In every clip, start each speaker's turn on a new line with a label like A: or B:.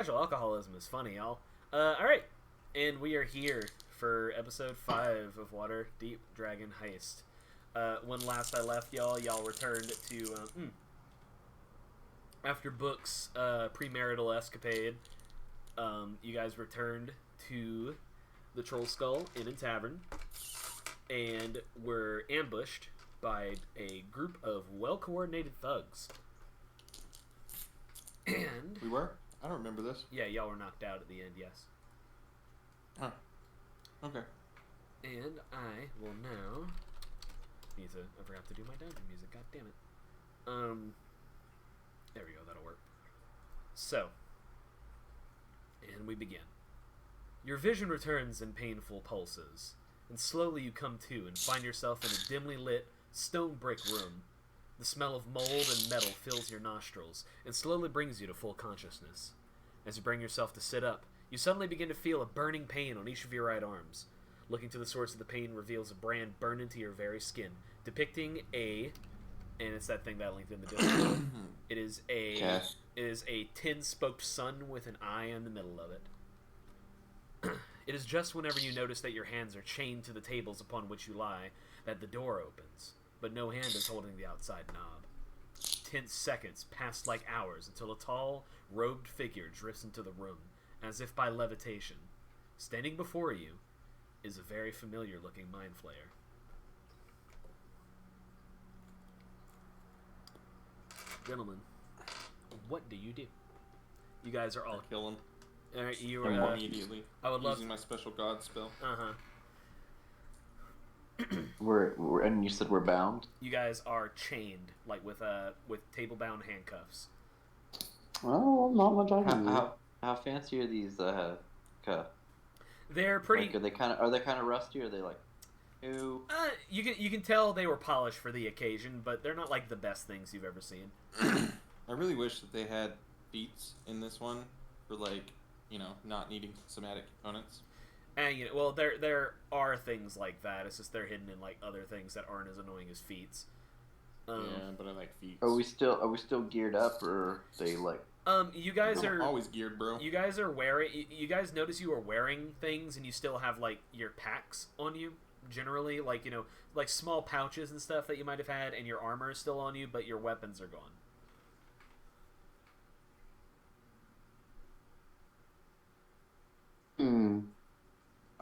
A: Casual alcoholism is funny, y'all. Alright. And we are here for episode 5 of Waterdeep Dragon Heist. When last I left y'all returned to, after Book's premarital escapade, you guys returned to the Troll Skull Inn and Tavern, and were ambushed by a group of well-coordinated thugs. And
B: we were? I don't remember this.
A: yeah, y'all were knocked out at the end, yes.
B: Huh. Okay.
A: And I will now I forgot to do my dungeon music, god damn it. There we go, that'll work. So, and we begin. Your vision returns in painful pulses, and slowly you come to and find yourself in a dimly lit, stone brick room. The smell of mold and metal fills your nostrils, and slowly brings you to full consciousness. As you bring yourself to sit up, you suddenly begin to feel a burning pain on each of your right arms. Looking to the source of the pain reveals a brand burned into your very skin, depicting and it's that thing that I linked in the Discord. It is a tin-spoked sun with an eye in the middle of it. It is just whenever you notice that your hands are chained to the tables upon which you lie that the door opens, but no hand is holding the outside knob. Tense seconds pass like hours until a tall, robed figure drifts into the room, as if by levitation. Standing before you is a very familiar-looking mind flayer. Gentlemen, what do you do? You guys are all
B: kill him.
A: You
B: are immediately.
A: I would love
B: using my special god spell.
C: We're and you said we're bound.
A: You guys are chained, like with table bound handcuffs.
C: Oh, not much I can do. How fancy are these cuffs?
A: They're pretty.
C: Like, are they kind of rusty? Or are they like, ew?
A: You can tell they were polished for the occasion, but they're not like the best things you've ever seen.
B: I really wish that they had feats in this one for not needing somatic components.
A: And well, there are things like that. It's just they're hidden in like other things that aren't as annoying as feats.
B: Yeah, but I like feats.
C: Are we still geared up, or are they like?
A: You guys are
B: always geared, bro.
A: You guys are wearing. You guys notice you are wearing things, and you still have like your packs on you. Generally, like like small pouches and stuff that you might have had, and your armor is still on you, but your weapons are gone.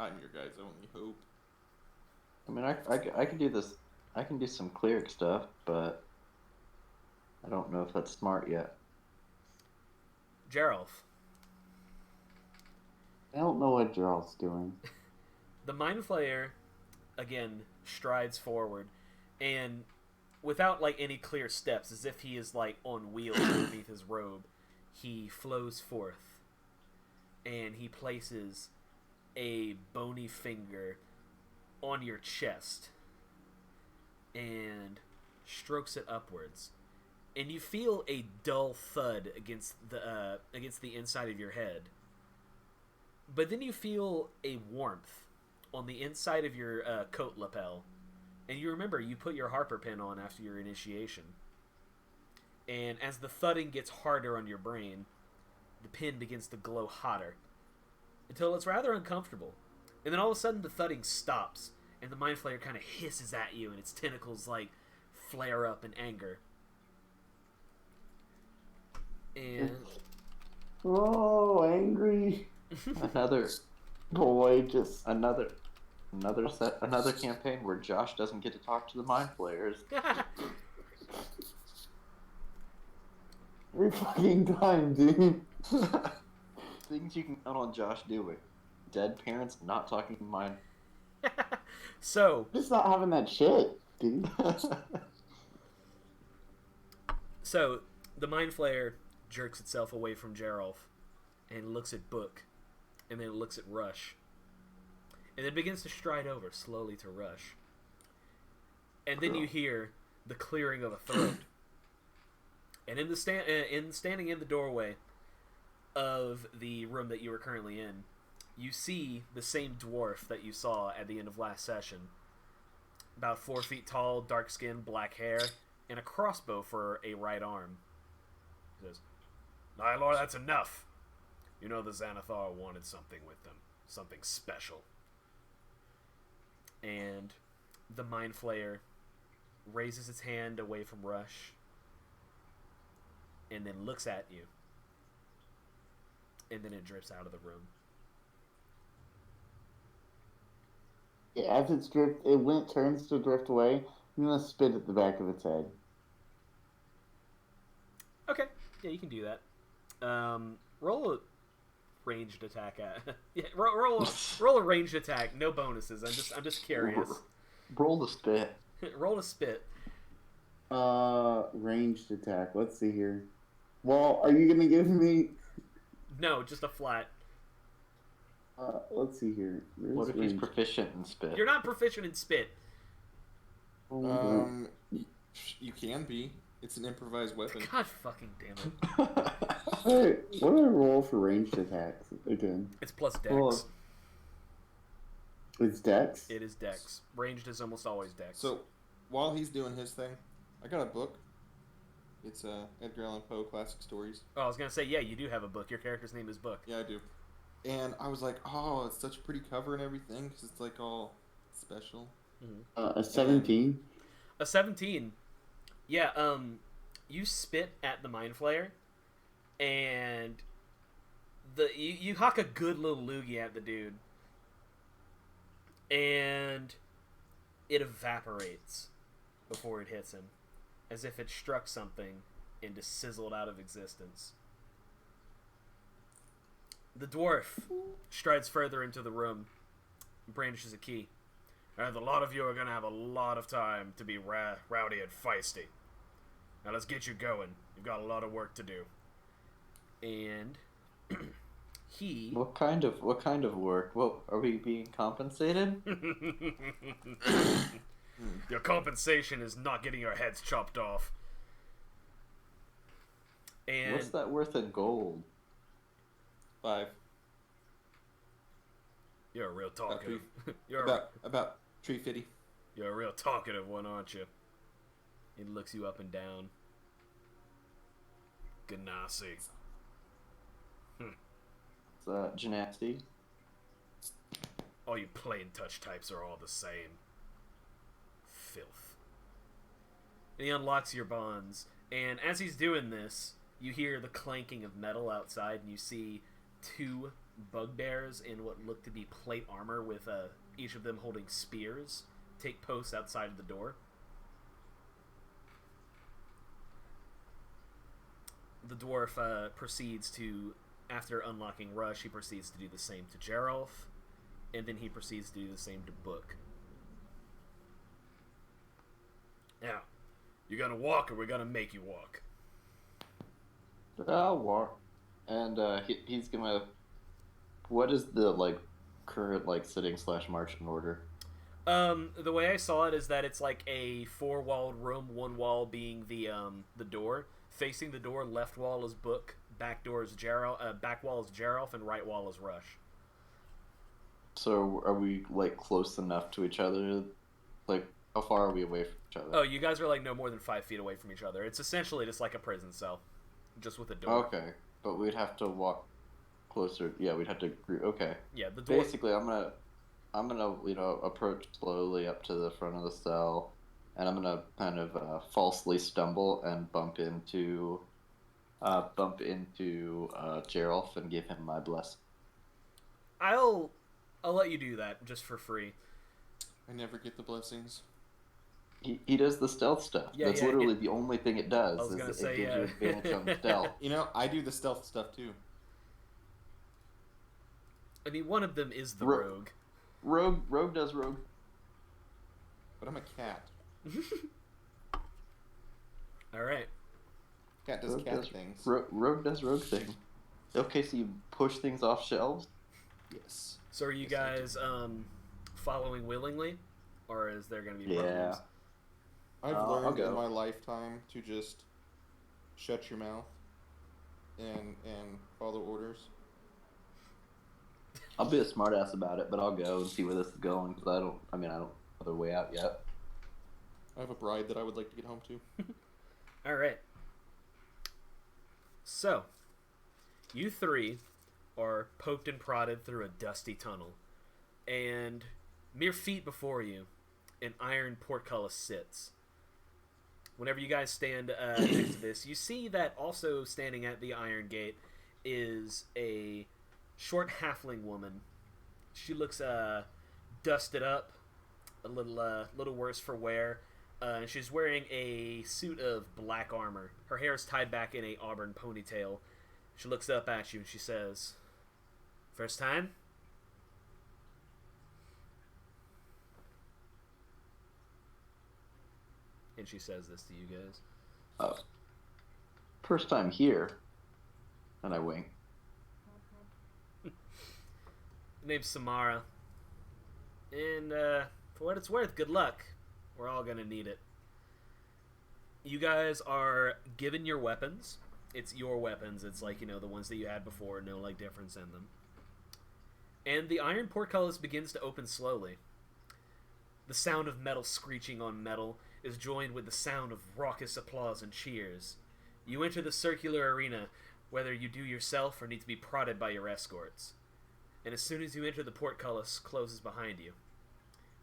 B: I'm your guys' only hope.
C: I mean, I can do this. I can do some cleric stuff, but I don't know if that's smart yet.
A: Geralf.
C: I don't know what Gerald's doing.
A: The Mind Flayer, again, strides forward, and without like any clear steps, as if he is like on wheels underneath his robe, he flows forth, and he places a bony finger on your chest and strokes it upwards, and you feel a dull thud against the inside of your head. But then you feel a warmth on the inside of your coat lapel, and you remember you put your Harper pin on after your initiation. And as the thudding gets harder on your brain, the pin begins to glow hotter until it's rather uncomfortable. And then all of a sudden the thudding stops, and the Mind Flayer kind of hisses at you, and its tentacles like flare up in anger. And
C: angry. Another campaign where Josh doesn't get to talk to the Mind Flayers. Every fucking time, dude. Things you can count on Josh doing. Dead parents not talking to mine.
A: So
C: just not having that shit, dude.
A: So the Mind Flayer jerks itself away from Geralf and looks at Book, and then it looks at Rush, and then begins to stride over slowly to Rush. And then you hear the clearing of a throat, and standing in the doorway of the room that you are currently in, you see the same dwarf that you saw at the end of last session. About 4 feet tall, dark skin, black hair, and a crossbow for a right arm. He says, "My lord, that's enough. You know the Xanathar wanted something with them. Something special. And the Mind Flayer raises its hand away from Rush and then looks at you. And then it drifts out of the room.
D: Yeah, as it turns to drift away, I'm gonna spit at the back of its head.
A: Okay, yeah, you can do that. Roll a ranged attack at. Yeah, roll a ranged attack. No bonuses. I'm just curious.
C: Roll the spit.
A: Roll a spit.
D: Ranged attack. Let's see here. Well, are you gonna give me?
A: No, just a flat.
D: Let's see here.
C: What if he's proficient in spit?
A: You're not proficient in spit.
B: You can be. It's an improvised weapon.
A: God fucking damn it.
D: Alright, what do I roll for ranged attacks again?
A: It's plus dex.
C: Well,
D: It's dex?
A: It is dex. Ranged is almost always dex.
B: So, while he's doing his thing, I got a book. It's Edgar Allan Poe Classic Stories.
A: Oh, I was gonna say, yeah, you do have a book. Your character's name is Book.
B: Yeah, I do. And I was like, oh, it's such a pretty cover and everything, because it's like all special.
D: A 17?
A: A 17. Yeah, you spit at the Mind Flayer, and you huck a good little loogie at the dude, and it evaporates before it hits him, as if it struck something and just sizzled out of existence. The dwarf strides further into the room and brandishes a key. And a lot of you are going to have a lot of time to be rowdy and feisty. Now let's get you going. You've got a lot of work to do. And he...
C: What kind of work? Well, are we being compensated?
A: Your compensation is not getting your heads chopped off. And
C: What's that worth in gold?
B: 5.
A: You're a real talkative.
B: About 350.
A: You're a real talkative one, aren't you? He looks you up and down. Ganassi.
C: It's Genasti.
A: All you plain touch types are all the same. Filth. And he unlocks your bonds, and as he's doing this, you hear the clanking of metal outside, and you see 2 bugbears in what look to be plate armor with each of them holding spears take post outside of the door. The dwarf proceeds to, after unlocking Rush, he proceeds to do the same to Geralf, and then he proceeds to do the same to Book. Now, you gonna walk or we're gonna make you walk?
C: I'll walk. And he's gonna... What is the, current, sitting / marching order?
A: The way I saw it is that it's like a 4-walled room, one wall being the door. Facing the door, left wall is Book, back wall is Geralf, and right wall is Rush.
C: So are we, close enough to each other? How far are we away from each other?
A: Oh, you guys are, no more than 5 feet away from each other. It's essentially just like a prison cell, just with a door.
C: Okay, but we'd have to walk closer. Yeah, we'd have to... Okay.
A: Yeah, the door...
C: Basically, I'm gonna approach slowly up to the front of the cell, and I'm gonna kind of falsely stumble and bump into Geralf and give him my blessing.
A: I'll let you do that just for free.
B: I never get the blessings.
C: He does the stealth stuff.
A: Yeah,
C: That's
A: yeah,
C: literally the only thing it does.
A: I was gonna say,
C: it gives
A: yeah.
C: you advantage on stealth.
B: I do the stealth stuff too.
A: I mean, one of them is the rogue.
C: Rogue does rogue.
B: But I'm a cat.
A: Alright.
B: Cat does cat things.
C: Rogue does rogue thing. Okay, so you push things off shelves?
B: Yes.
A: So are you guys following willingly? Or is there going to be
C: Yeah.
A: problems?
B: I've learned
C: go.
B: in my lifetime to just shut your mouth and follow orders.
C: I'll be a smartass about it, but I'll go and see where this is going because I don't know the way out yet.
B: I have a bride that I would like to get home to.
A: Alright. So, you 3 are poked and prodded through a dusty tunnel. And mere feet before you, an iron portcullis sits. Whenever you guys stand next to this, you see that also standing at the iron gate is a short halfling woman. She looks dusted up, a little worse for wear. She's wearing a suit of black armor. Her hair is tied back in a auburn ponytail. She looks up at you and she says, "First time?" And she says this to you guys.
C: First time here. And I wink.
A: Name's Samara. And for what it's worth, good luck. We're all gonna need it. You guys are given your weapons. It's your weapons. It's like, the ones that you had before. No, difference in them. And the iron portcullis begins to open slowly. The sound of metal screeching on metal is joined with the sound of raucous applause and cheers. You enter the circular arena, whether you do yourself or need to be prodded by your escorts. And as soon as you enter, the portcullis closes behind you.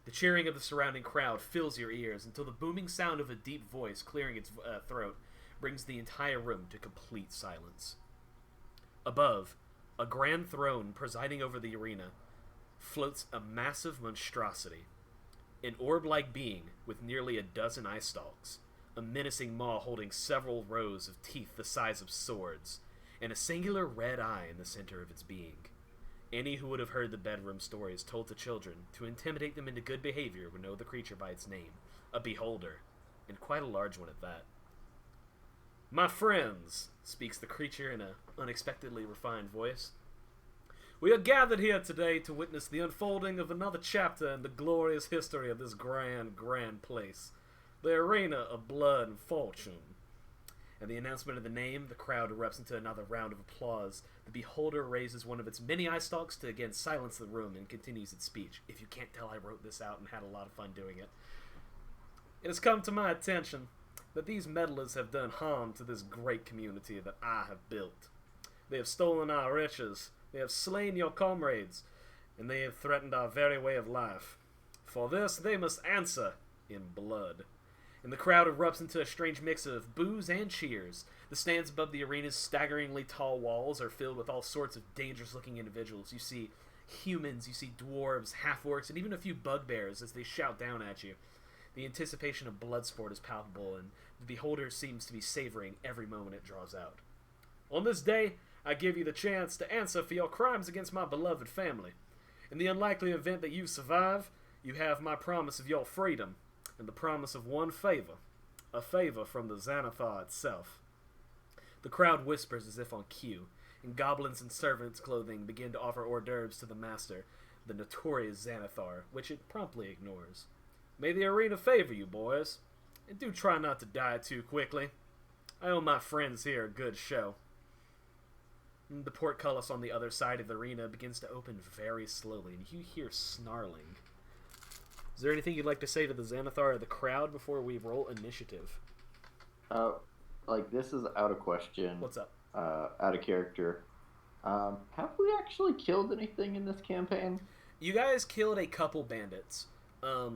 A: The cheering of the surrounding crowd fills your ears until the booming sound of a deep voice clearing its throat brings the entire room to complete silence. Above, a grand throne presiding over the arena, floats a massive monstrosity. An orb-like being with nearly a dozen eye stalks, a menacing maw holding several rows of teeth the size of swords, and a singular red eye in the center of its being. Any who would have heard the bedroom stories told to children to intimidate them into good behavior would know the creature by its name, a beholder, and quite a large one at that. "My friends," speaks the creature in an unexpectedly refined voice, "we are gathered here today to witness the unfolding of another chapter in the glorious history of this grand, grand place, the Arena of Blood and Fortune." At the announcement of the name, the crowd erupts into another round of applause. The beholder raises one of its many eye stalks to again silence the room and continues its speech. If you can't tell, I wrote this out and had a lot of fun doing it. "It has come to my attention that these meddlers have done harm to this great community that I have built. They have stolen our riches, they have slain your comrades, and they have threatened our very way of life. For this, they must answer in blood." And the crowd erupts into a strange mix of boos and cheers. The stands above the arena's staggeringly tall walls are filled with all sorts of dangerous-looking individuals. You see humans, you see dwarves, half-orcs, and even a few bugbears as they shout down at you. The anticipation of blood sport is palpable, and the beholder seems to be savoring every moment it draws out. "On this day, I give you the chance to answer for your crimes against my beloved family. In the unlikely event that you survive, you have my promise of your freedom, and the promise of one favor, a favor from the Xanathar itself." The crowd whispers as if on cue, and goblins in servants' clothing begin to offer hors d'oeuvres to the master, the notorious Xanathar, which it promptly ignores. "May the arena favor you, boys, and do try not to die too quickly. I owe my friends here a good show." And the portcullis on the other side of the arena begins to open very slowly, and you hear snarling. Is there anything you'd like to say to the Xanathar or the crowd before we roll initiative?
C: This is out of question.
A: What's up?
C: Out of character. Have we actually killed anything in this campaign?
A: You guys killed a couple bandits. I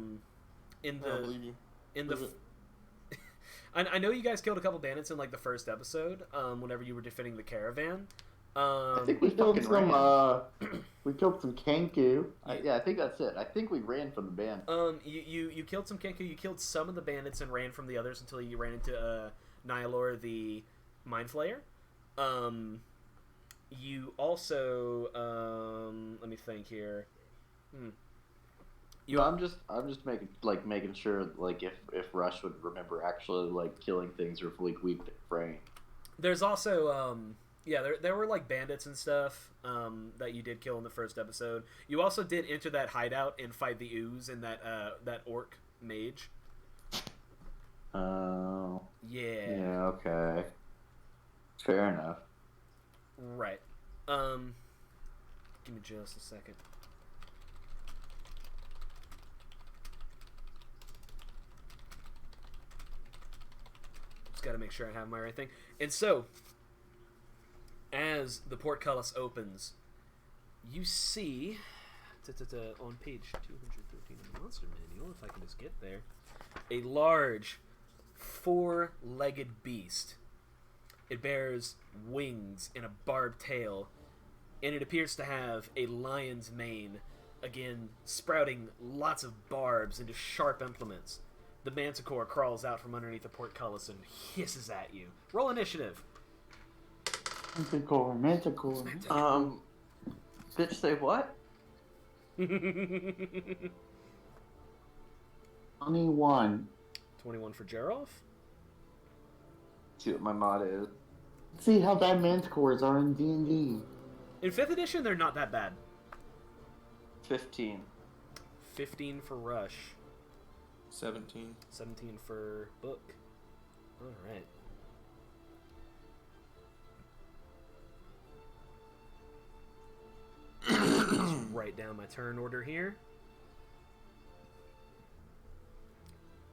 A: know you guys killed a couple bandits in the first episode. Whenever you were defending the caravan.
C: I think we
D: killed
C: fucking
D: some.
C: ran.
D: We killed some Kenku.
C: Yeah, I think that's it. I think we ran from the band.
A: You killed some Kenku. You killed some of the bandits and ran from the others until you ran into Nihilor, the Mind Flayer. You also let me think here.
C: I'm just making sure if Rush would remember actually killing things or if we'd refrain.
A: There's also there were bandits and stuff that you did kill in the first episode. You also did enter that hideout and fight the ooze and that orc mage.
C: Oh.
A: Yeah.
C: Yeah. Okay. Fair enough.
A: Right. Give me just a second. Just got to make sure I have my right thing. And so, as the portcullis opens, You see, on page 213 of the Monster Manual, if I can just get there, a large, four-legged beast. It bears wings and a barbed tail, and it appears to have a lion's mane, again, sprouting lots of barbs into sharp implements. The manticore crawls out from underneath the portcullis and hisses at you. Roll initiative.
D: Manticore, Manticore.
C: Bitch, say what?
D: 21.
A: 21 for Gerolf.
C: See what my mod is.
D: See how bad Manticores are in D&D.
A: In 5th edition, they're not that bad.
C: 15.
A: 15 for Rush.
B: 17.
A: 17 for Book. Alright. Write down my turn order here.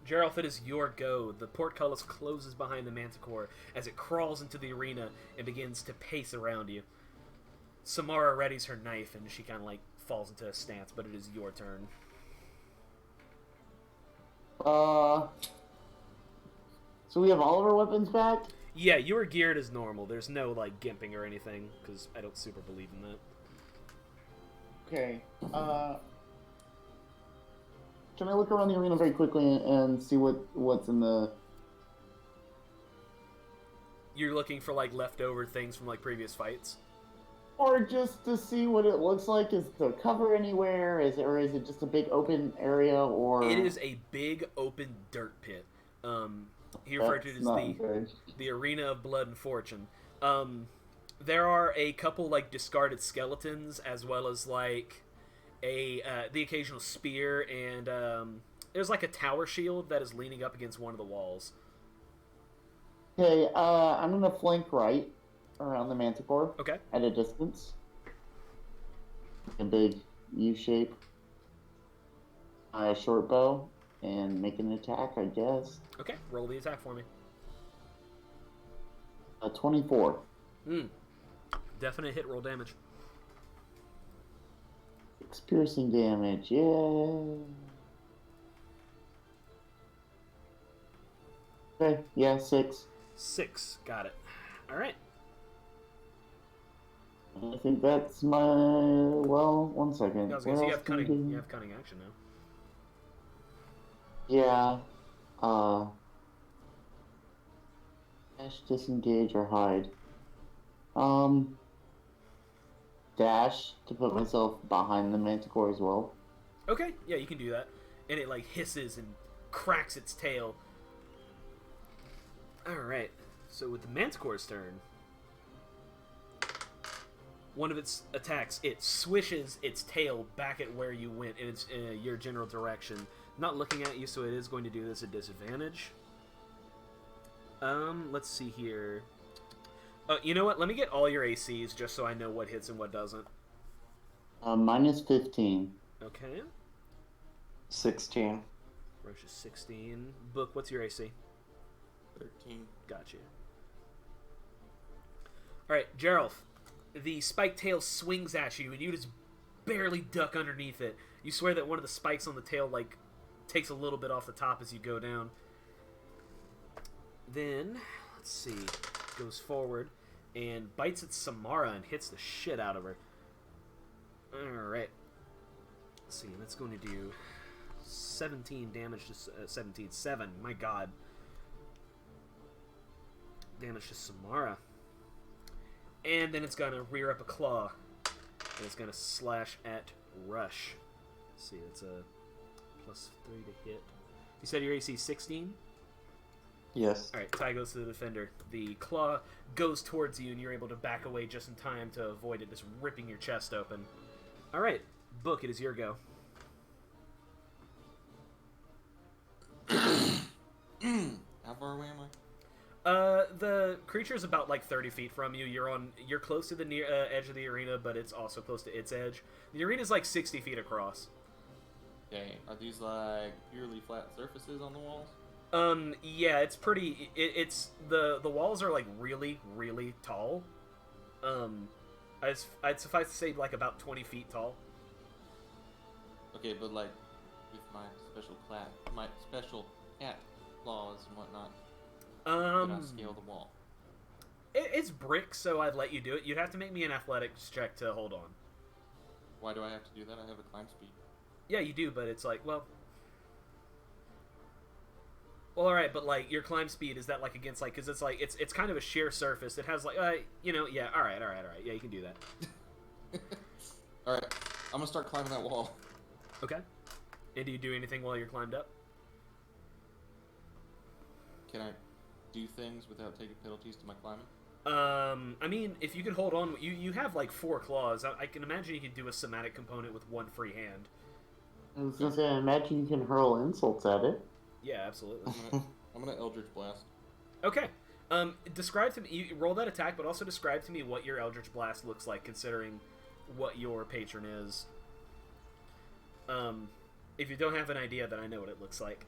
A: Geralf, it is your go. The portcullis closes behind the manticore as it crawls into the arena and begins to pace around you. Samara readies her knife and she kind of like falls into a stance, but it is your turn.
D: So we have all of our weapons back?
A: Yeah, you are geared as normal. There's no like gimping or anything because I don't super believe in that.
D: Okay. Can I look around the arena very quickly and see what's in the...
A: You're looking for like leftover things from like previous fights?
D: Or just to see what it looks like? Is there cover anywhere? Is it just a big open area? Or
A: It is a big open dirt pit. He referred to it as the Arena of Blood and Fortune. There are a couple like discarded skeletons, as well as like the occasional spear, and there's like a tower shield that is leaning up against one of the walls.
D: Okay, I'm gonna flank right around the manticore.
A: Okay.
D: At a distance. A big U shape. Short bow and make an attack, I guess.
A: Okay, roll the attack for me.
D: 24.
A: Definite hit roll damage.
D: 6 piercing damage, yeah. Okay, yeah, 6.
A: 6, got it. All right.
D: I think that's my... Well, one second.
A: I was gonna say, you have cunning action now.
D: Yeah. Dash, disengage, or hide. Dash to put myself behind the manticore as well.
A: Okay, yeah, you can do that. And it like hisses and cracks its tail. Alright, so with the manticore's turn, one of its attacks, it swishes its tail back at where you went in your general direction. Not looking at you, so it is going to do this at disadvantage. Let's see here. You know what? Let me get all your ACs just so I know what hits and what doesn't.
D: Minus 15.
A: Okay.
C: 16.
A: Roche is 16. Book, what's your AC?
B: 13.
A: Gotcha. Alright, Geralf. The spiked tail swings at you, and you just barely duck underneath it. You swear that one of the spikes on the tail, like, takes a little bit off the top as you go down. Then, let's see, goes forward and bites at Samara and hits the shit out of her. Alright. Let's see, that's going to do 17 damage to 7, my god. Damage to Samara. And then it's going to rear up a claw. And it's going to slash at Rush. Let's see, that's a +3 to hit. You said your AC is 16?
C: Yes.
A: Alright, tie goes to the defender. The claw goes towards you, and you're able to back away just in time to avoid it just ripping your chest open. Alright, Book, it is your go.
B: How far away am I?
A: The creature's about like 30 feet from you. You're close to the near edge of the arena, but it's also close to its edge. The arena's like 60 feet across.
B: Okay, are these like purely flat surfaces on the walls?
A: Yeah, it's pretty. It's the walls are like really, really tall. I'd suffice to say like about 20 feet tall.
B: Okay, but like with my special cat claws and whatnot, can I scale the wall?
A: It's brick, so I'd let you do it. You'd have to make me an athletics check to hold on.
B: Why do I have to do that? I have a climb speed.
A: Yeah, you do, but it's like, well, alright, but like your climb speed, is that like against like, because it's like it's kind of a sheer surface. It has like yeah, alright, yeah, you can do that.
B: Alright, I'm gonna start climbing that wall.
A: Okay. And do you do anything while you're climbed up?
B: Can I do things without taking penalties to my climbing?
A: I mean, if you can hold on, you have like 4 claws. I can imagine you could do a somatic component with 1 free hand.
D: I was gonna say, I imagine you can hurl insults at it.
A: Yeah, absolutely.
B: I'm gonna Eldritch Blast.
A: Okay. Describe to me. You roll that attack, but also describe to me what your Eldritch Blast looks like, considering what your patron is. If you don't have an idea, then I know what it looks like.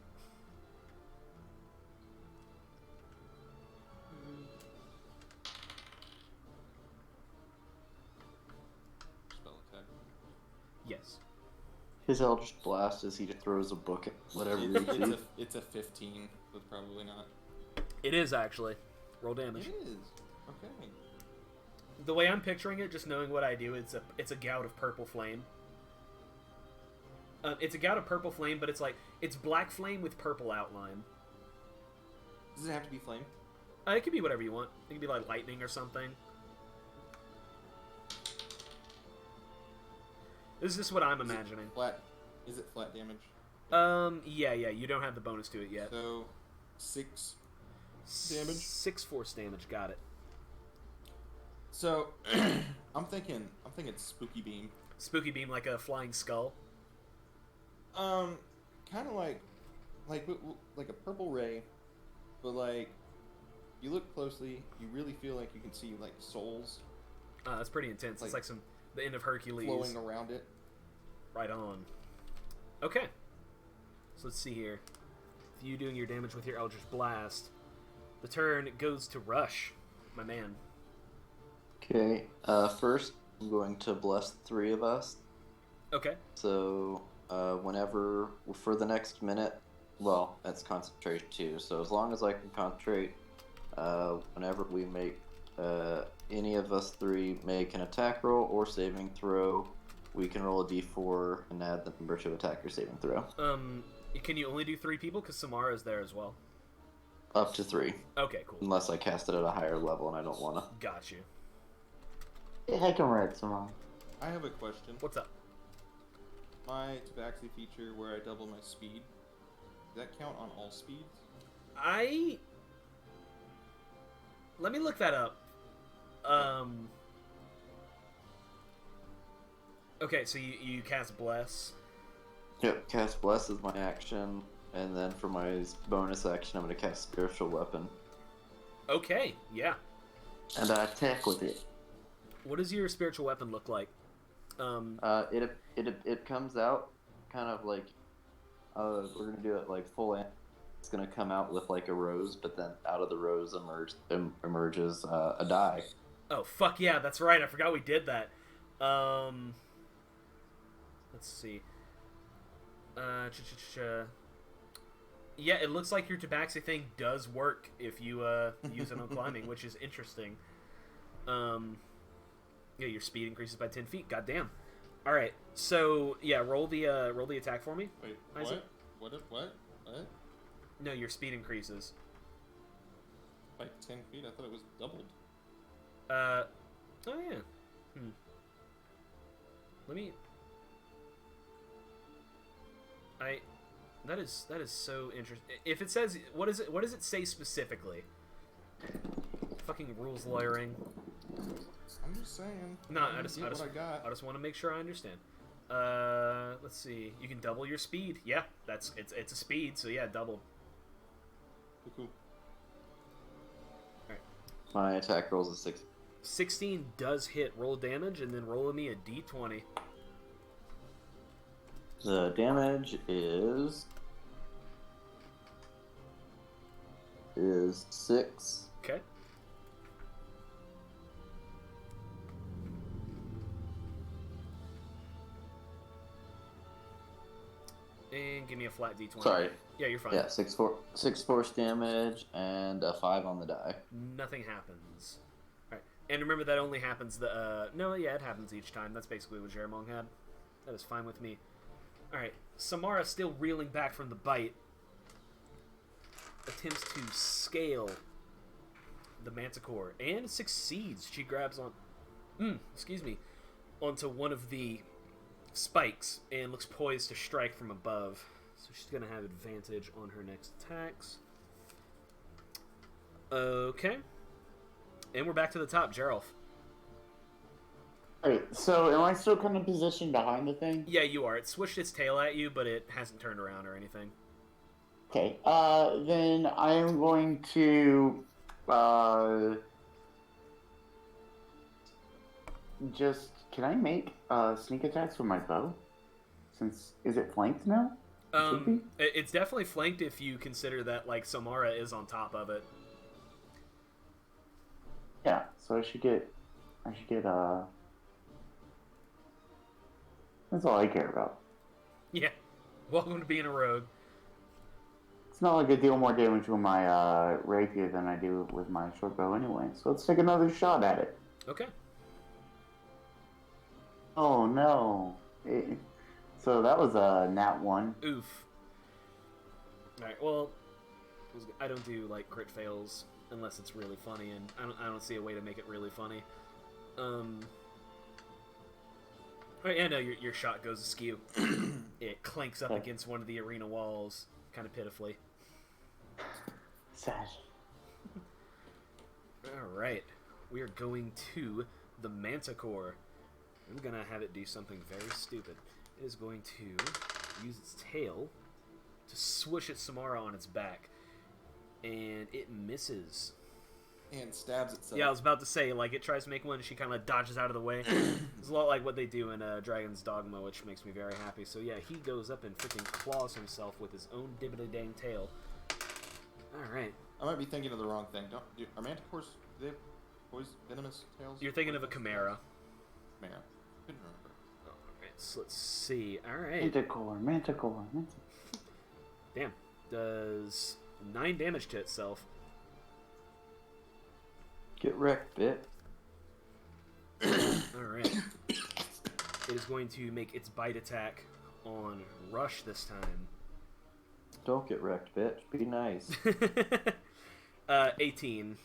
B: Spell attack.
A: Yes.
C: His Eldritch Blast is he just throws a book at whatever he sees.
B: It's a 15, but probably not.
A: It is actually. Roll damage.
B: It is. Okay.
A: The way I'm picturing it, just knowing what I do, it's a gout of purple flame. It's a gout of purple flame, but it's black flame with purple outline.
B: Does it have to be flame?
A: It could be whatever you want. It could be like lightning or something. This is just what I'm imagining.
B: Is it flat damage?
A: Yeah, you don't have the bonus to it yet.
B: So, 6 damage?
A: 6 force damage, got it.
B: So, I'm thinking Spooky Beam.
A: Spooky Beam, like a flying skull?
B: Kind of like a purple ray, but like, you look closely, you really feel like you can see like souls.
A: That's pretty intense. It's like the end of Hercules.
B: Flowing around it.
A: Right on. Okay. So let's see here. With you doing your damage with your Eldritch Blast, the turn goes to Rush, my man.
C: Okay, first I'm going to bless the 3 of us.
A: Okay.
C: So, whenever, for the next minute, well, that's concentration too, so as long as I can concentrate, whenever we make, any of us 3 make an attack roll or saving throw, we can roll a d4 and add the number to attack or saving throw.
A: Can you only do 3 people? Because Samara is there as well.
C: Up to 3.
A: Okay, cool.
C: Unless I cast it at a higher level and I don't want to.
A: Got you.
D: Heck and right, Simone.
B: I have a question.
A: What's up?
B: My Tabaxi feature where I double my speed, does that count on all speeds?
A: Let me look that up. Okay, so you cast Bless.
C: Yep, cast Bless is my action, and then for my bonus action, I'm going to cast Spiritual Weapon.
A: Okay, yeah.
C: And I attack with it.
A: What does your spiritual weapon look like?
C: It comes out kind of like, we're going to do it like full. It's going to come out with like a rose, but then out of the rose emerges a die.
A: Oh, fuck yeah, that's right. I forgot we did that. Let's see. Yeah, it looks like your Tabaxi thing does work if you use it on climbing, which is interesting. Yeah, your speed increases by 10 feet. Goddamn. All right, so yeah, roll the attack for me.
B: Wait,
A: Isaac.
B: What?
A: No, your speed increases.
B: By 10 feet? I thought it was doubled.
A: Oh yeah. Let me. That is so interesting. If it says what does it say specifically? Fucking rules lawyering.
B: I'm just saying.
A: No, I just want to make sure I understand. Let's see. You can double your speed. Yeah, it's a speed, so yeah, double.
B: Cool.
A: All right.
C: My attack rolls a 6.
A: 16 does hit. Roll damage and then roll me a d20.
C: The damage is 6.
A: Okay. And give me a flat d20.
C: Sorry.
A: Yeah, you're fine.
C: Yeah, 6 force damage and a 5 on the die.
A: Nothing happens. Alright. And remember that only happens it happens each time. That's basically what Jeramong had. That is fine with me. Alright. Samara, still reeling back from the bite, attempts to scale the Manticore and succeeds. She grabs onto one of the spikes and looks poised to strike from above. So she's going to have advantage on her next attacks. Okay. And we're back to the top, Geralf.
D: Alright, so am I still kind of positioned behind the thing?
A: Yeah, you are. It swished its tail at you, but it hasn't turned around or anything.
D: Okay, then I am going to, can I make, sneak attacks with my bow? Is it flanked now?
A: It's definitely flanked if you consider that, like, Samara is on top of it.
D: Yeah, so I should get, that's all I care about.
A: Yeah. Welcome to being a rogue.
D: It's not like I deal more damage with my, rapier than I do with my short bow anyway, so let's take another shot at it.
A: Okay.
D: Oh, no. So that was a nat 1.
A: Oof. Alright, well, I don't do, like, crit fails unless it's really funny, and I don't see a way to make it really funny. Alright, yeah, no, your shot goes askew. It clanks up against one of the arena walls, kind of pitifully.
D: Sad.
A: Alright, we are going to the Manticore. I'm gonna have it do something very stupid. It is going to use its tail to swoosh at Samara on its back. And it misses.
B: And stabs itself.
A: Yeah, I was about to say, like, it tries to make one, and she kind of dodges out of the way. It's a lot like what they do in Dragon's Dogma, which makes me very happy. So yeah, he goes up and freaking claws himself with his own dibbity-dang tail. Alright.
B: I might be thinking of the wrong thing. Are manticores, do they have venomous tails?
A: You're thinking of a chimera.
B: Chimera. Couldn't remember.
A: Alright, so let's see. Alright.
D: Manticore.
A: Damn. Does 9 damage to itself.
C: Get wrecked, bit.
A: Alright. It is going to make its bite attack on Rush this time.
C: Don't get wrecked, bitch. Be nice.
A: 18.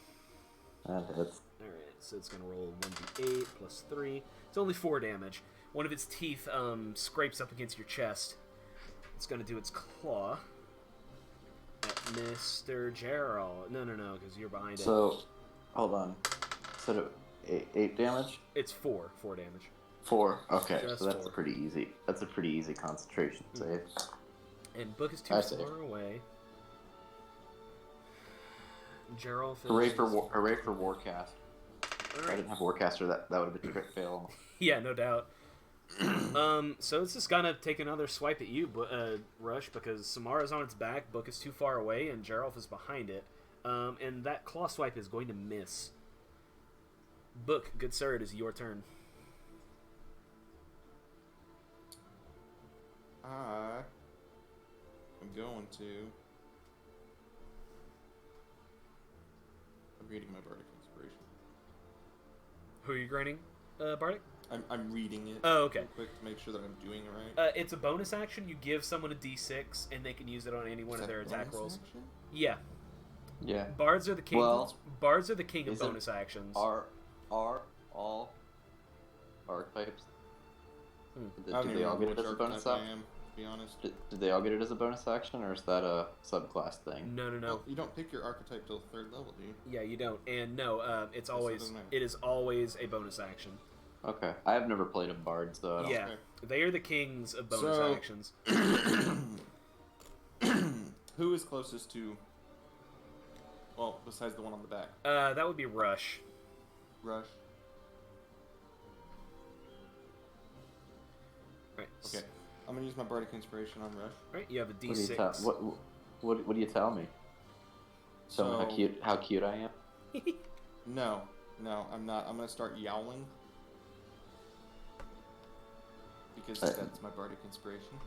C: That hits.
A: Alright, so it's going to roll 1d8 plus 3. It's only 4 damage. One of its teeth scrapes up against your chest. It's going to do its claw at Mr. Gerald. No, because you're behind it.
C: So, hold on. Instead of 8 damage?
A: It's 4 damage.
C: 4. Okay,
A: Just
C: so that's
A: 4.
C: pretty easy. That's a pretty easy concentration save.
A: And Book is too far away. Gerald is...
C: Hooray for Warcast. If I didn't have Warcaster, that would have been a crit fail.
A: Yeah, no doubt. So it's just gonna take another swipe at you, Rush, because Samara's on its back, Book is too far away, and Gerald is behind it. And that claw swipe is going to miss. Book, good sir, it is your turn.
B: I'm going to... I'm reading my Bardic Inspiration.
A: Who are you granting, Bardic?
B: I'm reading it.
A: Oh, okay.
B: Real quick to make sure that I'm doing it right.
A: It's a bonus action. You give someone a d6, and they can use it on any one of their attack rolls.
B: Action?
A: Yeah.
C: Yeah.
A: Bards are the king. Bards are the king of
C: Is it-
A: bonus actions.
C: Are all archetypes? Do
B: I don't
C: they
B: even
C: all
B: remember
C: get it
B: which
C: as a bonus
B: archetype I
C: action?
B: am, to be honest.
C: Did they all get it as a bonus action, or is that a subclass thing?
A: No.
B: Oh, you don't pick your archetype till 3rd level, do you?
A: Yeah, you don't. And no, it's
B: So it
A: always
B: doesn't matter.
A: it is always a bonus action.
C: Okay, I have never played a bard, so I don't.
A: Yeah,
B: Okay.
A: they are the kings of bonus
B: So-
A: actions.
B: Who is closest to... Well, besides the one on the back?
A: That would be Rush.
B: Rush.
A: Right.
B: Okay. I'm gonna use my Bardic Inspiration on Rush.
A: Right. You have a
C: What do you
A: d6.
C: tell? What do you tell me? Tell me how cute I am.
B: No, I'm not. I'm gonna start yowling. Because that's my Bardic Inspiration.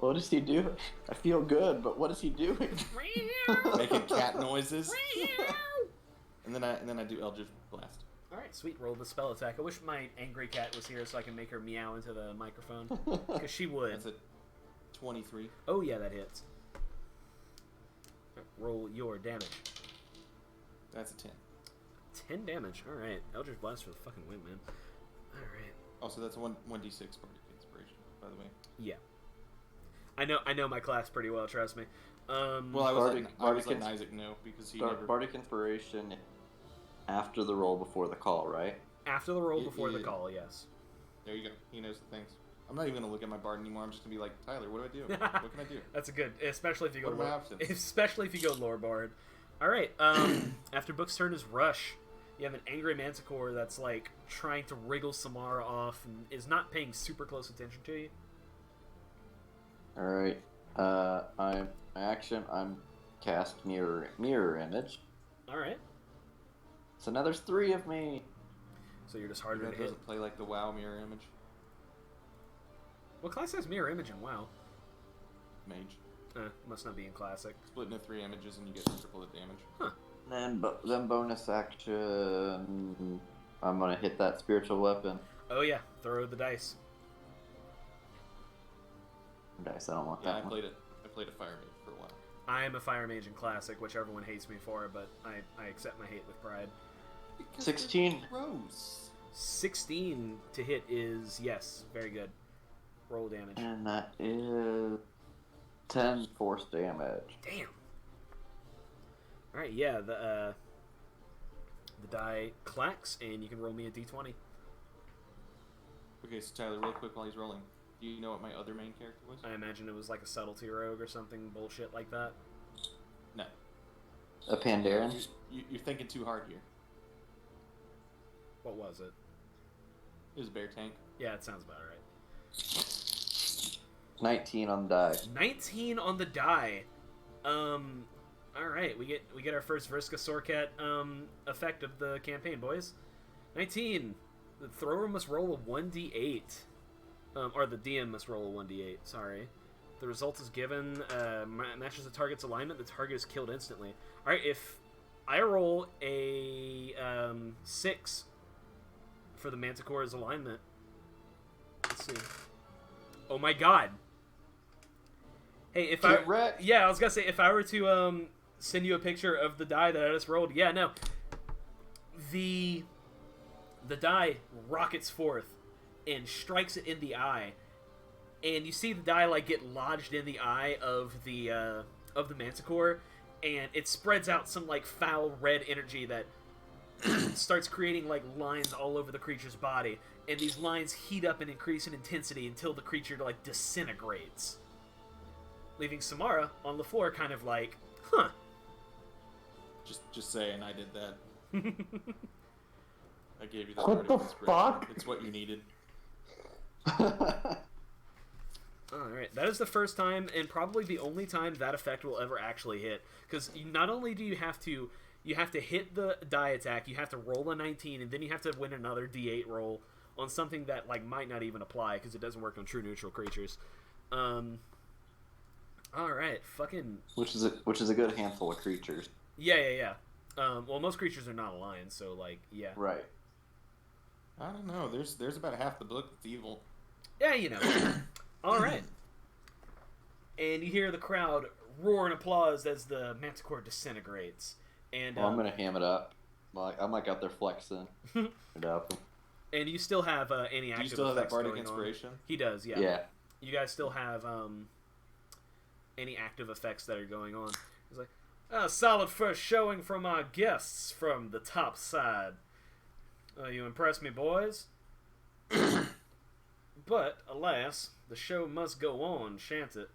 C: What is he doing? I feel good, but what is he doing?
B: Making cat noises. and then I do Eldritch Blast.
A: Alright, sweet. Roll the spell attack. I wish my angry cat was here so I can make her meow into the microphone. Because she would.
B: That's a 23.
A: Oh, yeah, that hits. Roll your damage.
B: That's a 10.
A: 10 damage. Alright. Eldritch Blast for the fucking win, man. Alright.
B: Also, that's a 1d6 Bardic Inspiration, by the way.
A: Yeah. I know my class pretty well, trust me.
B: Well, I was letting Isaac know because he never...
C: Bardic Inspiration after the roll before the call, right?
A: After the roll before the call, yes.
B: There you go. He knows the things. I'm not even going to look at my bard anymore. I'm just going to be like, Tyler, what do I do? What can I do?
A: That's a good... Especially if you go...
B: What are my options?
A: Especially if you go lore bard. Alright, after Book's turn is Rush. You have an angry manticore that's, like, trying to wriggle Samara off and is not paying super close attention to you.
C: Alright. I'm cast mirror image.
A: Alright.
C: So now there's 3 of me.
A: So you're just harder to hit.
B: Doesn't play like the WoW mirror image.
A: What class has mirror image in WoW?
B: Mage.
A: Must not be in Classic.
B: Split into 3 images and you get triple the damage.
A: Huh.
C: Then bonus action, I'm gonna hit that spiritual weapon.
A: Oh yeah, throw the dice.
C: Dice, I don't want
B: Yeah,
C: that one.
B: I played a fire mage for a while.
A: I am a fire mage in Classic, which everyone hates me for, but I accept my hate with pride.
B: Because
C: 16.
B: Gross.
A: 16 to hit is, yes, very good. Roll damage.
C: And that is 10 force damage.
A: Damn. Alright, yeah, the die clacks, and you can roll me a d20.
B: Okay, so Tyler, real quick while he's rolling, do you know what my other main character was?
A: I imagine it was like a subtlety rogue or something bullshit like that.
B: No.
C: A Pandaren?
B: You're thinking too hard here.
A: What was it?
B: It was Bear Tank.
A: Yeah, it sounds about right.
C: 19 on the die.
A: 19 on the die. Alright, we get our first Vriska Sorkat effect of the campaign, boys. 19. The thrower must roll a 1d8. Or the DM must roll a 1d8, sorry. The result is given, matches the target's alignment, the target is killed instantly. Alright, if I roll a 6 for the Manticore's alignment. Let's see. Oh my god! Hey, if
C: Get wrecked.
A: Yeah, I was gonna say, if I were to send you a picture of the die that I just rolled, yeah, no. The die rockets forth and strikes it in the eye, and you see the die like get lodged in the eye of the Manticore, and it spreads out some like foul red energy that starts creating like lines all over the creature's body, and these lines heat up and increase in intensity until the creature like disintegrates, leaving Samara on the floor kind of like, huh.
B: Just saying, I did that. I gave you that.
D: What the fuck?
B: It's what you needed.
A: Alright, that is the first time, and probably the only time that effect will ever actually hit. Because not only do you have to hit the die attack, you have to roll a 19, and then you have to win another d8 roll on something that like might not even apply, because it doesn't work on true neutral creatures. Alright, fucking...
C: Which is a good handful of creatures.
A: Yeah. Well, most creatures are not aligned, so like, yeah.
C: Right.
B: I don't know. There's about half the book that's evil.
A: Yeah, you know. Alright. And you hear the crowd roar in applause as the Manticore disintegrates. And
C: Well, I'm gonna ham it up. I'm like out there flexing.
A: And you still have any active effects.
B: Do you still have that Bardic
A: going
B: Inspiration?
A: On. He does, yeah.
C: Yeah.
A: You guys still have any active effects that are going on. It's like, a solid first showing from our guests from the top side. You impressed me, boys. But, alas, the show must go on, shan't it?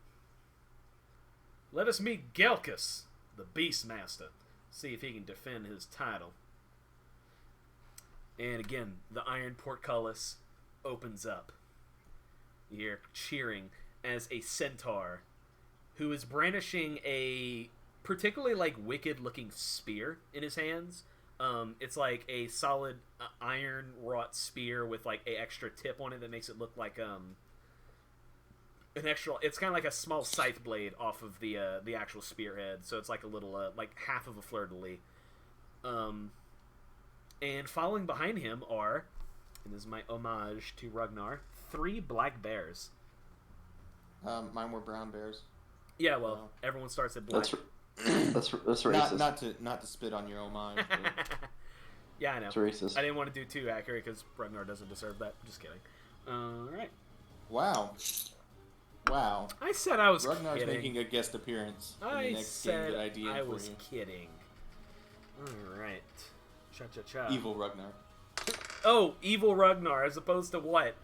A: Let us meet Gelkus, the Beastmaster. See if he can defend his title. And again, the iron portcullis opens up. You hear cheering as a centaur, who is brandishing a particularly like wicked looking spear in his hands. It's like a solid iron wrought spear with like a extra tip on it that makes it look like an extra. It's kind of like a small scythe blade off of the actual spearhead, so it's like a little like half of a fleur de lis. And following behind him are, and this is my homage to Ragnar, 3 black bears.
B: Mine were brown bears.
A: Yeah, well, everyone starts at black.
C: That's racist.
B: Not to spit on your homage. But...
A: Yeah, I know.
C: It's racist.
A: I didn't want to do too accurate because Ragnar doesn't deserve that. Just kidding. All right.
B: Wow.
A: I said I was
B: Ragnar's
A: kidding.
B: making a guest appearance in the next
A: said
B: game that I DM
A: I
B: for
A: was
B: you.
A: kidding. All right. Cha-cha-cha.
B: Evil Ragnar.
A: Oh, evil Ragnar as opposed to what?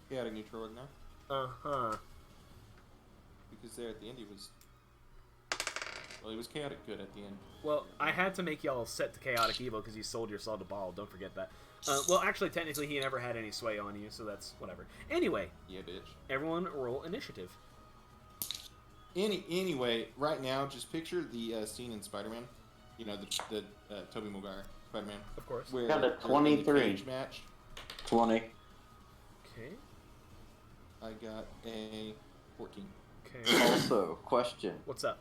B: Chaotic neutral Ragnar.
A: Uh-huh.
B: Because there at the end he was... Well, he was chaotic good at the end.
A: Well, I had to make y'all set to chaotic evil because you sold your soul to Baal. Don't forget that. Well, actually, technically, he never had any sway on you, so that's whatever. Anyway.
B: Yeah, bitch.
A: Everyone roll initiative.
B: Anyway, right now, just picture the scene in Spider-Man. You know, the Tobey Maguire Spider-Man.
A: Of course.
B: Where
D: Got a
B: they're in the
D: 23.
B: cage match.
C: 20.
A: Okay.
B: I got a 14.
A: Okay.
C: Also, question.
A: What's up?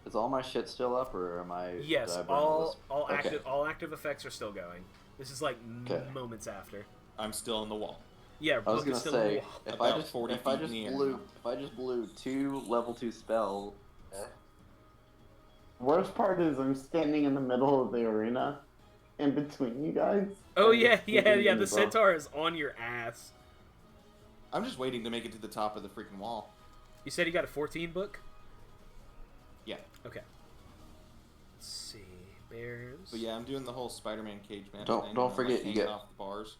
C: Is all my shit still up, or am I...
A: Yes,
C: did I burn
A: all
C: this?
A: all active effects are still going. This is like
C: Okay.
A: moments after.
B: I'm still on the wall.
A: Yeah,
C: I was
A: Book is
C: gonna
A: still
C: say,
A: in the
C: if
B: About
C: I just
B: 40
C: if I
B: feet
C: just
B: in the air.
C: blew 2 level 2 spell,
D: Worst part is I'm standing in the middle of the arena, in between you guys.
A: Oh
D: and
A: yeah,
D: just
A: yeah,
D: giving
A: yeah.
D: me
A: The
D: buff.
A: centaur is on your ass.
B: I'm just waiting to make it to the top of the freaking wall.
A: You said you got a 14 book?
B: Yeah.
A: Okay. Let's see. Bears.
B: But yeah, I'm doing the whole Spider-Man cage match
C: Don't-
B: thing.
C: don't
B: where I'm,
C: forget
B: like,
C: you
B: hanging
C: get-
B: off the bars.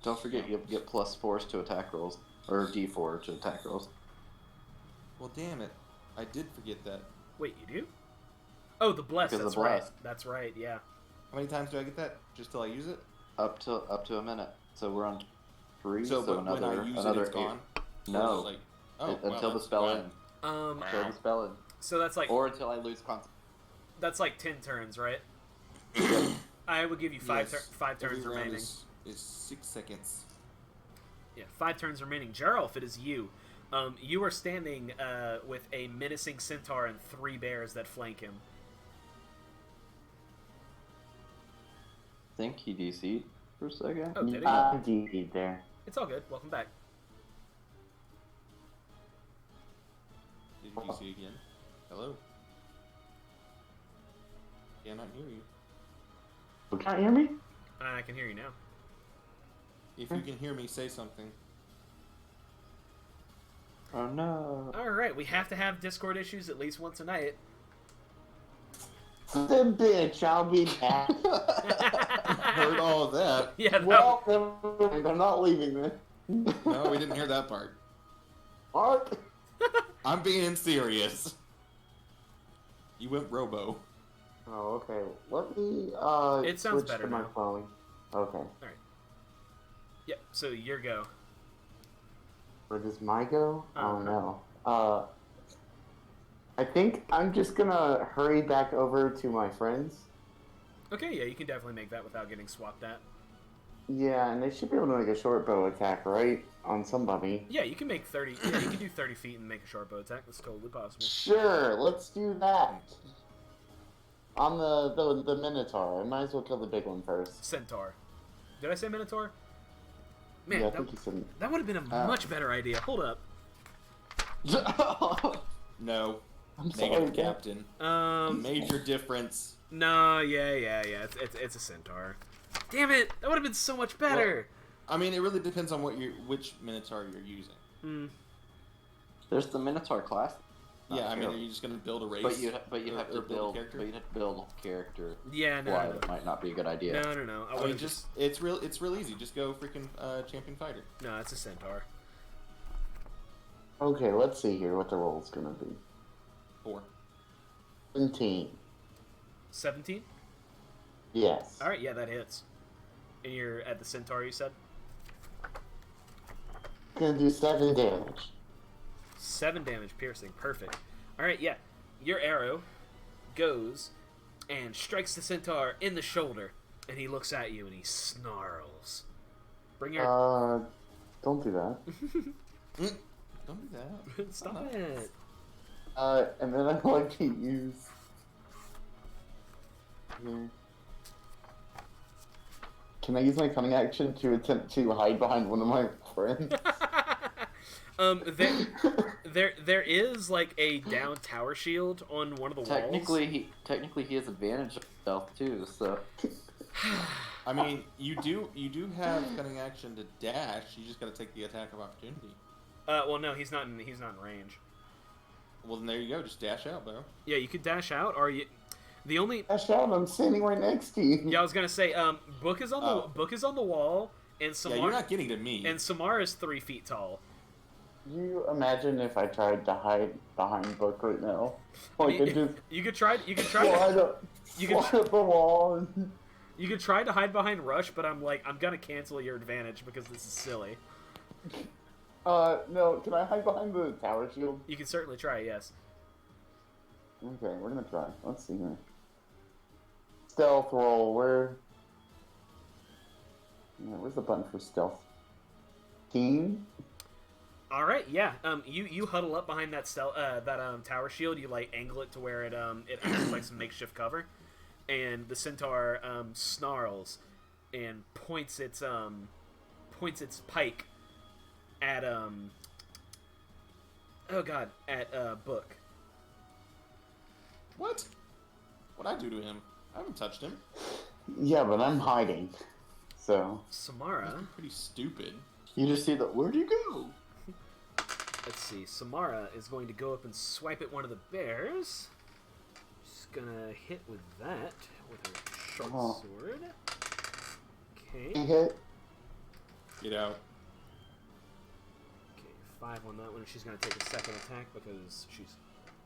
C: don't forget you get +4s to attack rolls, or D4 to attack rolls.
B: Well, damn it. I did forget that.
A: Wait, you do? Oh, the bless.
C: Because
A: That's
C: the
A: right.
C: bless.
A: That's right. Yeah.
B: How many times do I get that? Just till I use it?
C: Up to a minute. So we're on 3.
B: So,
C: So
B: but
C: another
B: when I use
C: another
B: it, it's gone?
C: No.
B: Or is it like, oh, wow,
C: until the
B: that's
C: spell
B: bad.
C: ends.
A: Um.
C: Until the spell ends.
A: So that's like
C: Or until I lose concentration.
A: that's like 10 turns, right? I would give you five
B: Yes.
A: turns
B: Every round
A: remaining.
B: is 6 seconds.
A: Yeah, 5 turns remaining. Geralf, it is you. You are standing with a menacing centaur and 3 bears that flank him.
C: I think he DC'd for a second.
A: Oh, did he?
D: Ah, GG there.
A: It's all good. Welcome back.
B: Did you see again? Hello? Cannot hear you.
D: You can't hear me?
A: I can hear you now.
B: If you can hear me, say something.
C: Oh no.
A: All right, we have to have Discord issues at least once a night.
D: The bitch, I'll be back.
B: Heard all of that.
A: Yeah. That,
D: Well, never mind, I'm not leaving then.
B: No, we didn't hear that part.
D: What?
B: I'm being serious. You went robo.
D: Oh, okay. Let me
A: It sounds
D: switch
A: better
D: to my
A: now.
D: phone. Okay.
A: Yep. So your go.
D: Where does my go?
A: Uh-huh.
D: Oh no. I think I'm just gonna hurry back over to my friends.
A: Okay. Yeah, you can definitely make that without getting swapped at.
D: Yeah, and they should be able to make a short bow attack, right? On somebody.
A: Yeah, you can make 30. Yeah, you can do 30 feet and make a short bow attack. That's totally possible.
D: Sure, let's do that. On the Minotaur. I might as well kill the big one first.
A: Centaur. Did I say Minotaur? Man,
D: yeah, I
A: that,
D: think you said.
A: that would have been a much better idea. Hold up.
B: No.
D: I'm sorry,
B: Negative,
D: Jeff.
B: Captain.
A: Um.
B: Major difference.
A: No. Yeah. It's a centaur. Damn it! That would have been so much better.
B: I mean, it really depends on which Minotaur you're using.
A: Hmm.
C: There's the Minotaur class.
B: Yeah, I mean, are
C: Sure.
B: you just gonna build a race?
C: But you have
B: or
C: to build
B: character?
C: but you have to build character.
A: Yeah. No.
C: Why
A: No.
C: that might not be a good idea.
A: No. I
B: I
A: would
B: mean, just it's real easy. Just go freaking champion fighter.
A: No, it's a centaur.
D: Okay, let's see here what the roll's gonna be.
B: 4.
D: 17.
A: 17.
D: Yes.
A: All right. Yeah, that hits. And you're at the centaur. You said
D: Gonna do 7 damage.
A: 7 damage, piercing. Perfect. All right. Yeah, your arrow goes and strikes the centaur in the shoulder, and he looks at you and he snarls. Bring your
D: Don't do that.
B: Don't do that.
A: Stop it.
D: And then I like to use... Here. Can I use my cunning action to attempt to hide behind one of my friends?
A: There is like a down tower shield on one of the walls.
C: Technically he has advantage of stealth too, so.
B: I mean, you do have cutting action to dash. You just got to take the attack of opportunity.
A: Well, no, he's not in range.
B: Well, then there you go. Just dash out, bro.
A: Yeah, you could dash out, or you. The only
D: Dash out! I'm standing right next to you.
A: Yeah, I was gonna say, book is on the wall, and Samara.
B: Yeah, you're not getting to me.
A: And Samara's 3 feet tall.
D: You imagine if I tried to hide behind Book right now? Like, I just
A: You could try. You could try.
D: slide up the wall. And...
A: You could try to hide behind Rush, but I'm gonna cancel your advantage because this is silly.
D: No. Can I hide behind the tower shield?
A: You can certainly try. Yes.
D: Okay, we're gonna try. Let's see here. Stealth roll. Where's the button for stealth? Team.
A: All right. Yeah. You huddle up behind that tower shield. You like angle it to where it acts like some makeshift cover, and the centaur snarls and points its pike at Book.
B: What? What'd I do to him? I haven't touched him.
D: Yeah, but I'm hiding. So.
A: Samara.
B: Pretty stupid.
C: You just see that. Where'd you go?
A: Let's see. Samara is going to go up and swipe at one of the bears. She's gonna hit with that with her short sword. Okay.
D: Hit.
B: Get out.
A: Okay, 5 on that one. She's gonna take a second attack because she's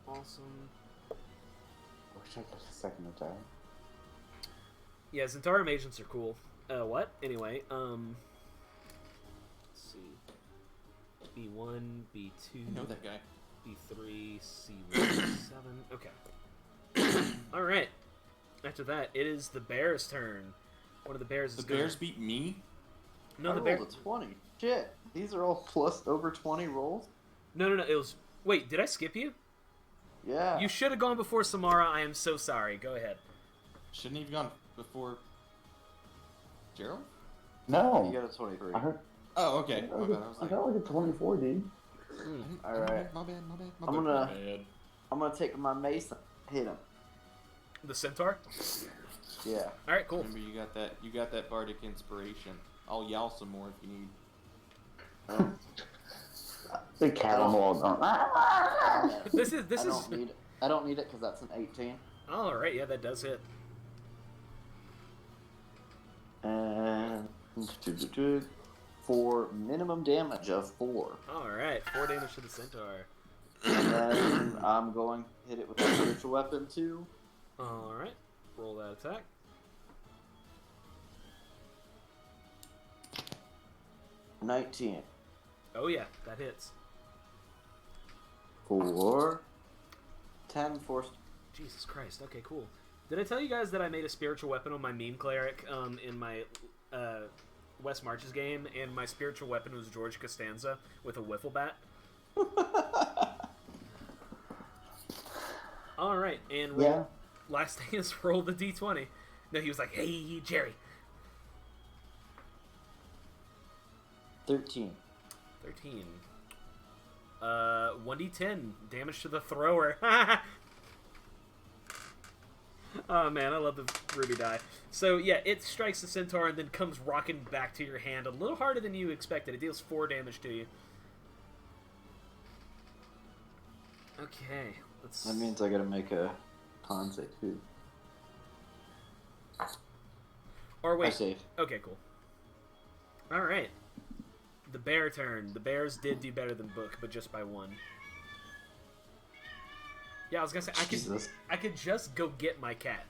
A: awesome.
D: I wish I got a second attack.
A: Yeah, Zentarum agents are cool. What? Anyway, let's see. B1, B2.
B: I know that guy.
A: B3, C1, 7. Okay. Alright. After that, it is the bear's turn. One of the bears is
B: The bears beat me?
A: No,
C: I
A: the bear.
C: rolled a 20. Shit. These are all plus over 20 rolls?
A: No. It was. Wait, did I skip you?
C: Yeah.
A: You should have gone before Samara. I am so sorry. Go ahead.
B: Shouldn't he have gone before Gerald?
D: No.
C: You got a 23.
D: I heard.
B: Oh, okay. My bad.
D: I got like a 24, dude.
C: Alright.
B: My bad.
C: I'm gonna take my mace and hit him.
A: The centaur?
C: Yeah.
A: Alright, cool.
B: Remember, you got that bardic inspiration. I'll yell some more if you need.
D: The cattle wall.
C: I don't need it because that's an 18.
A: Alright, yeah, that does hit.
C: And for minimum damage of 4.
A: Alright, 4 damage to the centaur.
C: And then I'm going to hit it with a spiritual weapon too.
A: Alright, roll that attack.
C: $19.
A: Oh yeah, that hits.
C: For 10 force.
A: Jesus Christ, okay, cool. Did I tell you guys that I made a spiritual weapon on my meme cleric in my West Marches game, and my spiritual weapon was George Costanza with a wiffle bat? Alright, and last thing is roll the d20. No, he was like, hey, Jerry.
C: 13.
A: 13. 1d10 damage to the thrower. Oh man, I love the ruby die. So yeah, it strikes the centaur and then comes rocking back to your hand a little harder than you expected. It deals 4 damage to you. Okay, let's...
C: That means I gotta make a con save too.
A: Or wait.
C: I save.
A: Okay, cool. Alright. The bear turn. The bears did do better than Book, but just by 1. Yeah, I was gonna say, I could just go get my cat.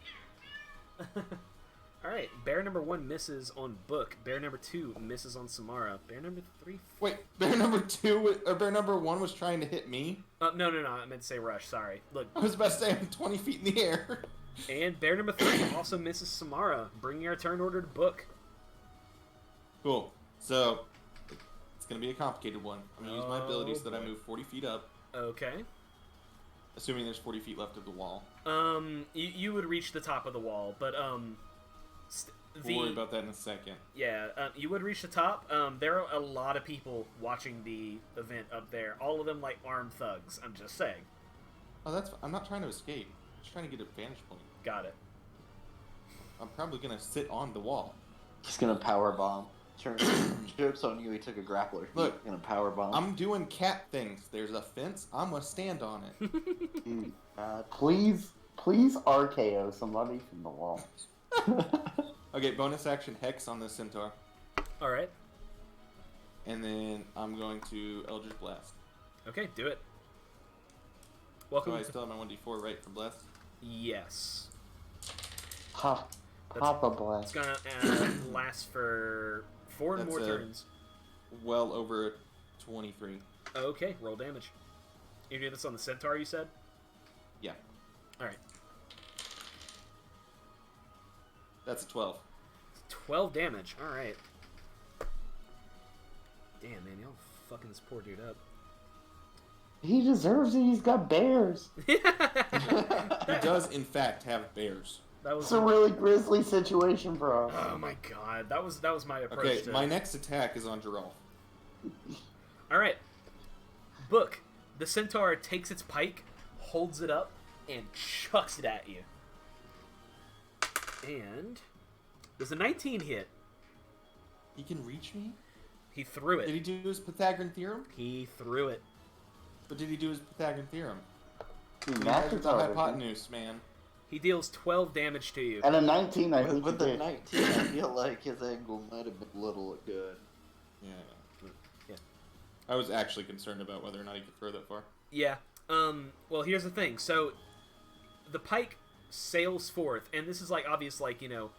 A: Alright, bear number 1 misses on Book. Bear number 2 misses on Samara. Bear number 3...
B: Wait, bear number 2, or bear number 1 was trying to hit me?
A: No, I meant to say Rush, sorry. Look.
B: I was about to say I'm 20 feet in the air.
A: And bear number 3 also misses Samara, bringing our turn order to Book.
B: Cool. So, going to be a complicated one. I'm going to use my ability so that I
A: boy.
B: move 40 feet up,
A: Okay.
B: assuming there's 40 feet left of the wall.
A: You would reach the top of the wall, but
B: We'll worry about that in a second.
A: Yeah, you would reach the top. There are a lot of people watching the event up there. All of them like armed thugs. I'm just saying.
B: Oh, I'm not trying to escape. I'm just trying to get a vantage point.
A: Got it.
B: I'm probably going to sit on the wall.
C: He's gonna power bomb. Jokes on you. He took a grappler.
B: Look,
C: he's gonna power bomb.
B: I'm doing cat things. There's a fence. I'm gonna stand on it.
D: Please RKO somebody from the wall.
B: Okay, bonus action Hex on the centaur.
A: All right.
B: And then I'm going to Eldritch Blast.
A: Okay, do it. Welcome.
B: So I still have my 1d4, right, for Blast?
A: Yes.
D: Papa blast.
A: It's gonna last for 4
B: That's
A: more turns.
B: Well over 23.
A: Okay, roll damage. You do this on the centaur, you said?
B: Yeah.
A: All right.
B: That's a 12.
A: 12 damage. All right. Damn, man, y'all fucking this poor dude up.
D: He deserves it. He's got bears.
B: He does, in fact, have bears.
A: That was
D: It's a really grisly situation, bro.
A: Oh my god, that was my approach.
B: Okay,
A: to...
B: my next attack is on Geralt.
A: All right, Book. The centaur takes its pike, holds it up, and chucks it at you. And does a 19 hit?
B: He can reach me?
A: He threw
B: Did he
A: it.
B: do his Pythagorean theorem?
A: He threw it.
B: But did he do his Pythagorean theorem?
D: Dude,
B: He
D: math
B: measured
D: is
B: the
D: hard.
B: hypotenuse, man.
A: He deals 12 damage to you.
D: At a 19, I think
C: With
D: he
C: the
D: did.
C: 19, I feel like his angle might have been a little good.
B: Yeah.
A: Yeah.
B: I was actually concerned about whether or not he could throw that far.
A: Yeah. Well, here's the thing. So, the pike sails forth, and this is like obvious, like, you know,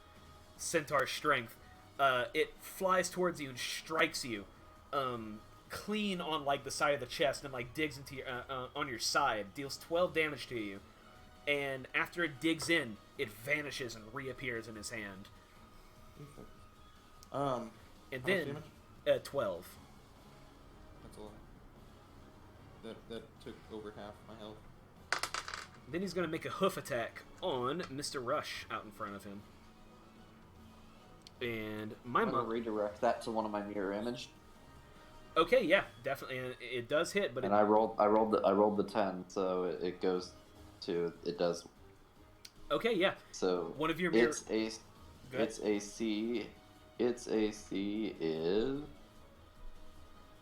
A: centaur strength. It flies towards you and strikes you, clean on like the side of the chest, and like digs into your on your side. Deals 12 damage to you, and after it digs in, it vanishes and reappears in his hand. And
B: How much
A: then,
B: damage?
A: 12.
B: That's a lot. That took over half my health.
A: Then he's gonna make a hoof attack on Mr. Rush out in front of him. And my
C: I'm gonna
A: mom.
C: redirect that to one of my mirror image.
A: Okay, yeah, definitely, and it does hit, but
C: And I rolled the 10, so it goes to it does.
A: okay, yeah.
C: So
A: One of your mirror.
C: its AC is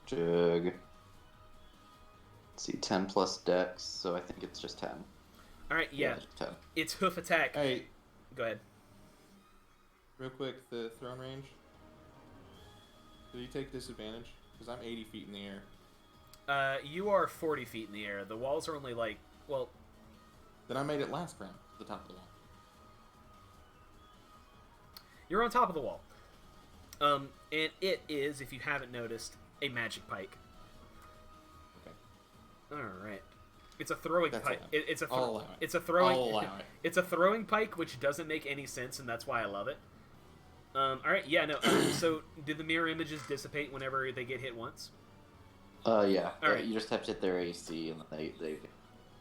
C: jug. Let's see, 10 plus dex, so I think it's just 10.
A: All right, yeah.
C: just 10.
A: It's hoof attack.
B: Hey,
A: Go ahead.
B: real quick, the throne range. Do you take disadvantage? Because I'm 80 feet in the air.
A: You are 40 feet in the air. The walls are only like, well,
B: Then I made it last round to the top of the wall.
A: you're on top of the wall. And it is, if you haven't noticed, a magic pike.
B: Okay.
A: All right. It's a throwing
B: That's
A: pike.
B: allowed.
A: It's a
B: I'll allow it.
A: it's a throwing.
B: I'll allow it.
A: It's a throwing pike, which doesn't make any sense, and that's why I love it. All right, yeah, no. So, do the mirror images dissipate whenever they get hit once?
C: Yeah.
A: All right.
C: You just have to hit their AC, and they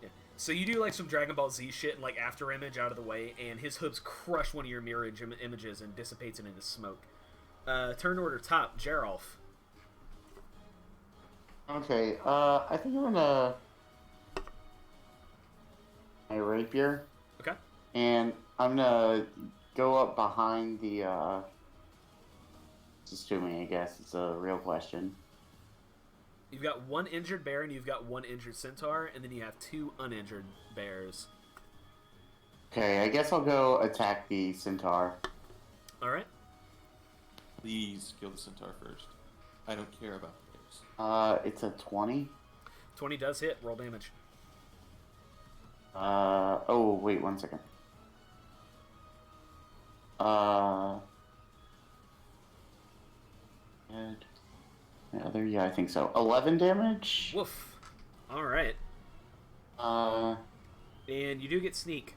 A: Yeah. So you do like some Dragon Ball Z shit, and like after image out of the way, and his hooves crush one of your mirror images and dissipates it into smoke. Turn order top, Geralf.
D: Okay, I think I'm gonna my rapier,
A: Okay.
D: and I'm gonna go up behind the. Assuming, I guess it's a real question.
A: You've got one injured bear, and you've got one injured centaur, and then you have 2 uninjured bears.
D: Okay, I guess I'll go attack the centaur.
A: All right.
B: Please kill the centaur first. I don't care about the bears.
D: It's a 20.
A: 20 does hit. Roll damage.
D: Oh wait, 1 second. And the other, yeah, I think so. 11 damage.
A: Woof. All right. And you do get sneak.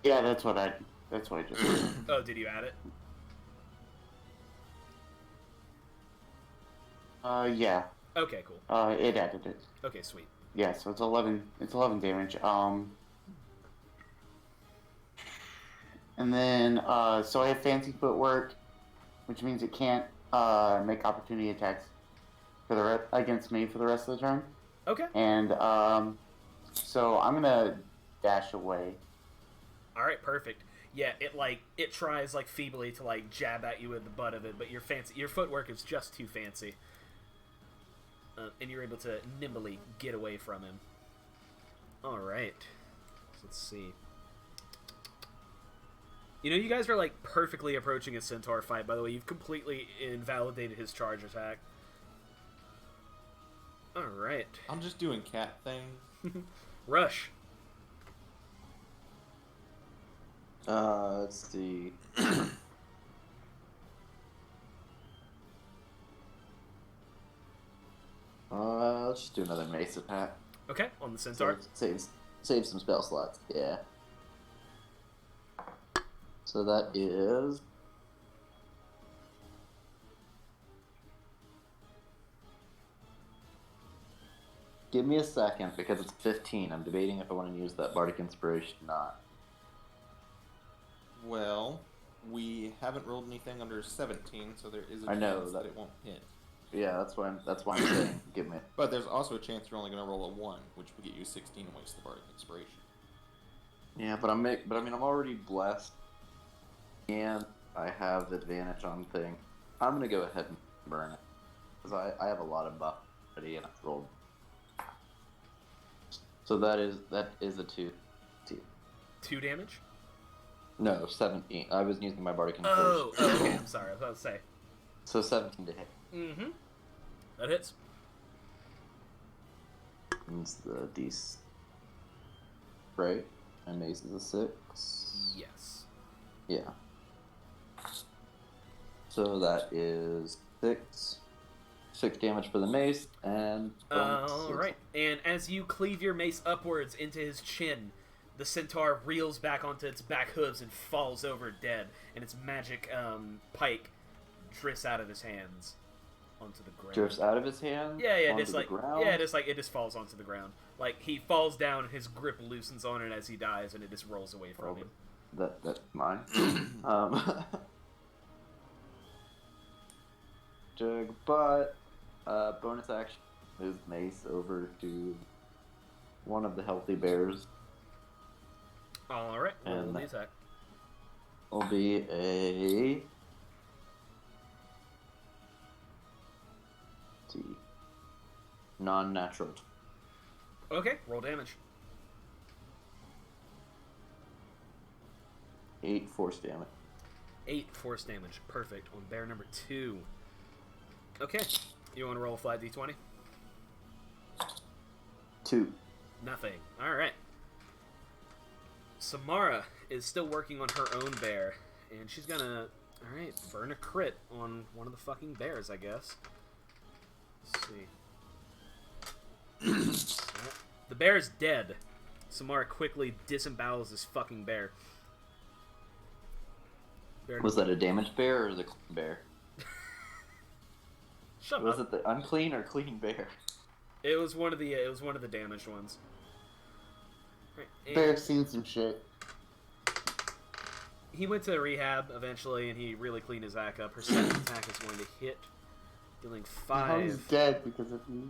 D: Yeah, that's what I just did.
A: Oh, did you add it?
D: Yeah.
A: Okay, cool.
D: It added it.
A: Okay, sweet.
D: Yeah, so it's 11. It's 11 damage. And then so I have fancy footwork, which means it can't make opportunity attacks for against me for the rest of the turn.
A: Okay.
D: And so I'm gonna dash away.
A: All right, perfect. Yeah, it tries like feebly to like jab at you with the butt of it, but your footwork is just too fancy, and you're able to nimbly get away from him. All right, let's see. You know, you guys are like perfectly approaching a centaur fight. By the way, you've completely invalidated his charge attack. All right.
B: I'm just doing cat things.
A: Rush.
C: Let's see. Let's just do another mace attack.
A: Okay, on the centaur.
C: So save some spell slots. Yeah. So that is. Give me a second because it's 15. I'm debating if I want to use that Bardic Inspiration or not.
B: Well, we haven't rolled anything under 17, so there is a
C: I know
B: chance that it won't hit.
C: Yeah, that's why I'm saying give me.
B: But there's also a chance you're only going to roll a 1, which would get you 16 and waste the Bardic Inspiration.
C: Yeah, but I'm already blessed, and I have advantage on thing. I'm gonna go ahead and burn it because I have a lot of buff already, and I've rolled. So that is a 2.
A: 2 damage.
C: No, 17. I was using my Bardic Inspiration.
A: Oh, okay. I'm sorry. I was about to say.
C: So 17 to hit.
A: Mm-hmm. That hits.
C: It's the D6. Right? And mace is a 6.
A: Yes.
C: Yeah. So that is 6 damage for the mace, and...
A: Alright. And as you cleave your mace upwards into his chin, the centaur reels back onto its back hooves and falls over dead, and its magic pike drifts out of his hands onto the ground.
C: Drifts out of his hand?
A: Yeah,
C: just like
A: it just falls onto the ground. Like, he falls down, and his grip loosens on it as he dies, and it just rolls away from him.
C: That's mine. But bonus action, move mace over to one of the healthy bears.
A: Alright, roll
C: And
A: the attack.
C: Will be a... non-natural.
A: Okay, roll damage.
C: 8 force damage.
A: 8 force damage. Perfect. On bear number 2. Okay. You want to roll a flat d20?
C: 2.
A: Nothing. Alright. Samara is still working on her own bear, and she's gonna, alright, burn a crit on one of the fucking bears, I guess. Let's see. The bear is dead. Samara quickly disembowels this fucking bear.
C: Was that a damaged bear or the clean bear?
A: Shut
C: Was
A: up.
C: it the unclean or clean bear?
A: It was one of the damaged ones. Right,
D: Bear's seen some shit.
A: he went to rehab eventually, and he really cleaned his back up. Her second attack is going to hit, dealing 5.
D: He's dead because of me.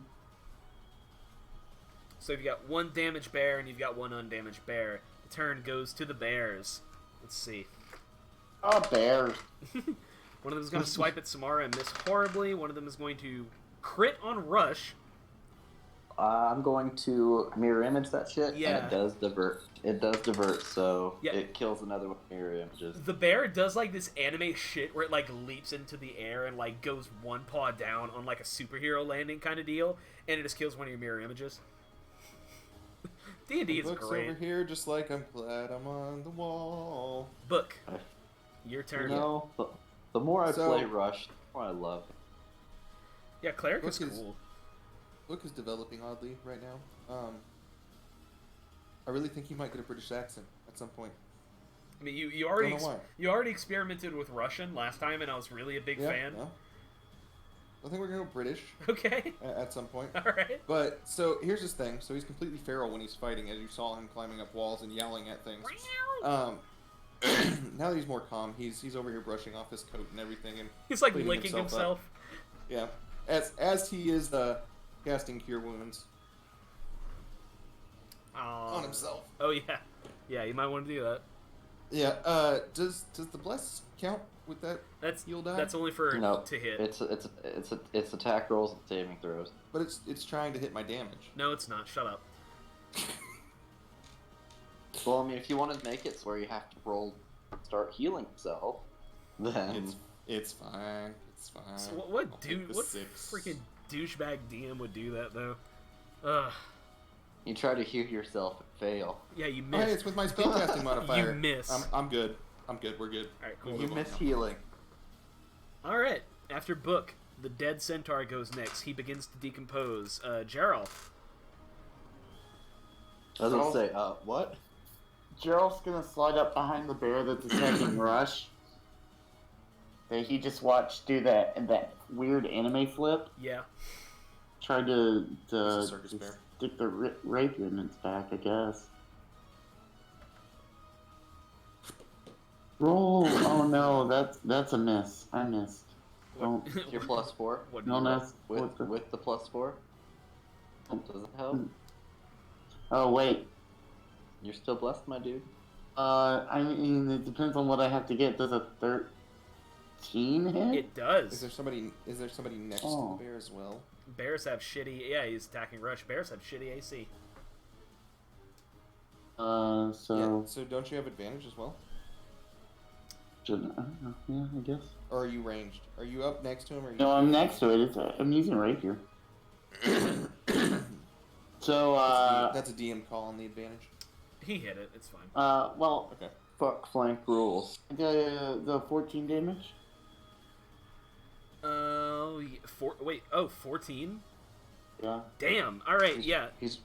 A: So you've got 1 damaged bear, and you've got 1 undamaged bear. The turn goes to the bears. Let's see.
D: Oh, bears.
A: One of them is going to swipe at Samara and miss horribly. One of them is going to crit on Rush.
C: I'm going to mirror image that shit,
A: Yeah.
C: and it does divert. It does divert, so
A: Yeah.
C: it kills another one of mirror images.
A: The bear does like this anime shit where it like leaps into the air and like goes one paw down on like a superhero landing kind of deal, and it just kills one of your mirror images. D&D is
B: Looks
A: great.
B: over here just like I'm glad I'm on the wall.
A: Book. Your turn.
C: You know, the more I
B: So-
C: play Rush, the more I love it.
A: Yeah, Cleric is
B: Book is-
A: cool.
B: Book is developing oddly right now. I really think he might get a British accent at some point.
A: I mean, you
B: Don't
A: already
B: know why.
A: you already experimented with Russian last time, and I was really a big fan.
B: Yeah. we're gonna go British.
A: Okay.
B: At some point.
A: All right.
B: But so here's his thing. So he's completely feral when he's fighting, as you saw him climbing up walls and yelling at things. Now that he's more calm, he's over here brushing off his coat and everything, and
A: He's like
B: cleaning
A: licking himself.
B: Yeah, as he is casting Cure Wounds on himself.
A: Oh yeah, yeah. You might want to do that.
B: Yeah. Does the bless count with that?
A: That's
B: heal die?
A: That's only for to hit.
C: It's attack rolls and saving throws.
B: But it's trying to hit my damage.
A: No, it's not. Shut up.
C: Well, I mean, if you want to make it where you have to start healing yourself, then
B: it's fine. It's fine.
A: So what freaking douchebag DM would do that though? Ugh.
C: You try to heal yourself and fail.
A: Yeah, you miss.
B: Hey, it's with my spellcasting modifier.
A: You miss.
B: I'm good. We're good.
A: All right, cool.
C: You miss healing.
A: All right. After Book, the dead centaur goes next. He begins to decompose. Gerald.
C: I was gonna say, what?
D: Gerald's gonna slide up behind the bear that's attacking Rush. That he just watched do that weird anime flip.
A: Yeah.
D: Tried to
B: circus bear.
D: stick the rapier in its back, I guess. Roll! Oh no, that's a miss. I missed. Don't.
C: Your +4.
D: No, that's
C: with the +4. Doesn't help.
D: Oh wait.
C: You're still blessed, my dude.
D: I mean, it depends on what I have to get. Does a 13 hit?
A: It does.
B: Is there somebody next to the bear as well?
A: Bears have shitty. Yeah, he's attacking Rush. Bears have shitty AC.
D: So.
B: Yeah, so don't you have advantage as well?
D: Shouldn't I? Yeah, I guess.
B: Or are you ranged? Are you up next to him? Or
D: No, I'm next to it. I'm using rapier. So,
B: that's a DM call on the advantage.
A: He hit it. It's fine.
D: Well,
B: Okay.
C: Fuck flank rules.
D: the 14 damage.
A: Wait. 14?
D: Yeah.
A: Damn. All right. Yeah.
C: He's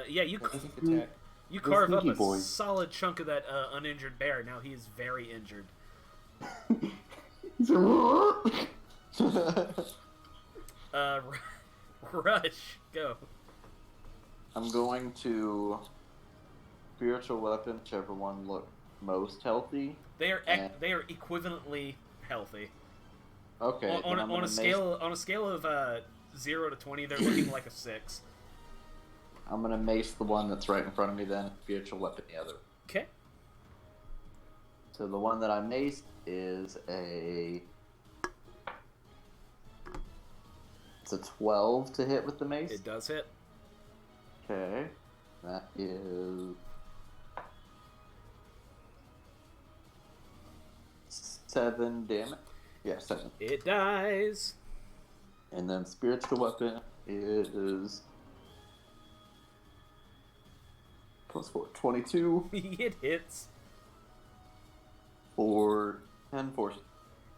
A: Yeah. You
B: Attack.
A: you carve up a
D: boy.
A: solid chunk of that uninjured bear. Now he is very injured. Rush. Go.
C: I'm going to spiritual weapon, whichever one look most healthy.
A: They are equivalently healthy.
C: Okay.
A: On a scale of 0 to 20, they're looking like a 6.
C: I'm gonna mace the one that's right in front of me, then spiritual weapon the other.
A: Okay.
C: So the one that I maced is it's a 12 to hit with the mace.
A: It does hit.
C: Okay. That is 7 damage. Yeah, 7.
A: It dies.
C: And then spiritual weapon is +4, 22
A: It hits.
C: for 10 force.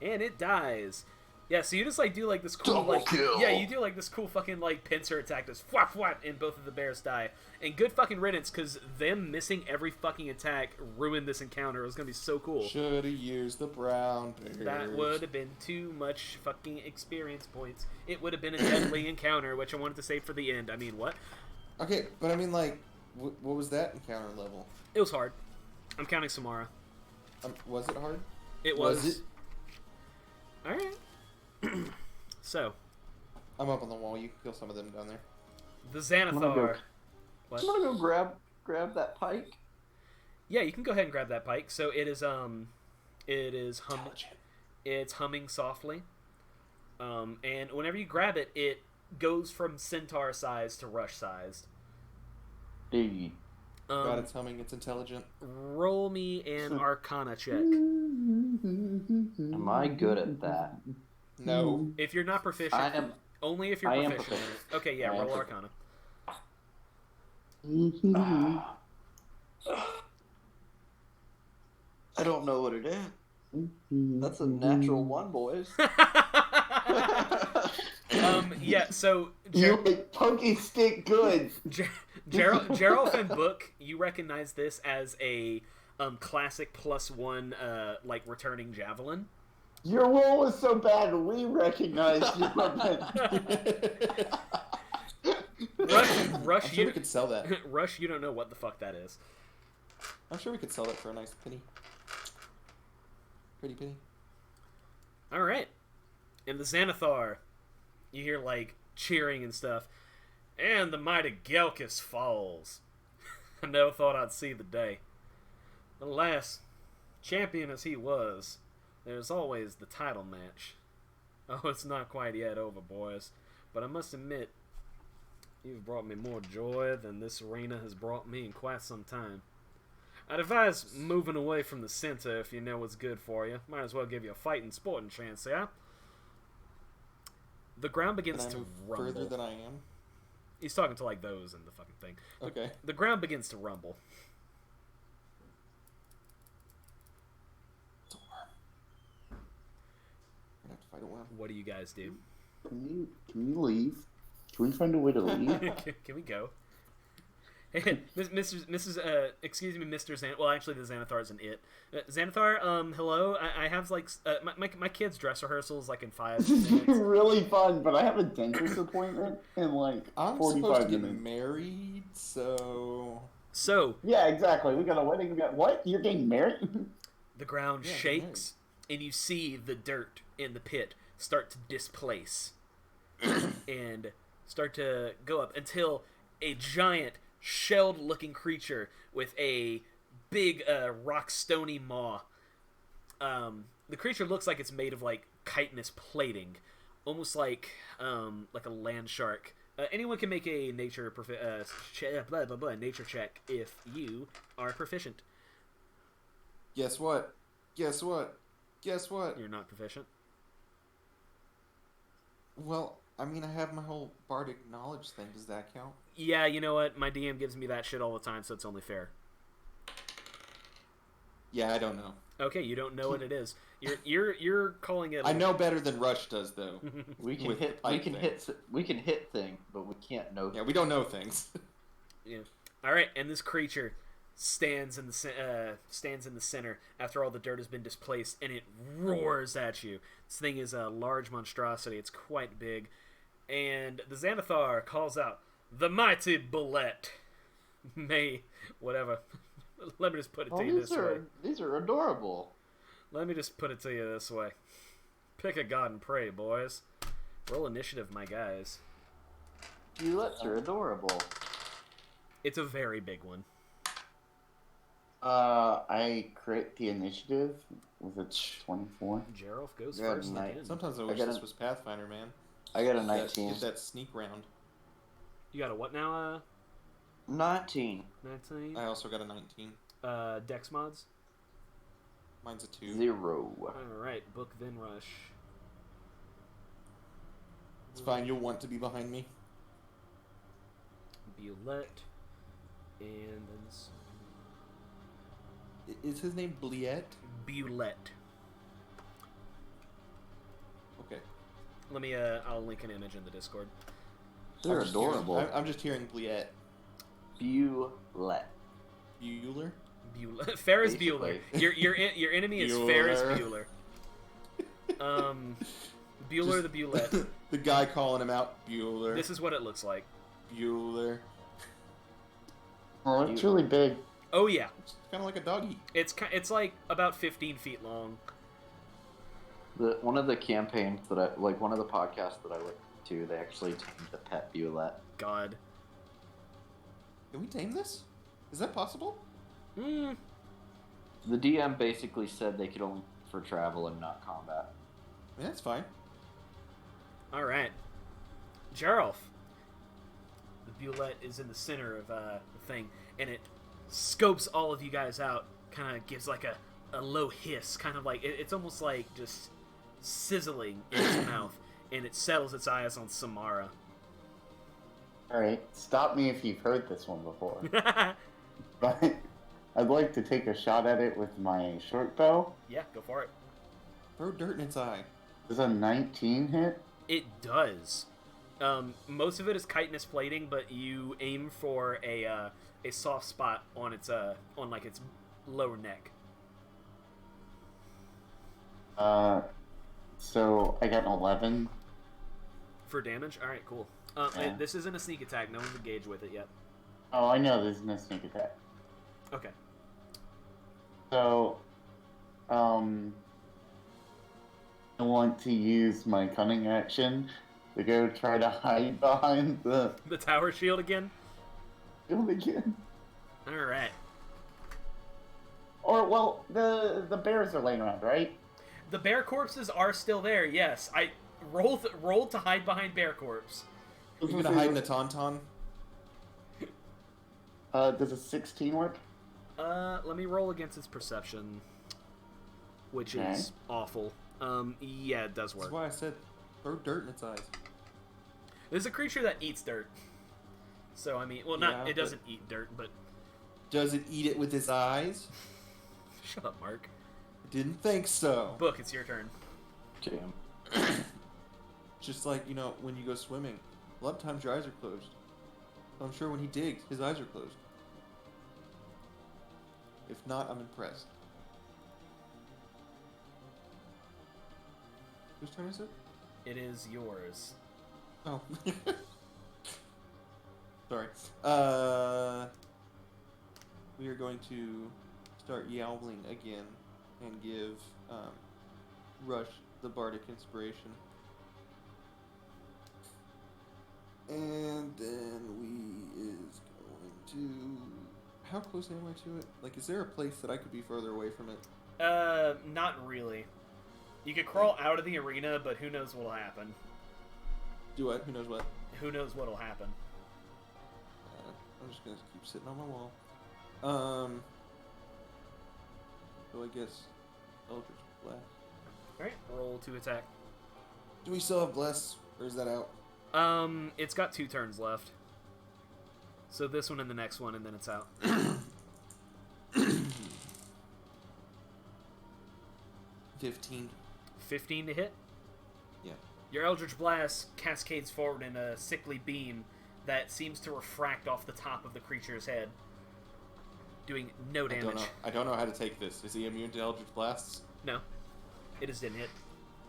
A: And it dies. Yeah, so you just do this cool
C: Double kill.
A: Yeah, you do this cool fucking pincer attack, just whap whap, and both of the bears die. And good fucking riddance, because them missing every fucking attack ruined this encounter. It was gonna be so cool.
B: Should've used the brown bears.
A: That would have been too much fucking experience points. It would have been a deadly encounter, which I wanted to save for the end. I mean, what?
B: Okay, but I mean, what was that encounter level?
A: It was hard. I'm counting Samara.
B: Was it hard?
A: It was.
B: Was it?
A: Alright. So.
B: I'm up on the wall. You can kill some of them down there.
A: The Xanathar. What?
C: I'm gonna go grab that pike.
A: Yeah, you can go ahead and grab that pike. So it is it's humming softly. And whenever you grab it, it goes from centaur size to rush sized.
C: Hey.
B: God, it's humming. It's intelligent.
A: Roll me an Arcana check.
C: Am I good at that?
B: No.
A: If you're not proficient,
C: I am.
A: only if you're
C: I am
A: proficient.
C: proficient.
A: Okay, yeah,
C: I am
A: roll
C: proficient.
A: Arcana.
C: I don't know what it is. That's a natural 1, boys.
A: Yeah, so
D: You make punky stick good.
A: Gerald and Book, you recognize this as a classic +1 returning javelin.
D: Your roll was so bad, we recognized you.
A: Rush,
B: I'm sure we could sell that.
A: Rush, you don't know what the fuck that is.
B: I'm sure we could sell that for a nice penny. Pretty penny.
A: All right. In the Xanathar, you hear, like, cheering and stuff. And the mighty Gelkis falls. I never thought I'd see the day. Alas, champion as he was, there's always the title match. Oh, it's not quite yet over, boys. But I must admit, you've brought me more joy than this arena has brought me in quite some time. I'd advise moving away from the center if you know what's good for you. Might as well give you a fighting sporting chance, yeah? The ground begins to rumble.
B: Further than I am?
A: He's talking to, like, those in the fucking thing.
B: Okay.
A: The ground begins to rumble.
B: It's a worm. We're gonna have to fight a worm.
A: What do you guys do?
D: Can you leave? Can we find a way to leave?
A: Can we go? Excuse me, Mr. Xanathar. Well, actually, the Xanathar isn't it. Xanathar, hello. I have, like, my kid's dress rehearsals, like, in 5
D: This is
A: minutes.
D: really fun, but I have a dentist appointment in, like,
B: I'm
D: 45
B: supposed to
D: minutes.
B: get married, so...
A: So,
D: Yeah, exactly. We got a wedding. What? You're getting married?
A: the ground
B: Yeah,
A: shakes, and you see the dirt in the pit start to displace and start to go up until a giant shelled-looking creature with a big rock stony maw. The creature looks like it's made of, like, chitinous plating, almost like a land shark. Anyone can make a nature nature check if you are proficient.
B: Guess what? Guess what? Guess what?
A: You're not proficient.
B: Well, I mean, I have my whole bardic knowledge thing. Does that count?
A: Yeah, you know what? My DM gives me that shit all the time, so it's only fair.
B: Yeah, I don't know.
A: Okay, you don't know what it is. You're calling it.
B: I know better than Rush does, though.
C: We can
B: With
C: hit. We
B: pipe
C: can
B: things.
C: hit. We can hit things, but we can't know.
B: Yeah, we don't know things.
A: Yeah. All right, and this creature stands in the center after all the dirt has been displaced, and it roars at you. This thing is a large monstrosity. It's quite big, and the Xanathar calls out, "The mighty bullet." May whatever. Let me just put it to you this way.
C: These are adorable.
A: Let me just put it to you this way. Pick a god and pray, boys. Roll initiative, my guys.
C: Bullets are adorable.
A: It's a very big one.
D: I create the initiative with a 24.
A: Geralf goes
C: Yeah,
A: first
C: nice.
A: again.
B: Sometimes I wish
C: got
B: this
C: a-
B: was Pathfinder, man.
C: I got a
B: Get
C: 19.
B: that sneak round.
A: You got a what now?
C: 19.
A: 19?
B: I also got a 19.
A: Dex mods?
B: Mine's a 2.
C: 0.
A: Alright, book then rush.
B: It's fine, you'll want to be behind me.
A: Bulette. And then
B: Is his name Bliet?
A: Bulette.
B: Okay.
A: Let me, I'll link an image in the Discord.
C: They're
B: I'm just
C: adorable.
B: Hearing, I'm just hearing Bliet.
C: Bulette.
B: Bueller?
A: Bueller. Ferris Bueller.
C: Basically.
A: Your enemy is
B: Bueller.
A: Ferris Bueller. Bueller
B: Just-
A: the Bulette.
B: The guy calling him out, Bueller.
A: This is what it looks like.
B: Bueller.
D: Oh, it's really big.
A: Oh yeah,
B: It's kind of like a doggy.
A: it's like about 15 feet long.
C: One of the campaigns that one of the podcasts that I listened to, they actually tamed the pet Bulette.
A: God.
B: Can we tame this? Is that possible?
A: Hmm.
C: The DM basically said they could only for travel and not combat.
B: I mean, that's fine.
A: All right, Geralf. The Bulette is in the center of the thing, and it scopes all of you guys out. Kind of gives like a low hiss, kind of like it's almost like just sizzling in its mouth, and it settles its eyes on Samara.
D: Alright, stop me if you've heard this one before. But I'd like to take a shot at it with my short bow.
A: Yeah, go for it.
B: Throw dirt in its eye.
D: Does a 19 hit?
A: It does. Most of it is chitinous plating, but you aim for a soft spot on its its lower neck.
D: So I got an 11.
A: For damage? Alright, cool.
D: Yeah.
A: This isn't a sneak attack. No one's engaged with it yet.
D: Oh, I know this is no sneak attack.
A: Okay.
D: So, I want to use my cunning action to go try to hide behind the
A: The tower shield again?
D: shield again.
A: Alright.
D: Or, well, the bears are laying around, right?
A: The bear corpses are still there, yes. I rolled to hide behind bear corpse.
B: You gonna hide in a tauntaun?
D: Does a 16 work?
A: Let me roll against its perception, which is awful. Yeah, it does work.
B: That's why I said throw dirt in its eyes.
A: There's a creature that eats dirt. So, I mean, well, it doesn't eat dirt, but...
B: Does it eat it with its eyes?
A: Shut up, Mark.
B: Didn't think so.
A: Book, it's your turn.
C: Damn.
B: Just like, when you go swimming, a lot of times your eyes are closed. I'm sure when he digs, his eyes are closed. If not, I'm impressed. Whose turn is it?
A: It is yours.
B: Oh. Sorry. We are going to start yowling again and give Rush the Bardic Inspiration. And then we is going to... How close am I to it? Like, is there a place that I could be further away from it?
A: Not really. You could crawl out of the arena, but who knows what'll happen.
B: Do what? Who knows what?
A: Who knows what'll happen.
B: I'm just gonna keep sitting on my wall. So I guess Eldritch Blast.
A: Alright, roll to attack.
B: Do we still have Bless, or is that out?
A: It's got 2 turns left. So this one and the next one, and then it's out.
B: 15.
A: 15 to hit?
B: Yeah.
A: Your Eldritch Blast cascades forward in a sickly beam that seems to refract off the top of the creature's head, doing no damage.
B: I don't know how to take this. Is he immune to Eldritch Blasts?
A: No. It just didn't hit.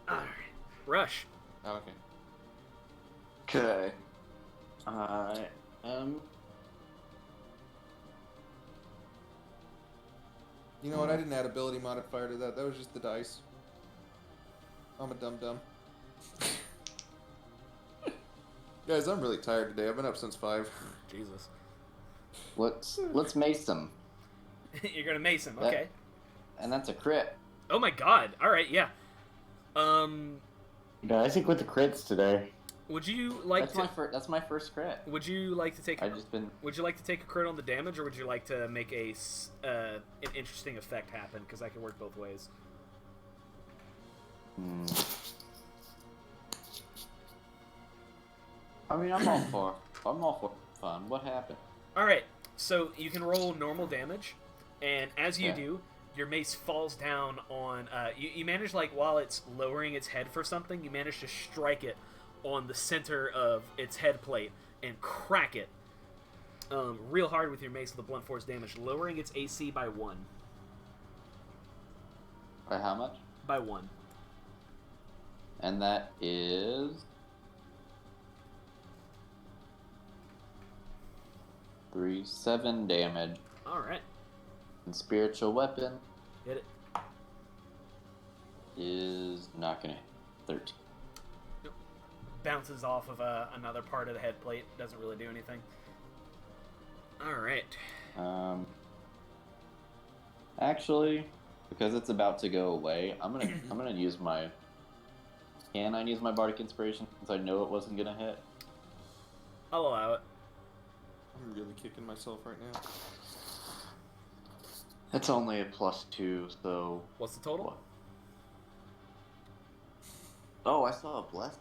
A: Alright. Rush.
B: Oh, okay.
C: Okay. I am...
B: You know what? I didn't add ability modifier to that. That was just the dice. I'm a dum-dum. Guys, I'm really tired today. I've been up since 5.
A: Jesus.
C: Let's mace him.
A: You're gonna mace him, okay.
C: And that's a crit.
A: Oh my god. Alright, yeah.
D: Yeah, I think with the crits today.
A: Would you like
C: That's my first crit.
A: Would you like to take? Would you like to take a crit on the damage, or would you like to make an interesting effect happen? Because I can work both ways.
C: I mean, I'm all for fun. What happened?
A: All right, so you can roll normal damage, and as you do, your mace falls down on. You manage, like, while it's lowering its head for something, you manage to strike it on the center of its head plate and crack it real hard with your mace with a blunt force damage, lowering its AC by 1.
C: By how much?
A: By 1.
C: And that is 7 damage.
A: All right.
C: And spiritual weapon
A: Hit it.
C: is not gonna hit. 13.
A: Nope. Bounces off of another part of the head plate. Doesn't really do anything. All right.
C: Actually, because it's about to go away, I'm gonna use my. Can I use my bardic inspiration since I know it wasn't gonna hit?
A: I'll allow it.
B: I'm really kicking myself right now.
C: It's only a +2, so.
A: What's the total?
C: What? Oh, I saw a bless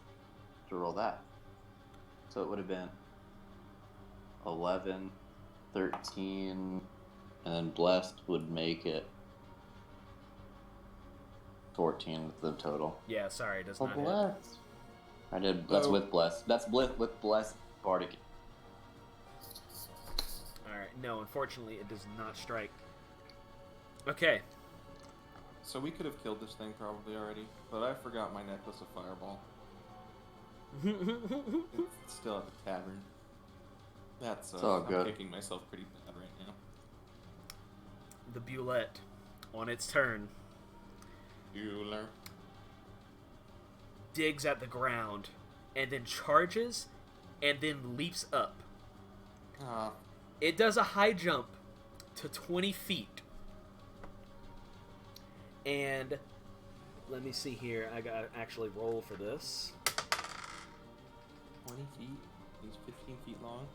C: to roll that. So it would have been 11, 13, and then blessed would make it 14 with the total.
A: Yeah, sorry, it does not hit.
D: Bless.
C: I did. That's with blessed. That's with blessed bardic.
A: All right. No, unfortunately, it does not strike. Okay.
B: So we could have killed this thing probably already, but I forgot my necklace of fireball. It's still at the tavern. That's
C: It's all
B: I'm
C: good.
B: kicking myself pretty bad right now.
A: The Bulette, on its turn,
B: Bueller.
A: digs at the ground, and then charges, and then leaps up.
B: Ah,
A: It does a high jump to 20 feet. And let me see here. I got to actually roll for this.
B: 20 feet? He's 15 feet long?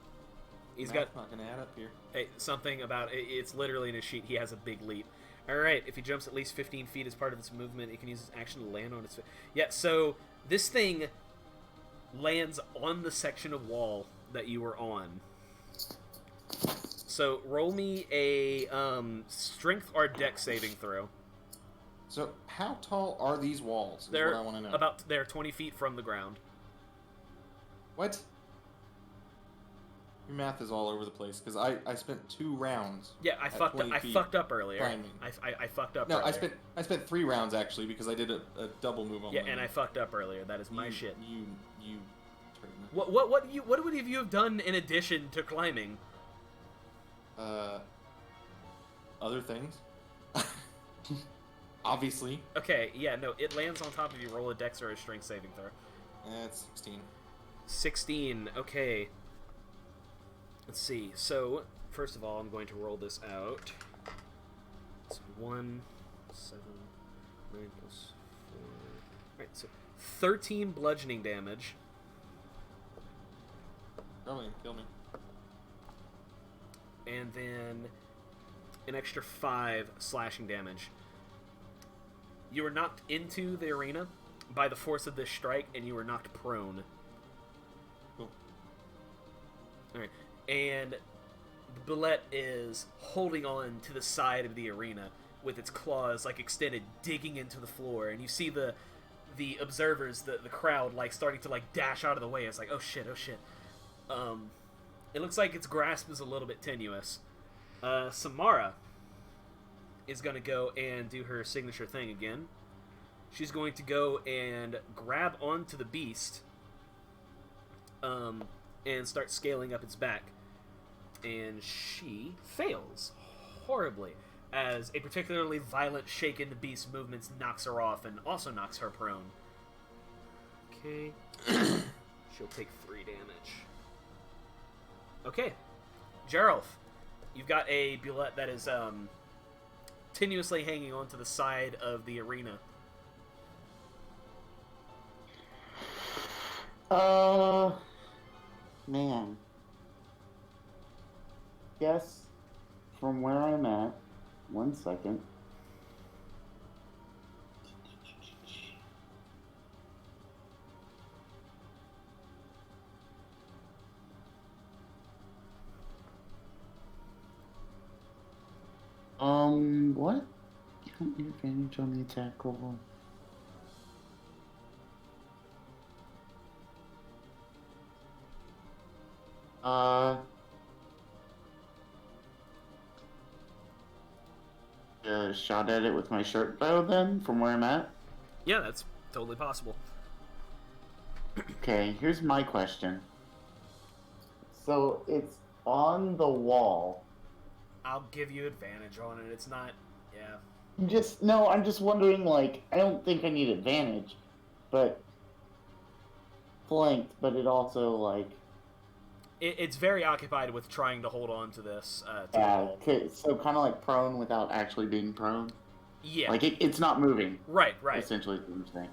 A: He's
B: Math's
A: got
B: not going to add up here.
A: something about it. It's literally in his sheet. He has a big leap. All right. If he jumps at least 15 feet as part of its movement, it can use its action to land on its. Yeah. So this thing lands on the section of wall that you were on. So roll me a strength or dex saving throw.
B: So, how tall are these walls? Is
A: They're
B: what I want to know.
A: they're 20 feet from the ground.
B: What? Your math is all over the place because I spent 2 rounds.
A: Yeah, I
B: at
A: fucked up.
B: 20
A: I
B: feet
A: fucked up earlier.
B: climbing.
A: I fucked up.
B: No,
A: earlier.
B: I spent 3 rounds actually because I did a double move on.
A: Yeah,
B: one.
A: and I fucked up earlier. That is my shit.
B: You.
A: What would have you have done in addition to climbing?
B: Other things. Obviously.
A: Okay, yeah, no, it lands on top of you. Roll a dex or a strength saving throw.
B: That's 16.
A: 16. Okay. Let's see. So first of all, I'm going to roll this out. It's 1, 7, 9 plus 4. Right, so 13 bludgeoning damage.
B: Probably gonna kill me.
A: And then an extra 5 slashing damage. You were knocked into the arena by the force of this strike, and you were knocked prone.
B: Cool.
A: Alright. And the bullet is holding on to the side of the arena with its claws like extended, digging into the floor, and you see the observers, the crowd, like starting to like dash out of the way. It's like, oh shit. It looks like its grasp is a little bit tenuous. Samara is going to go and do her signature thing again. She's going to go and grab onto the beast and start scaling up its back. And she fails horribly, as a particularly violent shake in the beast's movements knocks her off and also knocks her prone. Okay. She'll take 3 damage. Okay. Geralf, you've got a bullet that is tenuously hanging onto the side of the arena.
D: Man. Yes, from where I'm at, 1 second. What? You don't need advantage on the attack roll. Shot at it with my short bow then, from where I'm at?
A: Yeah, that's totally possible.
D: Okay, here's my question. So, it's on the wall.
A: I'll give you advantage on it. It's not... Yeah.
D: I'm just wondering, like, I don't think I need advantage, but flanked, but it also, like...
A: It's very occupied with trying to hold on to this. To
D: so kind of like prone without actually being prone?
A: Yeah.
D: Like, it's not moving.
A: Right.
D: Essentially, is what I'm saying.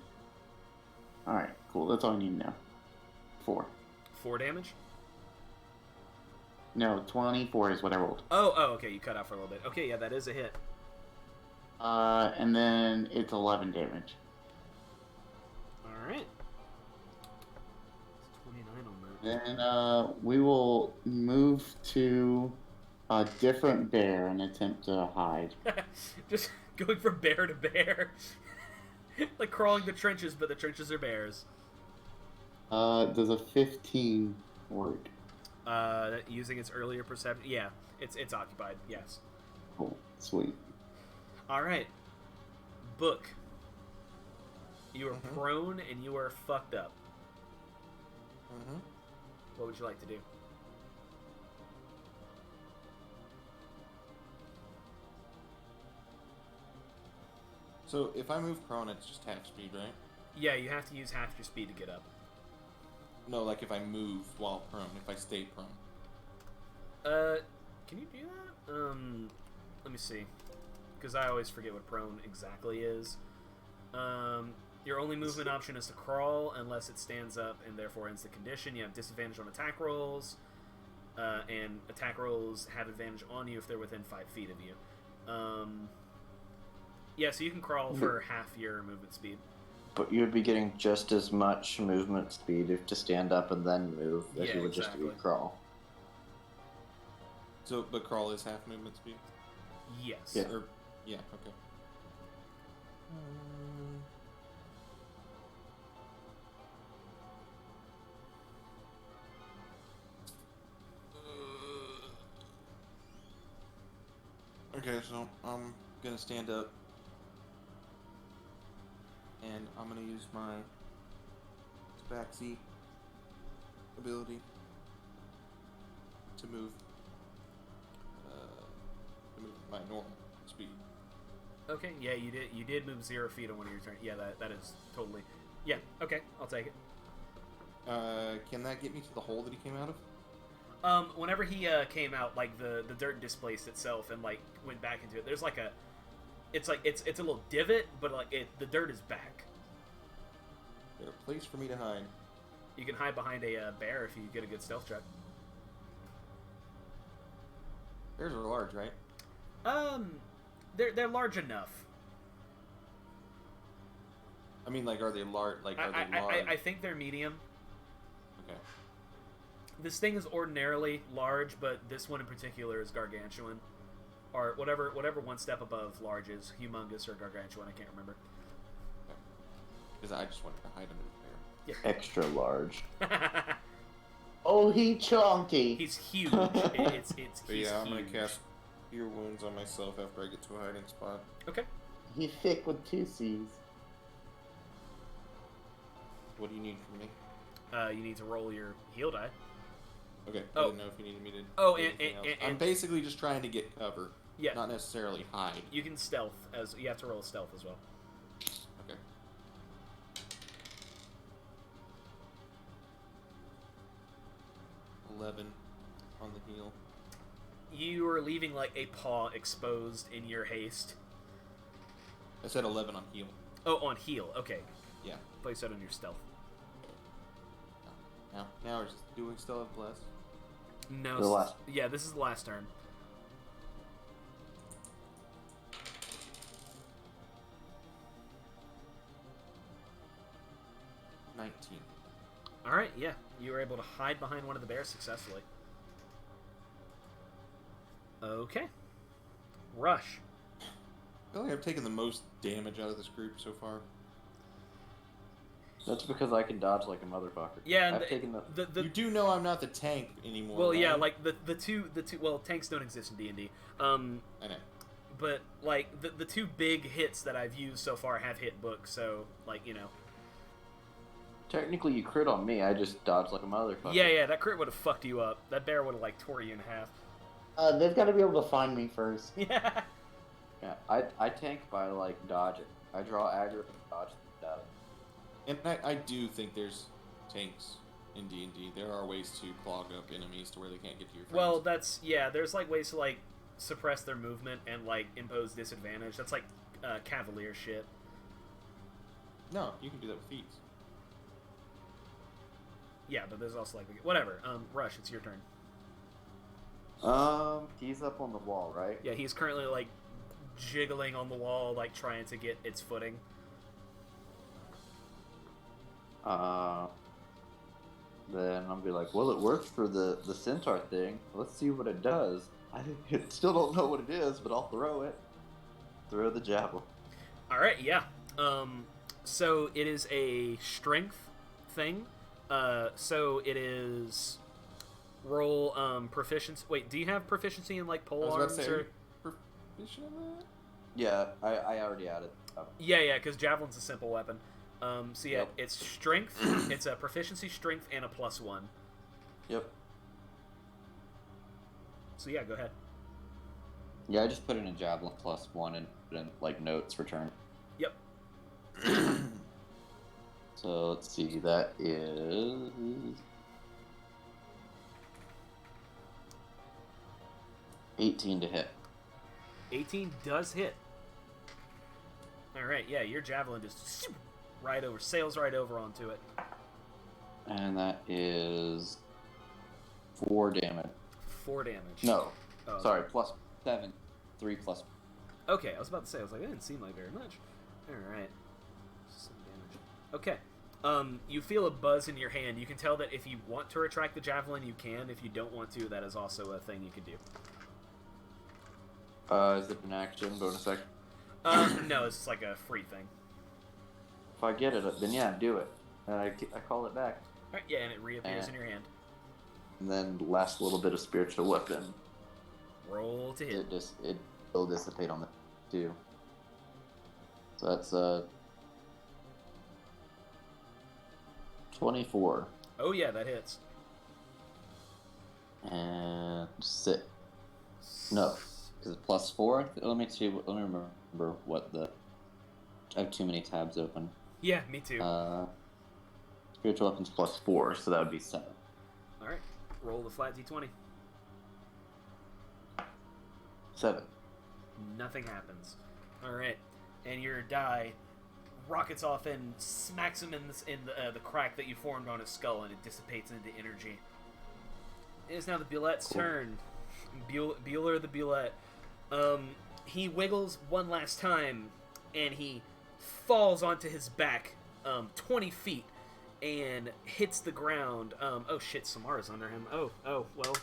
D: Alright, cool. That's all I need to know. 4.
A: 4 damage?
D: No, 24 is what I rolled.
A: Oh, okay, you cut out for a little bit. Okay, yeah, that is a hit.
D: And then it's 11 damage.
A: Alright. 29 on that.
D: Then, we will move to a different bear and attempt to hide.
A: Just going from bear to bear. Like crawling the trenches, but the trenches are bears.
D: Does a 15 work?
A: Using its earlier perception. Yeah, it's occupied. Yes.
D: Cool. Sweet.
A: All right. Book. You are prone and you are fucked up.
B: Mm-hmm.
A: What would you like to do?
B: So if I move prone, it's just half speed, right?
A: Yeah, you have to use half your speed to get up.
B: No, like if I move while prone, if I stay prone.
A: Can you do that? Let me see. Because I always forget what prone exactly is. Your only movement option is to crawl unless it stands up and therefore ends the condition. You have disadvantage on attack rolls. And attack rolls have advantage on you if they're within 5 feet of you. Yeah, so you can crawl for half your movement speed.
C: But you'd be getting just as much movement speed if to stand up and then move as you would just to crawl.
B: So, but crawl is half movement speed?
A: Yes.
C: Yeah.
B: Yeah, okay. Okay, so I'm gonna stand up. And I'm gonna use my Spaxy ability to move my normal speed.
A: Okay, yeah, you did move 0 feet on one of your turns. Yeah, that is totally... Yeah, okay, I'll take it.
B: Can that get me to the hole that he came out of?
A: Whenever he came out, like, the dirt displaced itself and, like, went back into it. There's, like, a... It's like, it's a little divot, but, like, the dirt is back.
B: There's a place for me to hide.
A: You can hide behind a bear if you get a good stealth check.
B: Bears are large, right?
A: They're large enough.
B: I mean, like, are they large? Like, are they large?
A: I think they're medium.
B: Okay.
A: This thing is ordinarily large, but this one in particular is gargantuan. Or whatever one step above large is. Humongous or gargantuan, I can't remember.
B: Because I just wanted to hide under the bear.
A: Yeah.
C: Extra large.
D: Oh, he chunky.
A: He's huge. He's
B: yeah, I'm
A: huge.
B: gonna cast Cure Wounds on myself after I get to a hiding spot.
A: Okay.
D: He's thick with 2 C's.
B: What do you need from me?
A: You need to roll your heal die.
B: Okay.
A: Oh.
B: I didn't know if you needed me to.
A: Oh,
B: do
A: and
B: anything else. I'm basically just trying to get cover.
A: Yeah.
B: Not necessarily hide.
A: You can stealth as you have to roll stealth as well.
B: Okay. $11 on the heal.
A: You are leaving like a paw exposed in your haste.
B: I said 11 on heal.
A: Oh, on heal. Okay.
B: Yeah.
A: Place that on your stealth.
B: Now we're just doing still have bless.
A: No. Yeah, this is the last turn.
B: $19.
A: All right. Yeah, you were able to hide behind one of the bears successfully. Okay. Rush.
B: I feel like I've taken the most damage out of this group so far.
C: That's because I can dodge like a motherfucker.
A: Yeah, and
C: I've taken the...
B: You do know I'm not the tank anymore.
A: Well,
B: right?
A: yeah, like the two. Well, tanks don't exist in D&D.
B: I know.
A: But like the two big hits that I've used so far have hit Book, so like you know.
C: Technically, you crit on me. I just dodged like a motherfucker.
A: Yeah, that crit would have fucked you up. That bear would have like tore you in half.
D: They've got to be able to find me first.
A: Yeah.
C: Yeah, I tank by like dodging. I draw aggro and dodge the data.
B: And I do think there's tanks in D&D. There are ways to clog up enemies to where they can't get to your friends.
A: Well, there's like ways to like suppress their movement and like impose disadvantage. That's like cavalier shit.
B: No, you can do that with feats.
A: Yeah, but there's also like whatever. Rush, it's your turn.
C: He's up on the wall, right?
A: Yeah, he's currently like jiggling on the wall, like trying to get its footing.
C: Then I'll be like, well, it worked for the centaur thing. Let's see what it does. I still don't know what it is, but I'll throw it. Throw the javelin.
A: All right, yeah. So it is a strength thing. So it is roll proficiency. Wait, do you have proficiency in like pole
B: I was
A: arms
B: about to say,
A: or
B: proficient in that?
C: Yeah, I already added.
A: Yeah, because javelin's a simple weapon. So yeah,
C: Yep.
A: it's strength. It's a proficiency, strength, and a +1.
C: Yep.
A: So yeah, go ahead.
C: Yeah, I just put in a javelin +1 and put in like notes for turn.
A: Yep.
C: So let's see, that is 18 to hit.
A: 18 does hit. All right, yeah, your javelin just sails right over onto it.
C: And that is 4 damage.
A: 4 damage.
C: No,
A: Oh,
C: sorry, +7. 3 plus.
A: Okay, I was about to say, I was like, it didn't seem like very much. All right. 7 damage. Okay. You feel a buzz in your hand. You can tell that if you want to retract the javelin, you can. If you don't want to, that is also a thing you can do.
C: Is it an action, bonus action?
A: No, it's like a free thing.
C: If I get it, then yeah, do it. And I call it back.
A: All right, yeah, and it reappears in your hand.
C: And then last little bit of spiritual weapon.
A: Roll to hit.
C: It will dissipate on the 2. So that's 24.
A: Oh yeah, that hits.
C: And 6. No, because it's +4. Let me remember what the. I have too many tabs open.
A: Yeah, me too.
C: Spiritual weapons +4, so that would be 7.
A: All right, roll the flat d20.
C: 7.
A: Nothing happens. All right, and your die rockets off and smacks him in the crack that you formed on his skull, and it dissipates into energy. It is now the Bulette's turn. Bueller the Bulette. He wiggles one last time, and he falls onto his back 20 feet and hits the ground. Oh shit, Samara's under him. Oh, well.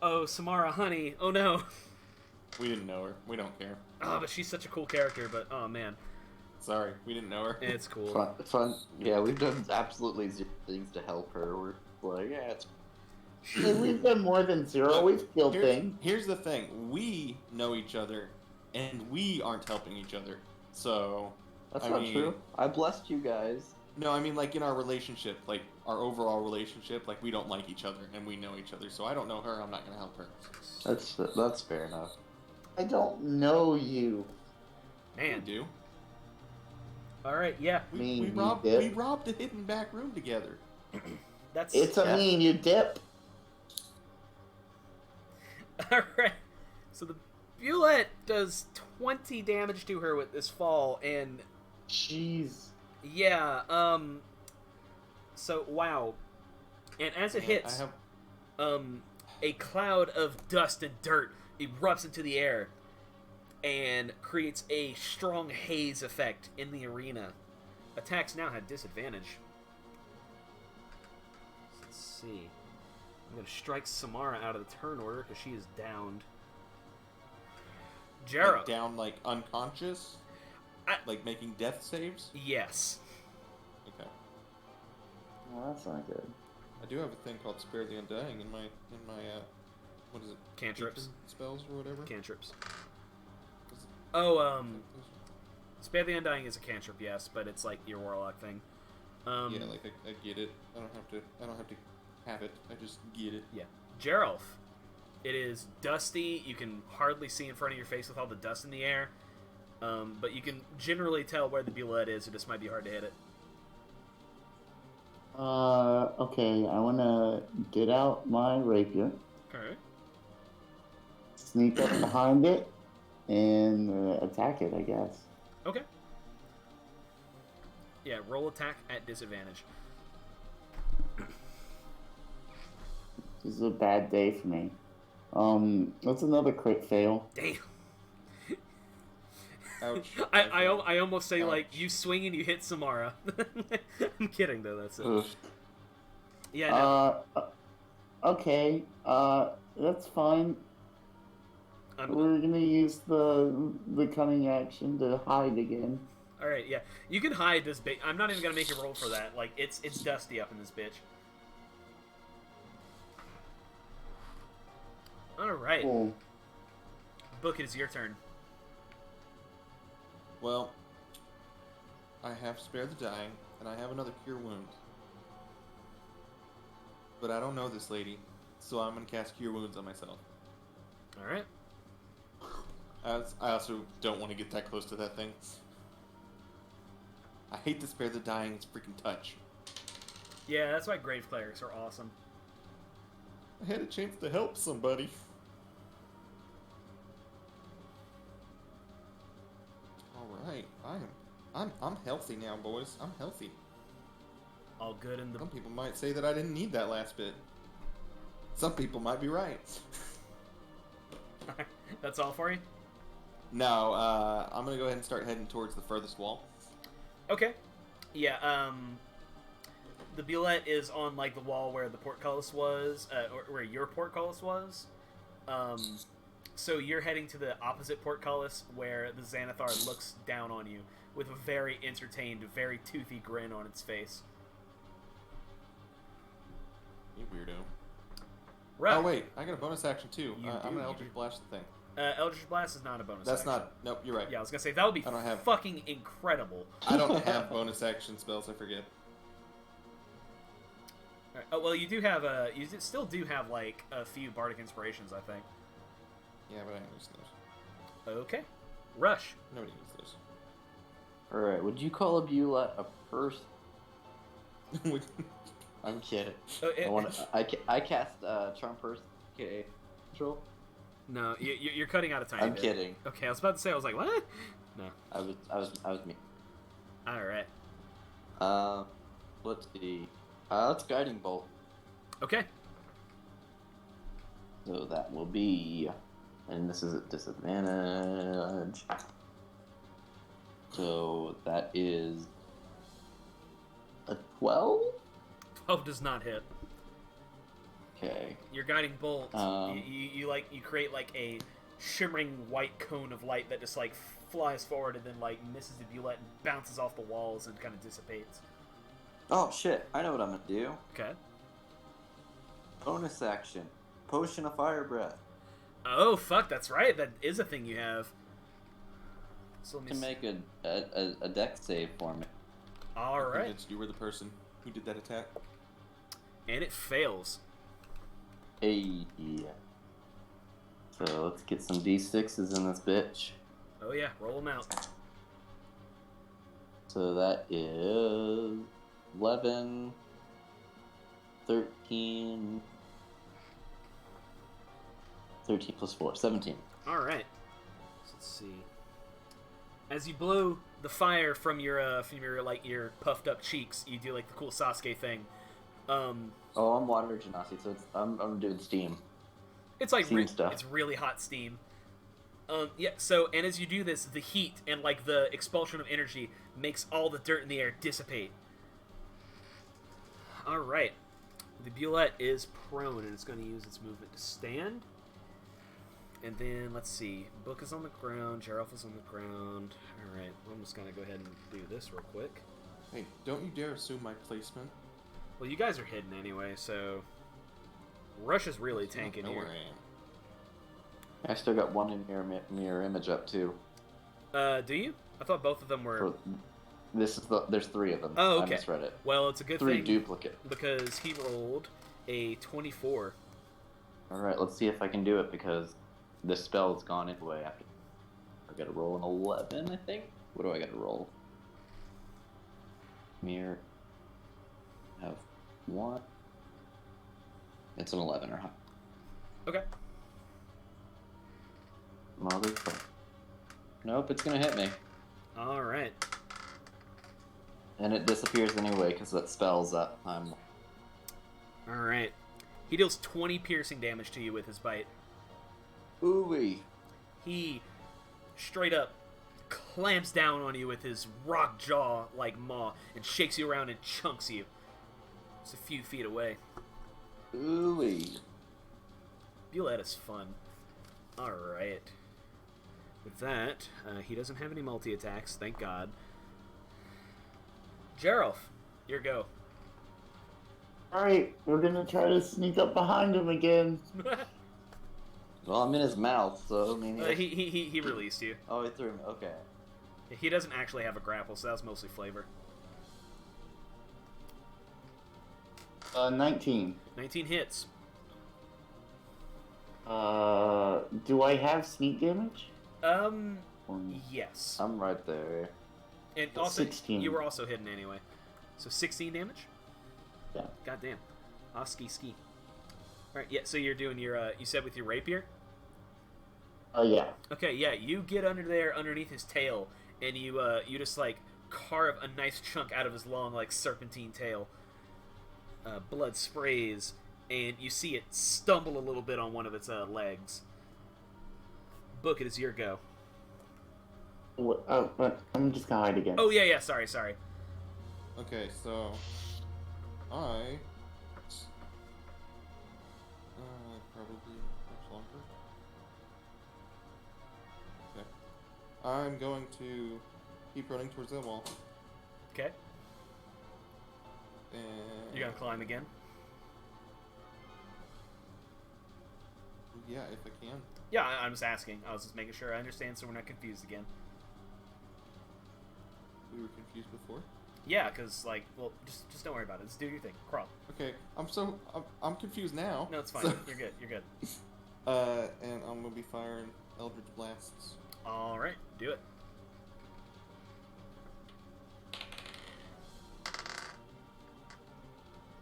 A: Oh, Samara, honey. Oh no.
B: We didn't know her. We don't care.
A: Oh, but she's such a cool character, but oh man.
B: Sorry, we didn't know her.
A: It's cool.
C: Fun. Yeah, we've done absolutely 0 things to help her. We're like, yeah, it's.
D: Hey, we've done more than 0. We've killed things.
B: Here's the thing. We know each other, and we aren't helping each other. So...
C: That's not true. I blessed you guys.
B: No, I mean, like, in our relationship, like, our overall relationship, like, we don't like each other, and we know each other. So I don't know her, I'm not going to help her.
C: That's fair enough.
D: I don't know you.
A: Man.
B: We do.
A: Alright, yeah.
B: We robbed a hidden back room together.
D: It's a meme, you dip.
A: Alright. So the Bulette does 20 damage to her with this fall, and...
D: Jeez.
A: Yeah, so, wow. And as it hits, a cloud of dust and dirt erupts into the air and creates a strong haze effect in the arena. Attacks now had disadvantage. Let's see. I'm going to strike Samara out of the turn order because she is downed. Jera.
B: Like down, like, unconscious? Like making death saves?
A: Yes.
B: Okay.
D: Well, that's not good.
B: I do have a thing called Spare the Undying in my what is it?
A: Cantrips.
B: Spells or whatever?
A: Cantrips. Oh, Spare the Undying is a cantrip, yes, but it's like your warlock thing.
B: Yeah, like I get it. I don't have to have it. I just get it.
A: Yeah. Geralf. It is dusty. You can hardly see in front of your face with all the dust in the air. But you can generally tell where the Bulette is. It just might be hard to hit it.
D: Okay. I want to get out my rapier.
A: Alright.
D: Sneak up behind it and attack it, I guess.
A: Okay. Yeah, roll attack at disadvantage.
D: This is a bad day for me. That's another crit fail.
A: Damn.
B: Ouch.
A: I almost say,
B: Ouch.
A: like, you swing and you hit Samara. I'm kidding, though. That's it.
C: Oof.
A: Yeah, no.
D: Okay. That's fine. We're gonna use the cunning action to hide again.
A: Alright, yeah. You can hide this bitch. I'm not even gonna make a roll for that. Like, it's dusty up in this bitch. Alright.
D: Cool.
A: Book, it is your turn.
B: Well, I have Spare the Dying, and I have another Cure Wounds. But I don't know this lady, so I'm going to cast Cure Wounds on myself.
A: Alright.
B: I also don't want to get that close to that thing. I hate to Spare the Dying's freaking touch.
A: Yeah, that's why Grave Clerics are awesome.
B: I had a chance to help somebody. Alright, I'm healthy now, boys. I'm healthy.
A: All good in the...
B: Some people might say that I didn't need that last bit. Some people might be right.
A: That's all for you?
B: No, I'm gonna go ahead and start heading towards the furthest wall.
A: Okay. Yeah, the Bulette is on, like, the wall where the portcullis was, or where your portcullis was. So you're heading to the opposite portcullis where the Xanathar looks down on you with a very entertained, very toothy grin on its face.
B: You weirdo.
A: Right.
B: Oh, wait, I got a bonus action, too. I'm gonna Eldritch Blast the thing.
A: Eldritch Blast is not a bonus
B: That's
A: action.
B: not... Nope, you're right.
A: Yeah, I was gonna say, that would be
B: I don't have...
A: fucking incredible.
B: I don't have bonus action spells, I forget.
A: Right. Oh, well, you do have you still do have, like, a few Bardic Inspirations, I think.
B: Yeah, but I don't use those.
A: Okay. Rush.
B: Nobody uses those.
C: Alright, would you call a Bulette a person? I'm kidding. I cast Charm Person, aka Control.
A: No, you're cutting out a tiny
C: I'm
A: bit.
C: kidding.
A: Okay, I was about to say, I was like, what? No.
C: I was me.
A: Alright.
C: Let's see. Let's Guiding Bolt.
A: Okay.
C: So that will be, and this is at disadvantage. So that is a 12?
A: 12 does not hit.
C: Okay.
A: Your guiding bolt, you create like a shimmering white cone of light that just like flies forward and then like misses the Bulette and bounces off the walls and kind of dissipates.
C: Oh shit! I know what I'm gonna do.
A: Okay.
C: Bonus action, Potion of Fire Breath.
A: Oh fuck, that's right. That is a thing you have. So let me
C: To make a dex save for me.
A: All
B: I'm
A: right.
B: convinced you were the person who did that attack.
A: And it fails.
C: Hey. So let's get some d6s in this bitch.
A: Oh yeah, roll them out.
C: So that is 11, 13 plus 4, 17.
A: All right. So let's see. As you blow the fire from your like your puffed up cheeks, you do like the cool Sasuke thing.
C: Oh, I'm water genasi, so I'm doing steam.
A: It's like
C: Steam stuff.
A: It's really hot steam. Yeah. So and as you do this, the heat and like the expulsion of energy makes all the dirt in the air dissipate. All right. The Bulette is prone and it's going to use its movement to stand. And then, let's see. Book is on the ground. Jarelf is on the ground. Alright, I'm just going to go ahead and do this real quick.
B: Hey, don't you dare assume my placement.
A: Well, you guys are hidden anyway, so... Rush is really tanking
B: know
A: here.
B: where I am.
C: I still got one in mirror image up too.
A: Do you? I thought both of them were...
C: There's 3 of them.
A: Oh, okay.
C: I misread it.
A: Well, it's a good
C: 3
A: thing.
C: duplicate.
A: Because he rolled a 24.
C: Alright, let's see if I can do it because this spell is gone anyway after. I gotta roll an 11, I think. What do I gotta roll? Mirror. Have 1. It's an 11 or higher.
A: Okay.
C: Motherfucker. Nope, it's gonna hit me.
A: Alright.
C: And it disappears anyway because that spell's up.
A: Alright. He deals 20 piercing damage to you with his bite.
C: Ooh-wee.
A: He straight up clamps down on you with his rock jaw like maw and shakes you around and chunks you. It's a few feet away.
C: Ooh-wee.
A: Bulette is fun. Alright. With that, he doesn't have any multi-attacks, thank God. Jarelf, your go.
D: Alright, we're gonna try to sneak up behind him again.
C: Well, I'm in his mouth, so I mean.
A: He released you.
C: Oh, he threw me. Okay.
A: He doesn't actually have a grapple, so that's mostly flavor.
D: 19.
A: 19 hits.
D: Do I have sneak damage?
A: Yes.
C: I'm right there.
A: And also,
D: 16.
A: you were also hidden anyway. So 16 damage?
D: Yeah.
A: Goddamn. Ski. Alright, yeah, so you're doing your, you said with your rapier?
D: Yeah.
A: Okay, yeah, you get under there, underneath his tail, and you just, like, carve a nice chunk out of his long, like, serpentine tail. Blood sprays, and you see it stumble a little bit on one of its legs. Book, it is your go.
D: What, but I'm just gonna hide again.
A: Oh, yeah, sorry.
B: Okay, so I probably much longer. Okay, I'm going to keep running towards that wall.
A: Okay.
B: And
A: You're gonna climb again?
B: yeah, if I can.
A: Yeah, I'm just asking. I was just making sure I understand so we're not confused again.
B: We were confused before.
A: Yeah, because, like, well, just don't worry about it. Just do your thing. Crawl.
B: Okay, I'm confused now.
A: No, it's fine.
B: So-
A: You're good.
B: And I'm gonna be firing Eldritch Blasts.
A: Alright, do it.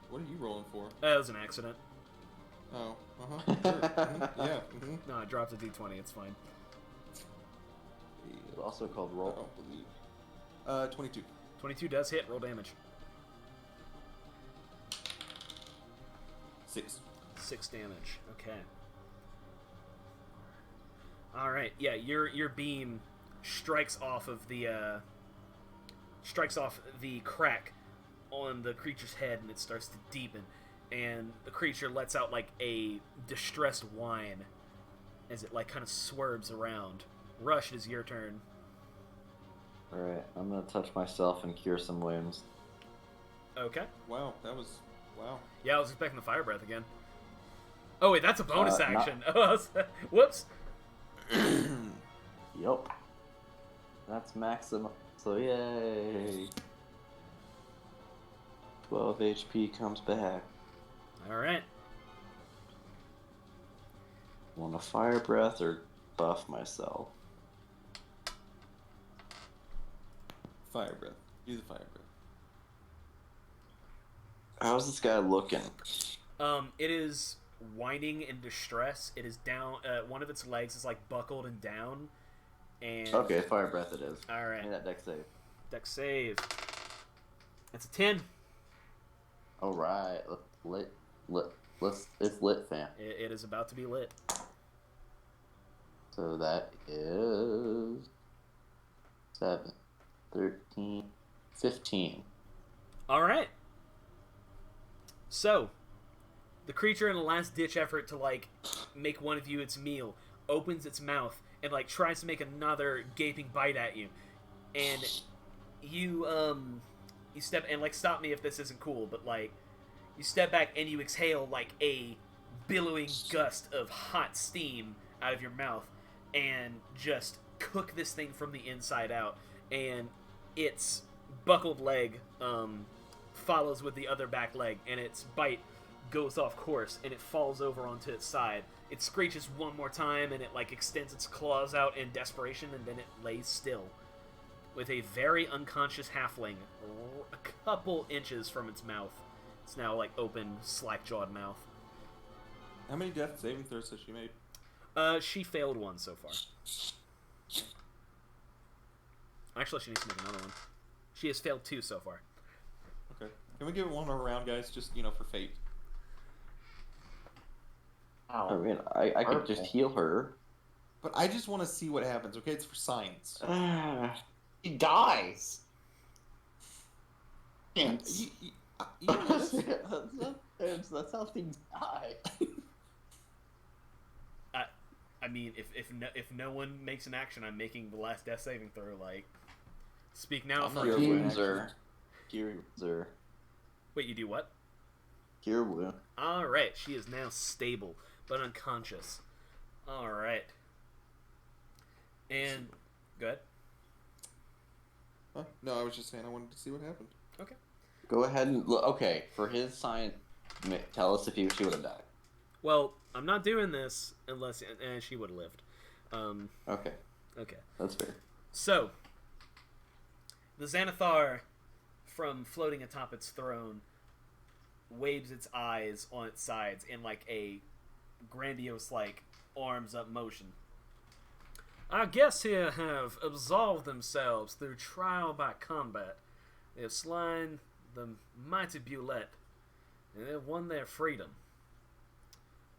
B: What are you rolling for?
A: That was an accident.
B: Oh, sure. Yeah.
A: No, I dropped a d20. It's fine.
C: It's also called
B: I
C: roll.
B: don't believe. 22.
A: 22 does hit. Roll damage.
B: 6.
A: 6 damage. Okay. Alright, yeah, your beam strikes off the crack on the creature's head, and it starts to deepen, and the creature lets out like a distressed whine as it like kind of swerves around. Rush, it is your turn.
C: Alright, I'm gonna touch myself and cure some wounds.
A: Okay.
B: Wow, that was wow.
A: Yeah, I was expecting the fire breath again. Oh wait, that's a bonus
C: Not-
A: action. Whoops.
C: Yup. That's maximum. So yay. 12 HP comes back.
A: Alright.
C: Want a fire breath or buff myself?
B: Fire breath. Do the fire breath.
C: How's this guy looking?
A: It is whining in distress. It is down. One of its legs is like buckled and down. And
C: Okay, fire breath it is.
A: all right,
C: Give me that deck save.
A: deck save. That's a 10.
C: Alright, it's lit, fam.
A: It is about to be lit.
C: So that is 7, 13, 15.
A: All right. So, the creature, in a last-ditch effort to like make one of you its meal, opens its mouth and like tries to make another gaping bite at you, and you step and like stop me if this isn't cool, but like you step back and you exhale like a billowing gust of hot steam out of your mouth and just cook this thing from the inside out, and its buckled leg follows with the other back leg, and its bite goes off course and it falls over onto its side. It screeches one more time and it like extends its claws out in desperation, and then it lays still with a very unconscious halfling a couple inches from its mouth. It's now like open, slack-jawed mouth.
B: How many death saving throws has she made?
A: She failed one so far. Actually, she needs to make another one. She has failed 2 so far.
B: Okay. Can we give it one more round, guys? Just, for fate.
C: I mean, I could just heal her.
B: But I just want to see what happens, okay? It's for science.
D: He dies. Chance.
C: That's how things die.
A: I mean, if no one makes an action, I'm making the last death saving throw. Like, speak now.
B: I'm not
C: Cure
B: doing
C: wounds
B: actions.
C: Cure wounds are...
A: Wait, you do what?
C: Cure wound.
A: All right, she is now stable but unconscious. All right, and go ahead.
B: No, I was just saying I wanted to see what happened.
A: Okay.
C: Go ahead and look. Okay, for his science, tell us if she would have died.
A: Well, I'm not doing this unless she would have lived.
C: Okay,
A: Okay.
C: that's fair.
A: So, the Xanathar, from floating atop its throne, waves its eyes on its sides in like a grandiose, like, arms up motion. Our guests here have absolved themselves through trial by combat. They have slain the mighty Bulette, and they have won their freedom.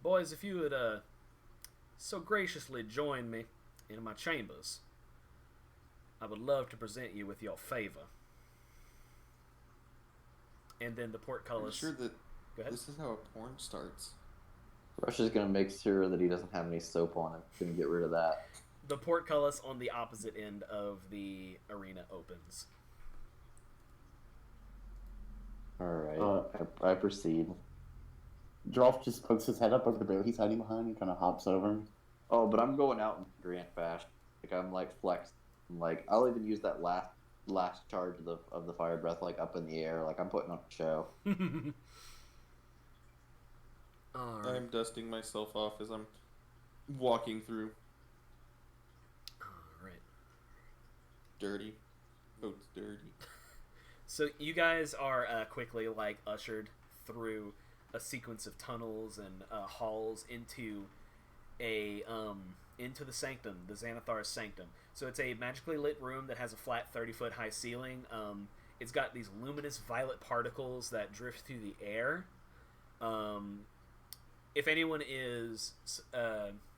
A: Boys, if you would so graciously join me in my chambers, I would love to present you with your favor. And then the portcullis.
B: I'm sure that
A: Go ahead.
B: this is how a porn starts.
C: Rush is gonna make sure that he doesn't have any soap on him. He's gonna get rid of that.
A: The portcullis on the opposite end of the arena opens.
C: All right, I proceed.
D: Drolf just pokes his head up over the barrel he's hiding behind and kind of hops over him.
C: Oh, but I'm going out in grand fashion. Like I'm like flex. Like I'll even use that last charge of the fire breath like up in the air. Like I'm putting on a show.
A: Alright.
B: I'm dusting myself off as I'm walking through.
A: Alright.
B: Dirty. Coat's dirty.
A: So you guys are quickly like ushered through a sequence of tunnels and halls into into the sanctum, the Xanathar's sanctum. So it's a magically lit room that has a flat 30-foot high ceiling. It's got these luminous violet particles that drift through the air. If anyone is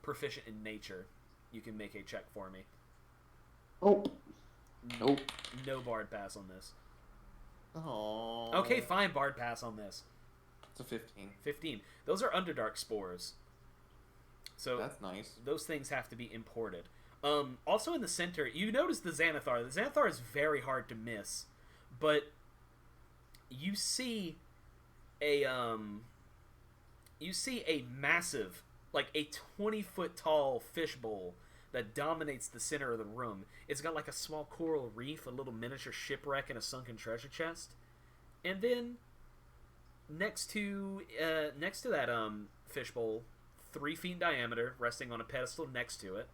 A: proficient in nature, you can make a check for me.
D: Oh.
C: Nope.
A: No bard pass on this.
B: Oh.
A: Okay, fine, bard pass on this.
B: It's a 15.
A: 15. Those are Underdark spores. So
B: that's nice.
A: Those things have to be imported. Also in the center, you notice the Xanathar. The Xanathar is very hard to miss, but you see a massive, like a 20-foot tall fishbowl that dominates the center of the room. It's got like a small coral reef, a little miniature shipwreck, and a sunken treasure chest. And then next to that fishbowl, 3 feet in diameter, resting on a pedestal next to it,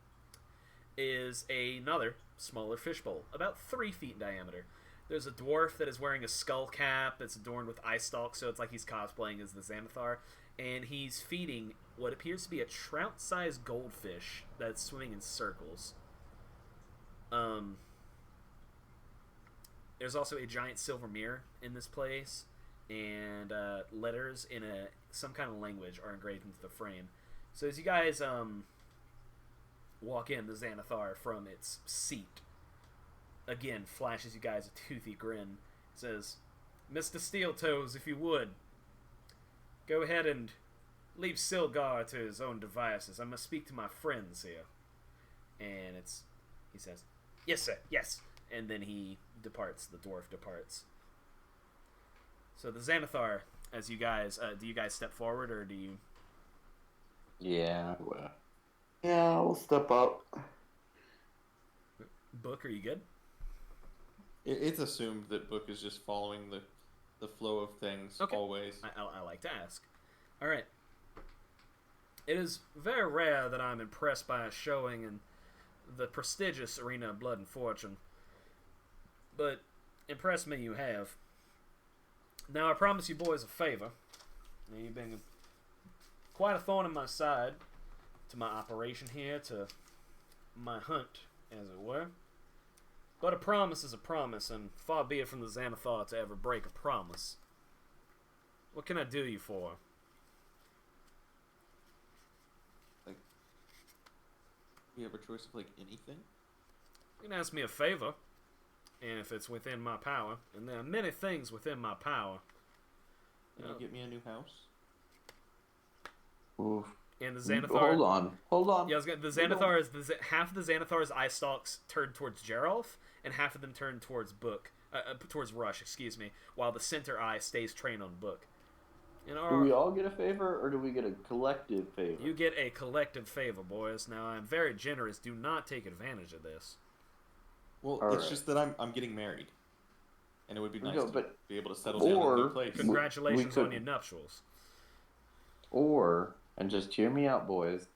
A: is another smaller fishbowl, about 3 feet in diameter. There's a dwarf that is wearing a skull cap that's adorned with eye stalks, so it's like he's cosplaying as the Xanathar, and he's feeding what appears to be a trout-sized goldfish that's swimming in circles. There's also a giant silver mirror in this place, and letters in some kind of language are engraved into the frame. So as you guys walk in, the Xanathar from its seat again flashes you guys a toothy grin. Says, "Mr. Steeltoes, if you would, go ahead and leave Silgar to his own devices. I must speak to my friends here." And he says, "Yes, sir, yes." And then he departs. The dwarf departs. So the Xanathar, as you guys, do you guys step forward or do you?
C: Yeah. Well.
D: Yeah, we'll step up.
A: Book, are you good?
B: It's assumed that Book is just following the flow of things always.
A: I like to ask. All right. It is very rare that I'm impressed by a showing in the prestigious arena of Blood and Fortune, but impress me you have. Now I promise you boys a favor. Now, you've been quite a thorn in my side to my operation here, to my hunt, as it were. But a promise is a promise, and far be it from the Xanathar to ever break a promise. What can I do you for?
B: Like, we have a choice of like anything.
A: You can ask me a favor, and if it's within my power, and there are many things within my power.
B: Can you get me a new house?
C: Oof.
A: And the Xanathar.
C: Hold on.
A: Yeah, the Xanathar is half of the Xanathar's eye stalks turned towards Geralf, and half of them turned towards towards Rush. Excuse me. While the center eye stays trained on Book.
C: Do we all get a favor, or do we get a collective favor?
A: You get a collective favor, boys. Now I'm very generous. Do not take advantage of this.
B: Well,
C: All
B: it's
C: right.
B: just that I'm getting married, and it would be nice
C: No,
B: to
C: but
B: be able to settle down in a new
C: or
B: place.
A: Congratulations
C: could-
A: on your nuptials.
C: and just hear me out, boys.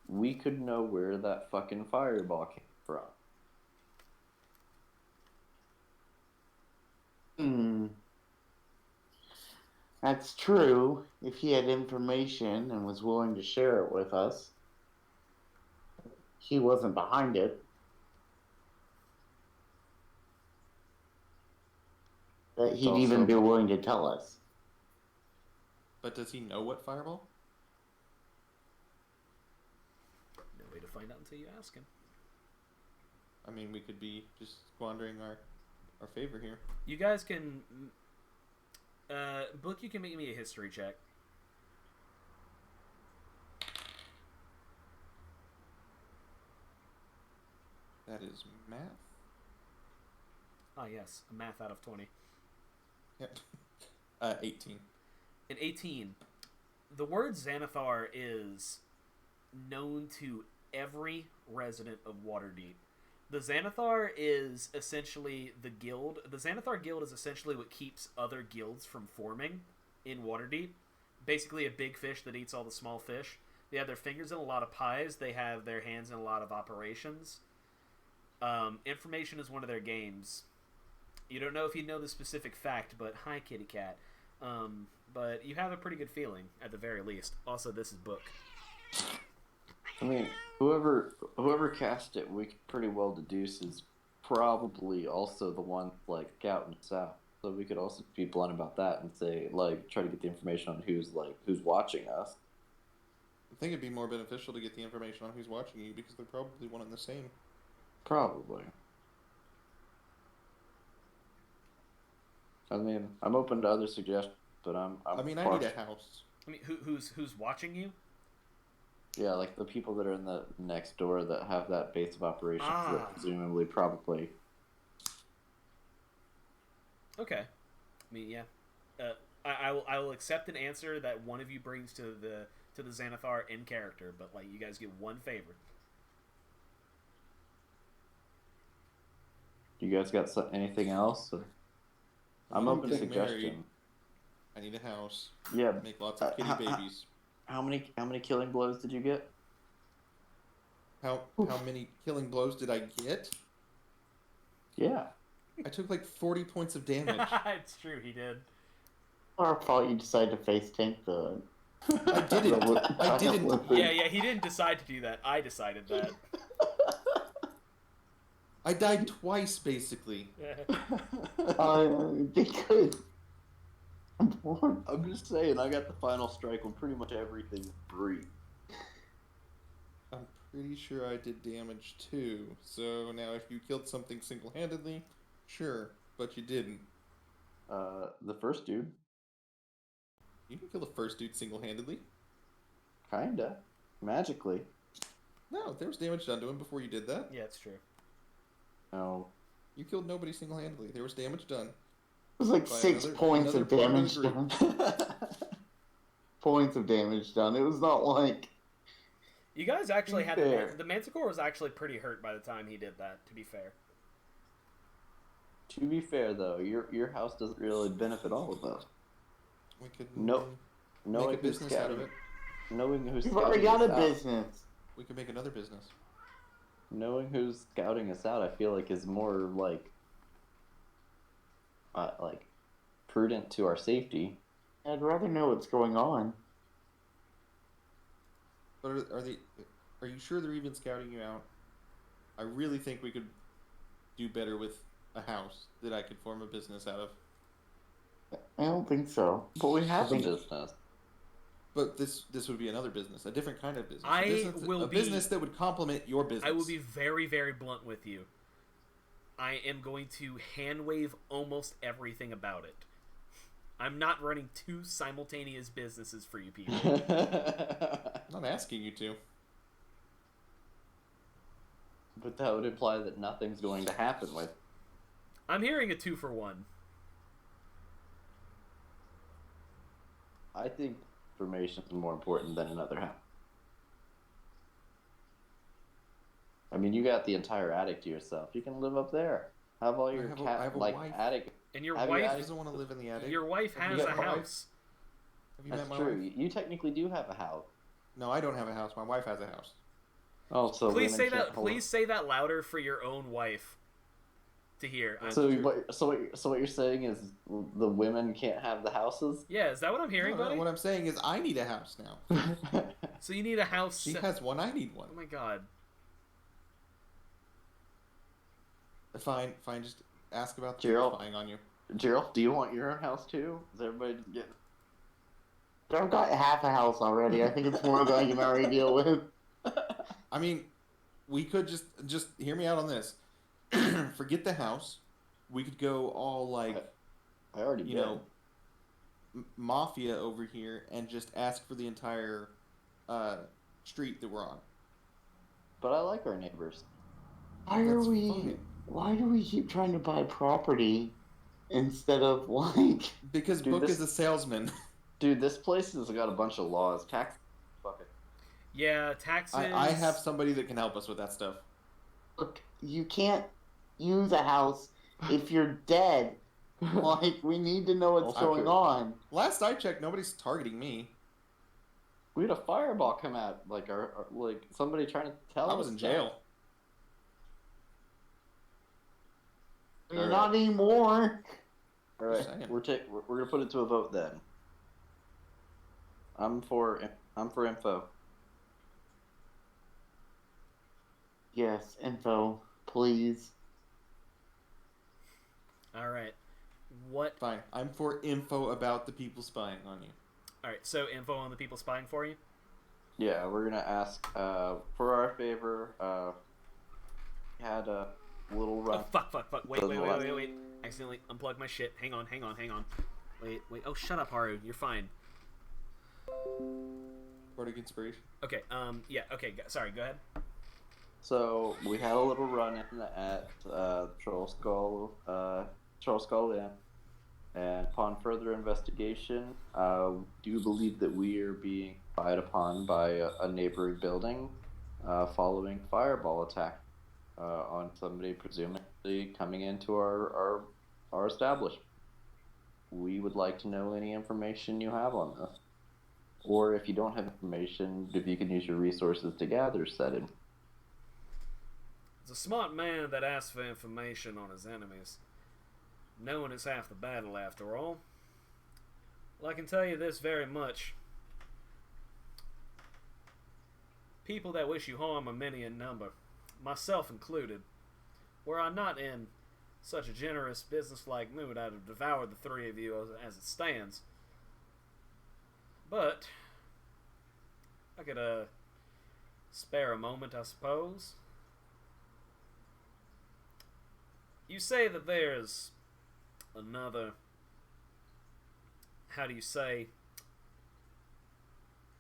C: We could know where that fucking fireball came from.
D: Hmm. That's true. If he had information and was willing to share it with us, he wasn't behind it. That
C: It's
D: he'd even be
C: also
D: willing to tell us.
B: But does he know what fireball?
A: No way to find out until you ask him.
B: I mean, we could be just squandering our favor here.
A: You guys can... Book, you can make me a history check.
B: That is math.
A: Ah, yes. A math out of 20.
B: Yep. 18.
A: In 18, the word Xanathar is known to every resident of Waterdeep. The Xanathar is essentially the guild. The Xanathar guild is essentially what keeps other guilds from forming in Waterdeep. Basically a big fish that eats all the small fish. They have their fingers in a lot of pies. They have their hands in a lot of operations. Information is one of their games. You don't know if you know the specific fact, but hi, kitty cat. But you have a pretty good feeling, at the very least. Also, this is Book.
C: I mean, whoever cast it, we could pretty well deduce is probably also the one like scouting us out. So we could also be blunt about that and say like try to get the information on who's watching us.
B: I think it'd be more beneficial to get the information on who's watching you because they're probably one and the same.
C: Probably. I mean, I'm open to other suggestions, but I
B: need a house.
A: I mean, who's watching you?
C: Yeah, like the people that are in the next door that have that base of operations that
A: Ah.
C: presumably probably.
A: Okay. I mean, yeah. I will accept an answer that one of you brings to the Xanathar in character, but like you guys get one favor.
C: You guys got anything else? Or... I'm open to
B: getting
C: suggestion.
B: married. I need a house.
C: Yeah.
B: Make lots of kitty babies.
C: How many killing blows did you get?
B: How many killing blows did I get?
C: Yeah.
B: I took like 40 points of damage.
A: It's true, he did.
D: Our fault you decided to face tank the.
B: I didn't.
A: Yeah, he didn't decide to do that. I decided that.
B: I died twice, basically.
D: They could.
C: I'm just saying, I got the final strike on pretty much everything free.
B: I'm pretty sure I did damage too. So now if you killed something single-handedly, sure, but you didn't.
C: The first dude.
B: You didn't kill the first dude single-handedly.
C: Kinda. Magically.
B: No, there was damage done to him before you did that.
A: Yeah, it's true.
C: No.
B: You killed nobody single-handedly. There was damage done.
D: It was like
B: By
D: 6 points
B: another
D: of
B: part of the
D: damage
B: group.
D: done. Points of damage done. It was not like.
A: You guys actually had
C: Fair.
A: the Manticore was actually pretty hurt by the time he did that. To be fair.
C: To be fair, though, your house doesn't really benefit all of us.
B: We could
C: Knowing
B: make a
C: who's
B: business out of
C: scouting,
B: it.
C: knowing who's
D: We've
C: scouting
D: already got
C: us
D: a
C: out,
D: business.
B: We could make another business.
C: knowing who's scouting us out, I feel like is more like prudent to our safety.
D: I'd rather know what's going on.
B: But are you sure they're even scouting you out? I really think we could do better with a house that I could form a business out of.
D: I don't think so.
C: But we have a
D: think-
C: business.
B: But this would be another business, a different kind of business.
A: A
B: business that would complement your business.
A: I will be very, very blunt with you. I am going to hand wave almost everything about it. I'm not running 2 simultaneous businesses for you people.
B: I'm not asking you to.
C: But that would imply that nothing's going to happen with.
A: I'm hearing a 2-for-1.
C: I think information is more important than another house. I mean, you got the entire attic to yourself. You can live up there. Have all your
B: I have a wife.
C: attic.
A: And your
C: Have your
A: wife
B: She
C: attic.
B: doesn't want to live in the attic.
A: Your wife
B: Have you
A: has
B: met
A: a
B: my wife?
A: house.
B: Have you
C: That's
B: met my
C: true.
B: wife?
C: You technically do have a house.
B: No, I don't have a house. My wife has a house.
C: Oh, so
A: Please
C: women
A: say
C: can't
A: that.
C: hold.
A: Please say that louder for your own wife to hear.
B: That's
C: So
B: true.
C: what you're saying is the women can't have the houses?
A: Yeah, is that what I'm hearing,
B: No,
A: buddy?
B: what I'm saying is I need a house now.
A: So you need a house.
B: She has one. I need one.
A: Oh my god.
B: Fine. Just ask about the
C: Gerald.
B: people spying on you.
C: Gerald, do you want your own house too? Is everybody just getting?
D: I've got half a house already. I think it's more than I can already deal with.
B: I mean, we could just hear me out on this. Forget the house. We could go all like,
C: I already
B: you know, mafia over here and just ask for the entire street that we're on.
C: But I like our neighbors.
D: Why
B: That's
D: are we?
B: fine.
D: Why do we keep trying to buy property instead of like?
B: Because
C: Dude,
B: Book is a salesman.
C: Dude, this place has got a bunch of laws. Tax. Fuck it.
A: Yeah, taxes.
B: I have somebody that can help us with that stuff.
D: Look, you can't use a house if you're dead. Like, we need to know what's
C: Also
D: going
C: true.
D: on.
B: Last I checked, nobody's targeting me.
C: We had a fireball come out, like like somebody trying to tell us.
B: I was in
C: stuff.
B: jail.
C: Alright.
D: Not anymore.
C: All right,
B: Just saying.
C: we're gonna put it to a vote then. I'm for info.
D: Yes, info, please.
A: All right. What?
B: Fine. I'm for info about the people spying on you.
A: All right. So info on the people spying for you.
C: Yeah, we're gonna ask for our favor. Had a little run.
A: Oh fuck! Wait.
C: Doesn't last.
A: I accidentally unplugged my shit. Hang on. Wait. Oh, shut up, Haru. You're fine.
B: Bardic inspiration.
A: Okay. Yeah. Okay. Sorry. Go ahead.
C: So we had a little run in at Troll Skull Inn, and upon further investigation, do believe that we are being spied upon by a neighboring building, following fireball attack on somebody presumably coming into our establishment. We would like to know any information you have on this, or if you don't have information, if you can use your resources to gather said info.
A: It's a smart man that asks for information on his enemies. Knowing is half the battle, after all. Well, I can tell you this very much. People that wish you harm are many in number, myself included. Were I not in such a generous, business-like mood, I'd have devoured the three of you as it stands. But I could, spare a moment, I suppose. You say that there's another, how do you say,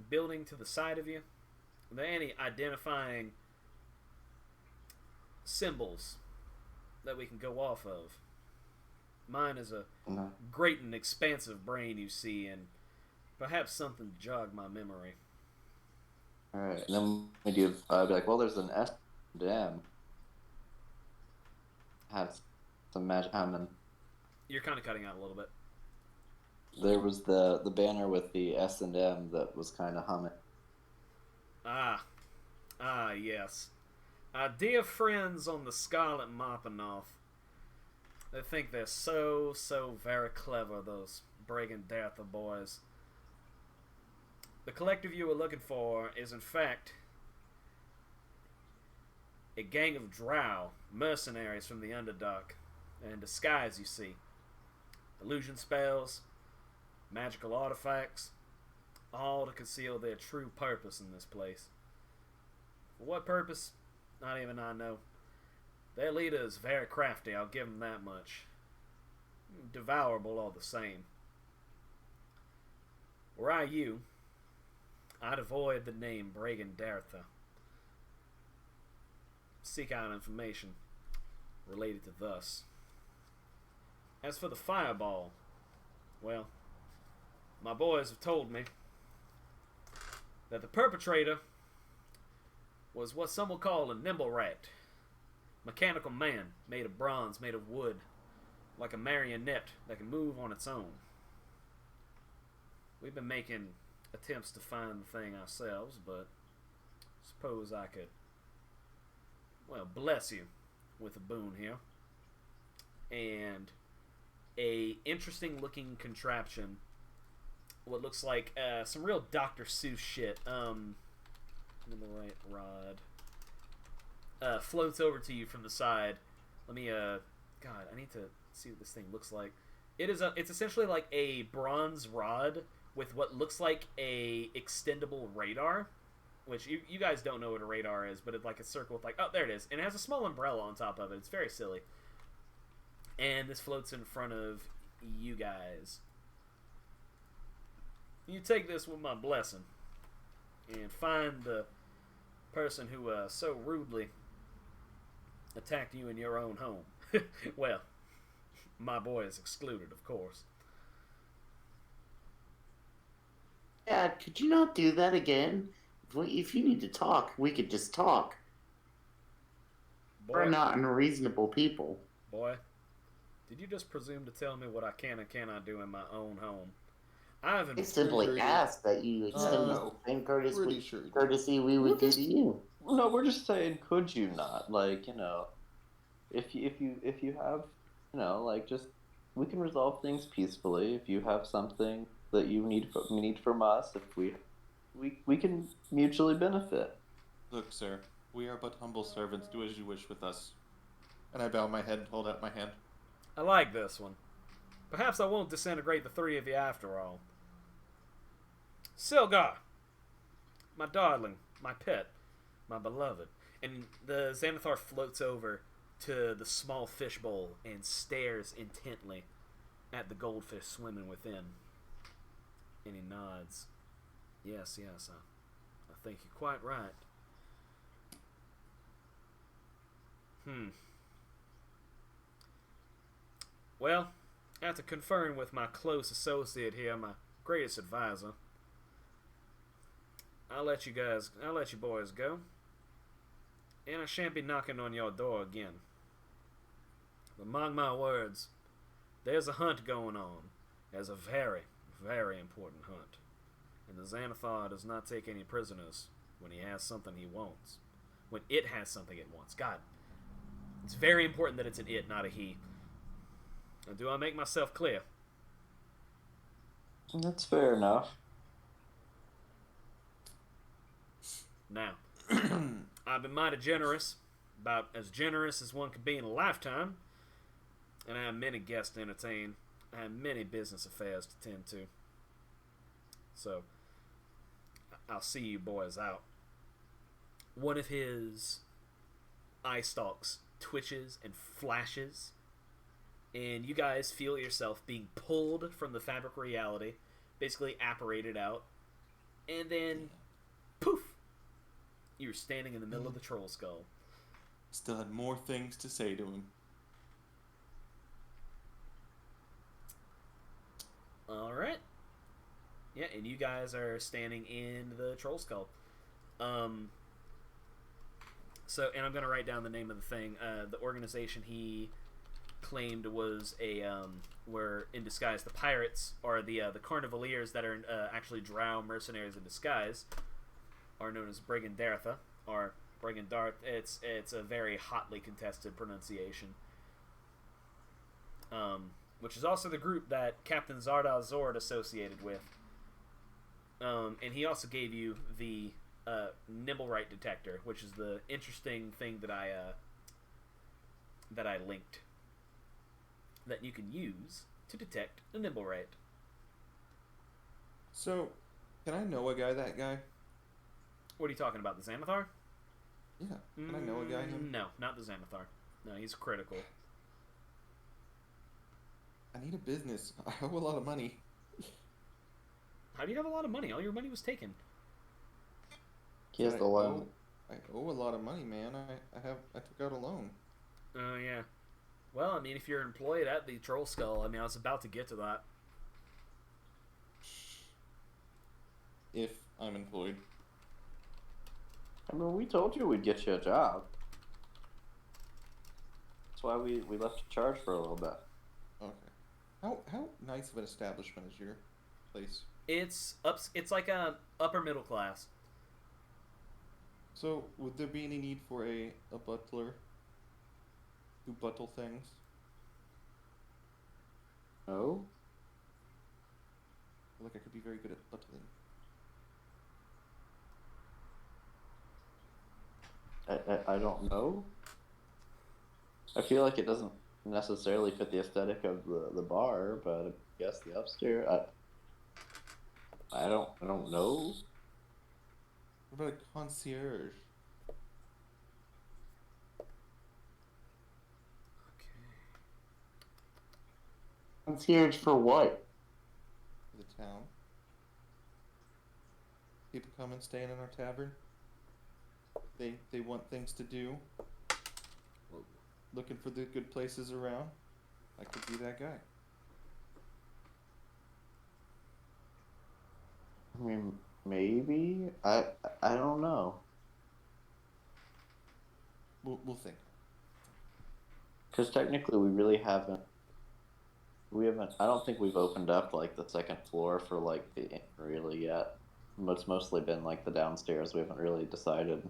A: building to the side of you? Are there any identifying symbols that we can go off of? Mine is a
C: No.
A: great and expansive brain, you see, and perhaps something to jog my memory.
C: All right, and then we do. I'd be like, well, there's an S and M. Has some magic. And
A: You're kind of cutting out a little bit.
C: there was the banner with the S and M that was kind of humming.
A: Yes. Our dear friends on the Scarlet Marpanoth. They think they're so very clever, those Brigand Dartha boys. The collective you were looking for is, in fact, a gang of drow, mercenaries from the Underdark. And in disguise, you see. Illusion spells, magical artifacts, all to conceal their true purpose in this place. For what purpose? Not even I know. Their leader is very crafty, I'll give him that much. Devourable all the same. Were I you, I'd avoid the name Brigand Dartha. Seek out information related to thus. As for the fireball, well, my boys have told me that the perpetrator was what some will call a nimble rat. Mechanical man, made of bronze, made of wood, like a marionette that can move on its own. We've been making attempts to find the thing ourselves, but suppose I could, well, bless you with a boon here. And a interesting looking contraption, what looks like some real Dr. Seuss shit. The right rod floats over to you from the side. Let me God, I need to see what this thing looks like. It's essentially like a bronze rod with what looks like a extendable radar, which you guys don't know what a radar is, but it's like a circle with like, oh, there it is, and it has a small umbrella on top of it. It's very silly. And this floats in front of you guys. You take this with my blessing and find the person who so rudely attacked you in your own home. Well, my boy is excluded, of course.
D: Dad, could you not do that again? If you need to talk, we could just talk.
A: Boy,
D: We're not unreasonable people.
A: Boy, did you just presume to tell me what I can and cannot do in my own home? I
D: simply asked that you extend the same courtesy we would do to you.
C: No, we're just saying, could you not? Like, you know, if you have, you know, like, just, we can resolve things peacefully. If you have something that you need from us, if we can mutually benefit.
B: Look, sir, we are but humble servants. Do as you wish with us. And I bow my head and hold out my hand.
A: I like this one. Perhaps I won't disintegrate the three of you after all. Silgar, my darling, my pet, my beloved. And the Xanathar floats over to the small fishbowl and stares intently at the goldfish swimming within. And he nods. Yes, I think you're quite right. Well, after conferring with my close associate here, my greatest advisor, I'll let you boys go. And I shan't be knocking on your door again. But mark my words, there's a hunt going on. There's a very, very important hunt. And the Xanathar does not take any prisoners when he has something he wants. When it has something it wants. God, it's very important that it's an it, not a he. Now, do I make myself clear?
C: That's fair enough.
A: Now, I've been mighty generous, about as generous as one could be in a lifetime, and I have many guests to entertain. I have many business affairs to tend to. So, I'll see you boys out. One of his eye stalks twitches and flashes, and you guys feel yourself being pulled from the fabric of reality, basically apparated out, and then, poof! You're standing in the middle of the troll skull.
B: Still had more things to say to him.
A: Alright. Yeah, and you guys are standing in the troll skull. So, and I'm going to write down the name of the thing. The organization he claimed was were in disguise. The pirates, or the Carnivaliers that are actually drow mercenaries in disguise, are known as Brigandaratha, or Brigandarth. It's a very hotly contested pronunciation. Which is also the group that Captain Zarda Zord associated with. And he also gave you the Nimblerite detector, which is the interesting thing that I linked, that you can use to detect a Nimblerite.
B: So, can I know a guy that guy?
A: What are you talking about, the Xanathar?
B: Yeah, can I know a guy him?
A: No, not the Xanathar. No, he's critical.
B: I need a business. I owe a lot of money.
A: How do you have a lot of money? All your money was taken.
C: He has the loan.
B: I owe a lot of money, man. I took out a loan.
A: Oh, yeah. Well, I mean, if you're employed at the Troll Skull, I mean, I was about to get to that.
B: If I'm employed.
C: I mean, we told you we'd get you a job. That's why we left you charge for a little bit.
B: Okay. How nice of an establishment is your place?
A: It's like a upper middle class.
B: So, would there be any need for a butler who buttle things?
C: No?
B: I feel like I could be very good at buttling.
C: I don't know. I feel like it doesn't necessarily fit the aesthetic of the bar, but I guess the upstairs. I don't know.
B: What about a concierge?
D: Concierge for what?
B: For the town? People come and stay in our tavern. They want things to do. Looking for the good places around. I could be that guy.
C: I mean, maybe. I don't know.
B: We'll think.
C: Because technically, we really haven't. We haven't. I don't think we've opened up like the second floor for like the inn really yet. It's mostly been like the downstairs. We haven't really decided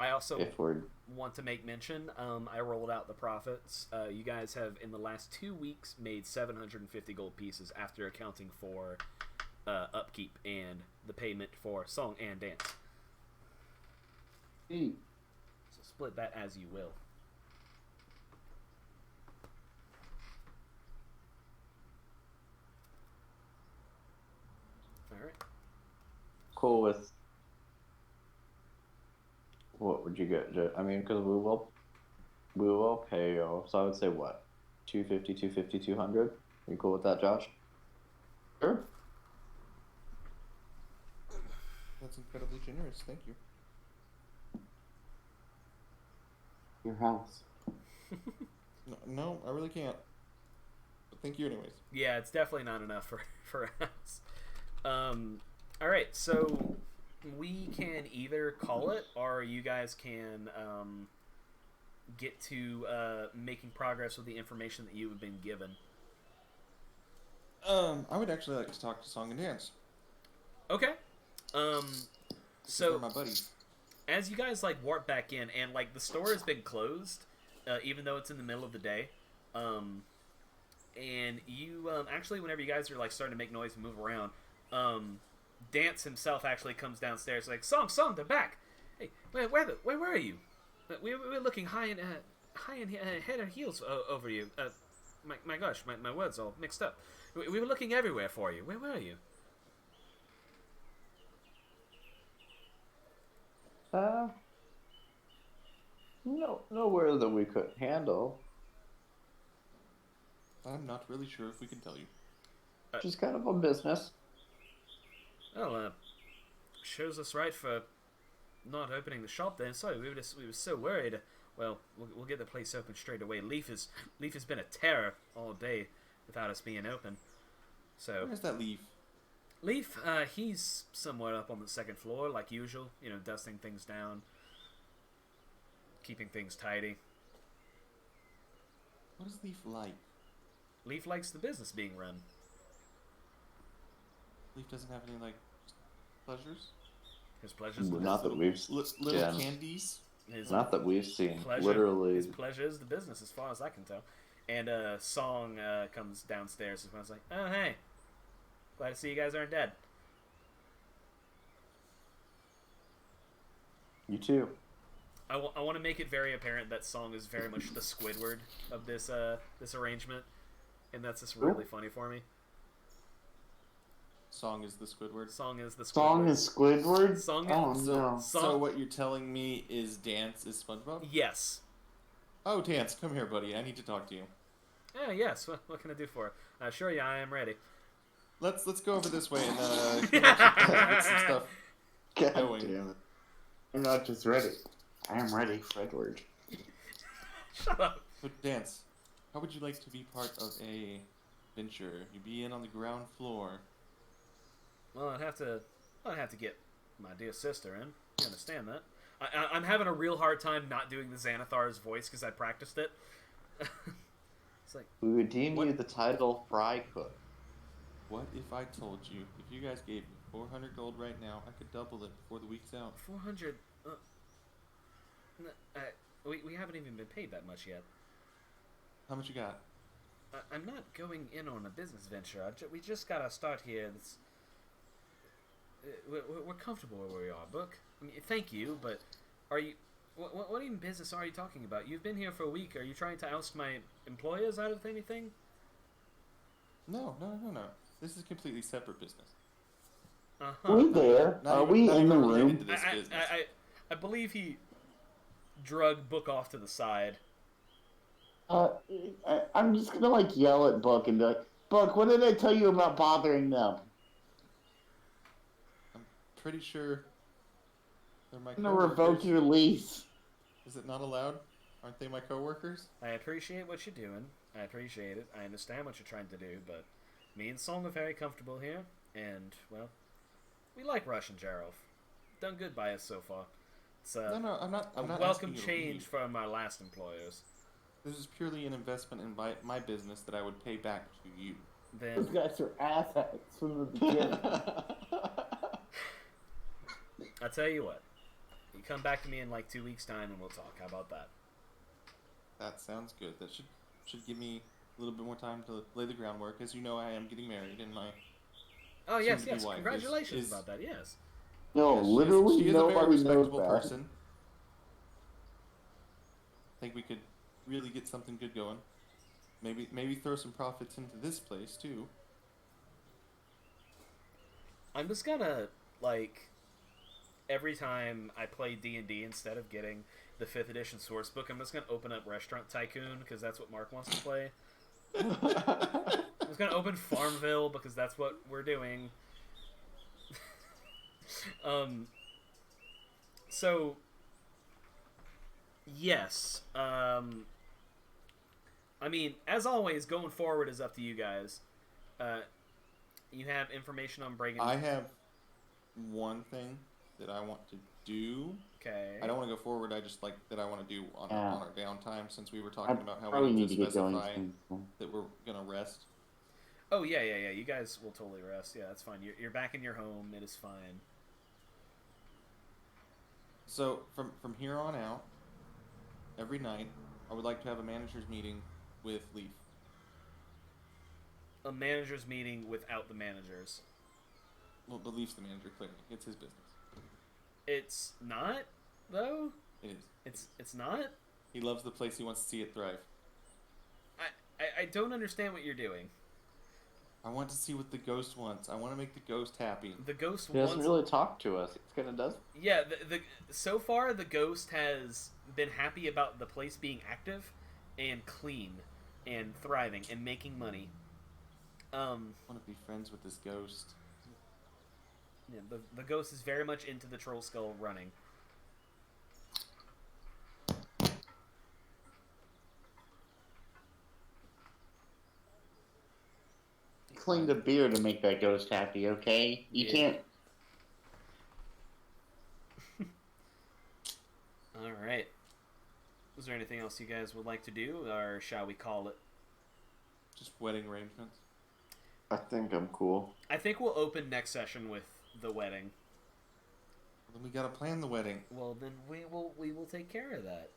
A: I also
C: if we're.
A: want to make mention. I rolled out the profits. You guys have in the last 2 weeks made 750 gold pieces after accounting for upkeep and the payment for song and dance. So split that as you will. All right.
C: Cool with. What would you get? I mean, because we will pay you. So I would say what, 250, 250, 200. You cool with that, Josh?
D: Sure.
B: That's incredibly generous. Thank you.
D: Your house.
B: No, I really can't. But thank you anyways.
A: Yeah, it's definitely not enough for a house. All right, so we can either call it, or you guys can get to making progress with the information that you have been given.
B: I would actually like to talk to Song and Dance.
A: Okay. So
B: my buddies.
A: as you guys like warp back in, and like the store has been closed, even though it's in the middle of the day, and you actually, whenever you guys are like starting to make noise and move around, Dance himself actually comes downstairs like, Song, they're back. Hey, where are you? We were looking high in head and heels over you. My gosh, my words all mixed up. We were looking everywhere for you. Where were you?
C: No, nowhere that we could handle.
B: I'm not really sure if we can tell you.
C: Just kind of a business.
A: Well, shows us right for not opening the shop then. Sorry, we were so worried. Well, we'll get the place open straight away. Leaf has been a terror all day without us being open. So
B: Where's that Leaf?
A: Leaf, he's somewhere up on the second floor, like usual. You know, dusting things down, keeping things tidy.
B: What is Leaf like?
A: Leaf likes the business being run.
B: Leaf doesn't have any like pleasures.
A: His pleasures.
C: Not that we've
B: Little
C: yeah.
B: candies.
C: Not that we've seen.
A: Pleasure,
C: Literally,
A: his pleasure is the business, as far as I can tell. And Song comes downstairs and was like, "Oh hey, glad to see you guys aren't dead."
C: You too.
A: I want to make it very apparent that Song is very much the Squidward of this arrangement, and that's just really funny for me.
B: Song is the Squidward.
A: Song is the Squidward.
D: Song is Squidward?
A: Song
D: Oh,
A: is,
D: no.
B: So what you're telling me is Dance is SpongeBob?
A: Yes.
B: Oh, Dance, come here, buddy. I need to talk to you.
A: Yes. What can I do for you? Sure, yeah, I am ready.
B: Let's go over this way and get some stuff
C: God
B: going.
C: damn it.
D: I'm not just ready. I am ready, Fredward.
A: Shut up.
B: So, Dance, how would you like to be part of a venture? You'd be in on the ground floor.
A: Well, I'd have to get my dear sister in. You understand that? I'm having a real hard time not doing the Xanathar's voice because I practiced it. It's like,
C: We would deem
B: What?
C: you the title Fry Cook.
B: What if I told you, if you guys gave me 400 gold right now, I could double it before the week's out?
A: 400. We haven't even been paid that much yet.
B: How much you got?
A: I'm not going in on a business venture. We just gotta start here. We're comfortable where we are, Book. I mean, thank you, but are you? What even business are you talking about? You've been here for a week. Are you trying to oust my employers out of anything?
B: No. This is a completely separate business.
A: Uh-huh.
D: We there? Are we in the room?
B: To this business.
A: I believe he drug Book off to the side.
D: I'm just gonna like yell at Buck and be like, Buck, what did I tell you about bothering them?
B: I'm pretty sure they're my
D: I'm gonna
B: coworkers.
D: revoke your lease.
B: Is it not allowed? Aren't they my coworkers?
A: I appreciate what you're doing. I appreciate it. I understand what you're trying to do, but me and Song are very comfortable here, and, well, we like Rush and Jarov. Done good by us so far. It's
B: No, I'm not. I'm
A: a
B: not
A: welcome
B: asking you to
A: change
B: leave.
A: from our last employers.
B: This is purely an investment in my business that I would pay back to you.
D: Those
A: Then,
D: guys are asshats from the beginning.
A: I'll tell you what. You come back to me in like 2 weeks' time and we'll talk. How about that?
B: That sounds good. That should give me a little bit more time to lay the groundwork. As you know, I am getting married, and my
A: Oh, yes,
B: soon-to-be
A: yes.
B: wife
A: Congratulations
B: is
A: about that, yes.
D: No,
B: yes,
D: literally
B: she is a very
D: nobody knows
B: respectable
D: that.
B: person. I think we could really get something good going. Maybe throw some profits into this place too.
A: I'm just gonna, like, every time I play D&D, instead of getting the 5th edition source book, I'm just gonna open up Restaurant Tycoon, because that's what Mark wants to play. I'm just gonna open Farmville, because that's what we're doing. So, yes. I mean, as always, going forward is up to you guys. You have information on Bragan.
B: I have one thing that I want to do.
A: Okay.
B: I don't want to go forward. I just like that I want to do on our downtime, since we were
D: I
B: talking about how
D: probably
B: we
D: need to get going
B: specify
D: soon.
B: that we're gonna rest.
A: Oh, yeah. You guys will totally rest. Yeah, that's fine. You're back in your home. It is fine.
B: So from here on out, every night, I would like to have a manager's meeting with Leaf.
A: A manager's meeting without the managers.
B: Well, the Leaf's the manager, clearly. It's his business.
A: It's not, though.
B: It is.
A: It's not.
B: He loves the place. He wants to see it thrive.
A: I don't understand what you're doing.
B: I want to see what the ghost wants. I want to make the ghost happy.
A: The ghost
C: He doesn't
A: wants.
C: really talk to us. It's kind of does.
A: Yeah. So far the ghost has been happy about the place being active, and clean, and thriving, and making money.
B: I want to be friends with this ghost.
A: Yeah, the ghost is very much into the troll skull running.
D: Clean the beer to make that ghost happy, okay? You
A: Yeah.
D: can't.
A: All right. Is there anything else you guys would like to do, or shall we call it?
B: Just wedding arrangements.
C: I think I'm cool.
A: I think we'll open next session with the wedding.
B: Well, then we gotta plan the wedding.
A: Well, then we will take care of that.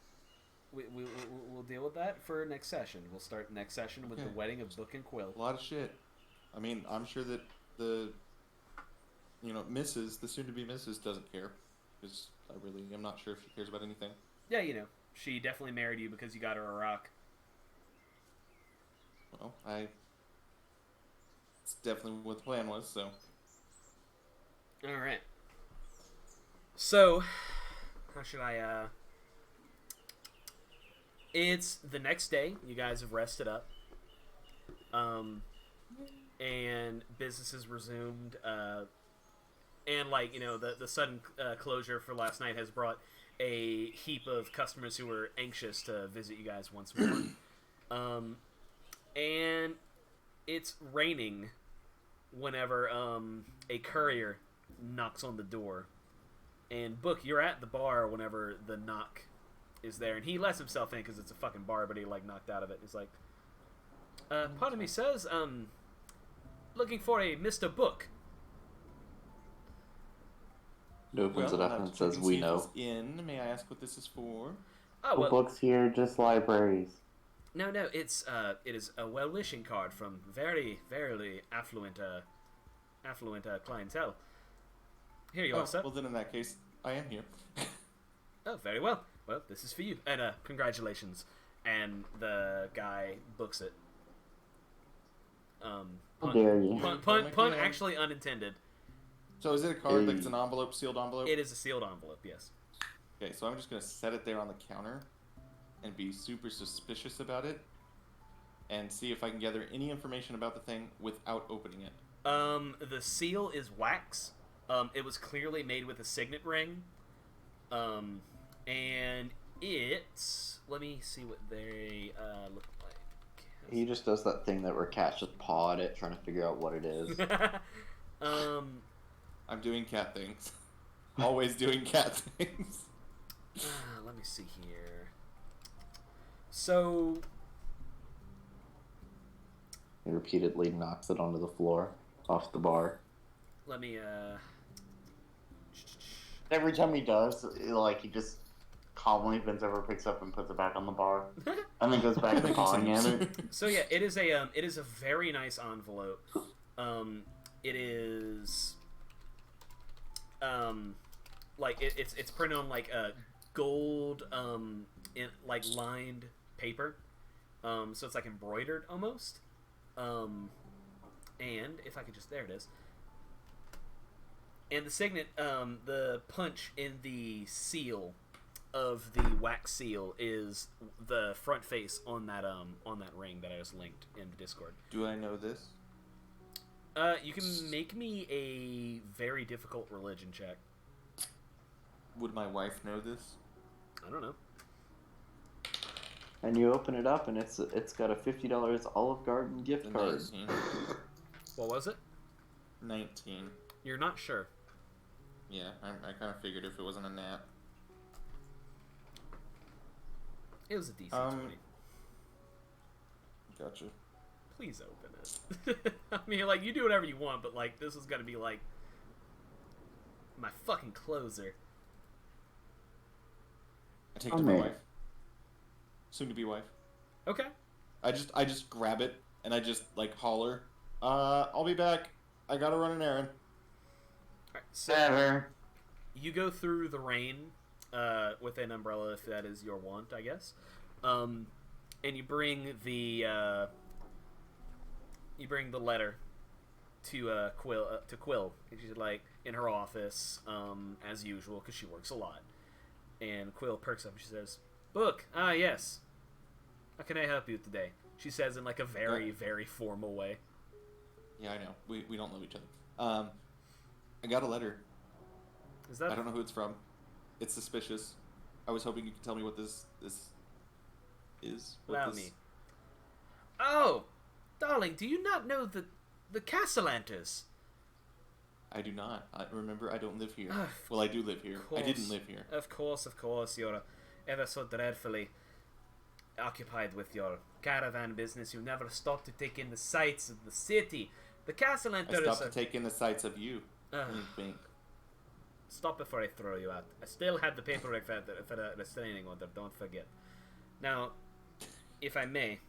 A: We'll deal with that for next session. We'll start next session with the
B: Okay.
A: wedding of Book and Quill.
B: A lot of shit. I mean, I'm sure that the Mrs., the soon-to-be Mrs. doesn't care, because I really am not sure if she cares about anything.
A: Yeah, she definitely married you because you got her a rock.
B: Well, it's definitely what the plan was. So
A: All right. So, how should I? It's the next day. You guys have rested up. And business is resumed. And the sudden closure for last night has brought a heap of customers who were anxious to visit you guys once more. And it's raining whenever a courier knocks on the door. And Book, you're at the bar whenever the knock is there, and he lets himself in because it's a fucking bar, but he like knocked out of it. He's like, "Pardon me, sirs. Looking for a Mr. Book."
C: It opens it up and says, "We know."
B: May I ask what this is for?
A: Oh, well,
D: books here, just libraries.
A: No, it is a well-wishing card from very affluent clientele. Here you are, sir.
B: Well, then in that case, I am here.
A: Oh, very well. Well, this is for you, and congratulations. And the guy books it.
D: How dare you?
A: Pun actually unintended.
B: So is it a card like it's an envelope, sealed envelope?
A: It is a sealed envelope, yes.
B: Okay, so I'm just gonna set it there on the counter, and be super suspicious about it, and see if I can gather any information about the thing without opening it.
A: The seal is wax. It was clearly made with a signet ring. And it's... Let me see what they look like.
C: He just does that thing that where cats just paw at it, trying to figure out what it is.
B: I'm doing cat things. Always doing cat things.
A: Let me see here. So...
C: He repeatedly knocks it onto the floor, off the bar.
A: Let me,
D: Every time he does, he just calmly bends over, picks up, and puts it back on the bar, and then goes back to pawing at it.
A: So yeah, it is a very nice envelope. It is, it's printed on like a gold, in like lined paper. So it's like embroidered almost. And if I could just, there it is. And the signet, the punch in the seal of the wax seal is the front face on that ring that I just linked in the Discord.
B: Do I know this?
A: You can make me a very difficult religion check.
B: Would my wife know this?
A: I don't know.
C: And you open it up, and it's got a $50 Olive Garden gift card.
B: 19.
A: What was it?
B: 19.
A: You're not sure.
B: Yeah, I kind of figured if it wasn't a nat.
A: It was a DC 20.
B: Gotcha.
A: Please open it. I mean, like, you do whatever you want, but, like, this is gonna be, like, my fucking closer.
B: I take it to my wife. Soon-to-be wife.
A: Okay.
B: I just grab it, and I just, like, holler, I'll be back. I gotta run an errand.
A: Alright, so you go through the rain with an umbrella, if that is your want, I guess. And you bring the letter to Quill. She's like in her office as usual because she works a lot. And Quill perks up and she says, "Book, yes. How can I help you today?" She says in like a very, very formal way.
B: Yeah, I know. We don't know each other. I got a letter.
A: Is that?
B: I don't know who it's from. It's suspicious. I was hoping you could tell me what this is.
A: Allow me. Oh, darling, do you not know the Castellanters?
B: I do not. Remember, I don't live here. Well, I do live here. I didn't live here.
A: Of course. You're ever so dreadfully occupied with your caravan business. You never stop to take in the sights of the city. The Castellanters.
B: I stopped to take in the sights of you. Wink.
A: Stop before I throw you out. I still have the paperwork for the restraining order. Don't forget. Now, if I may.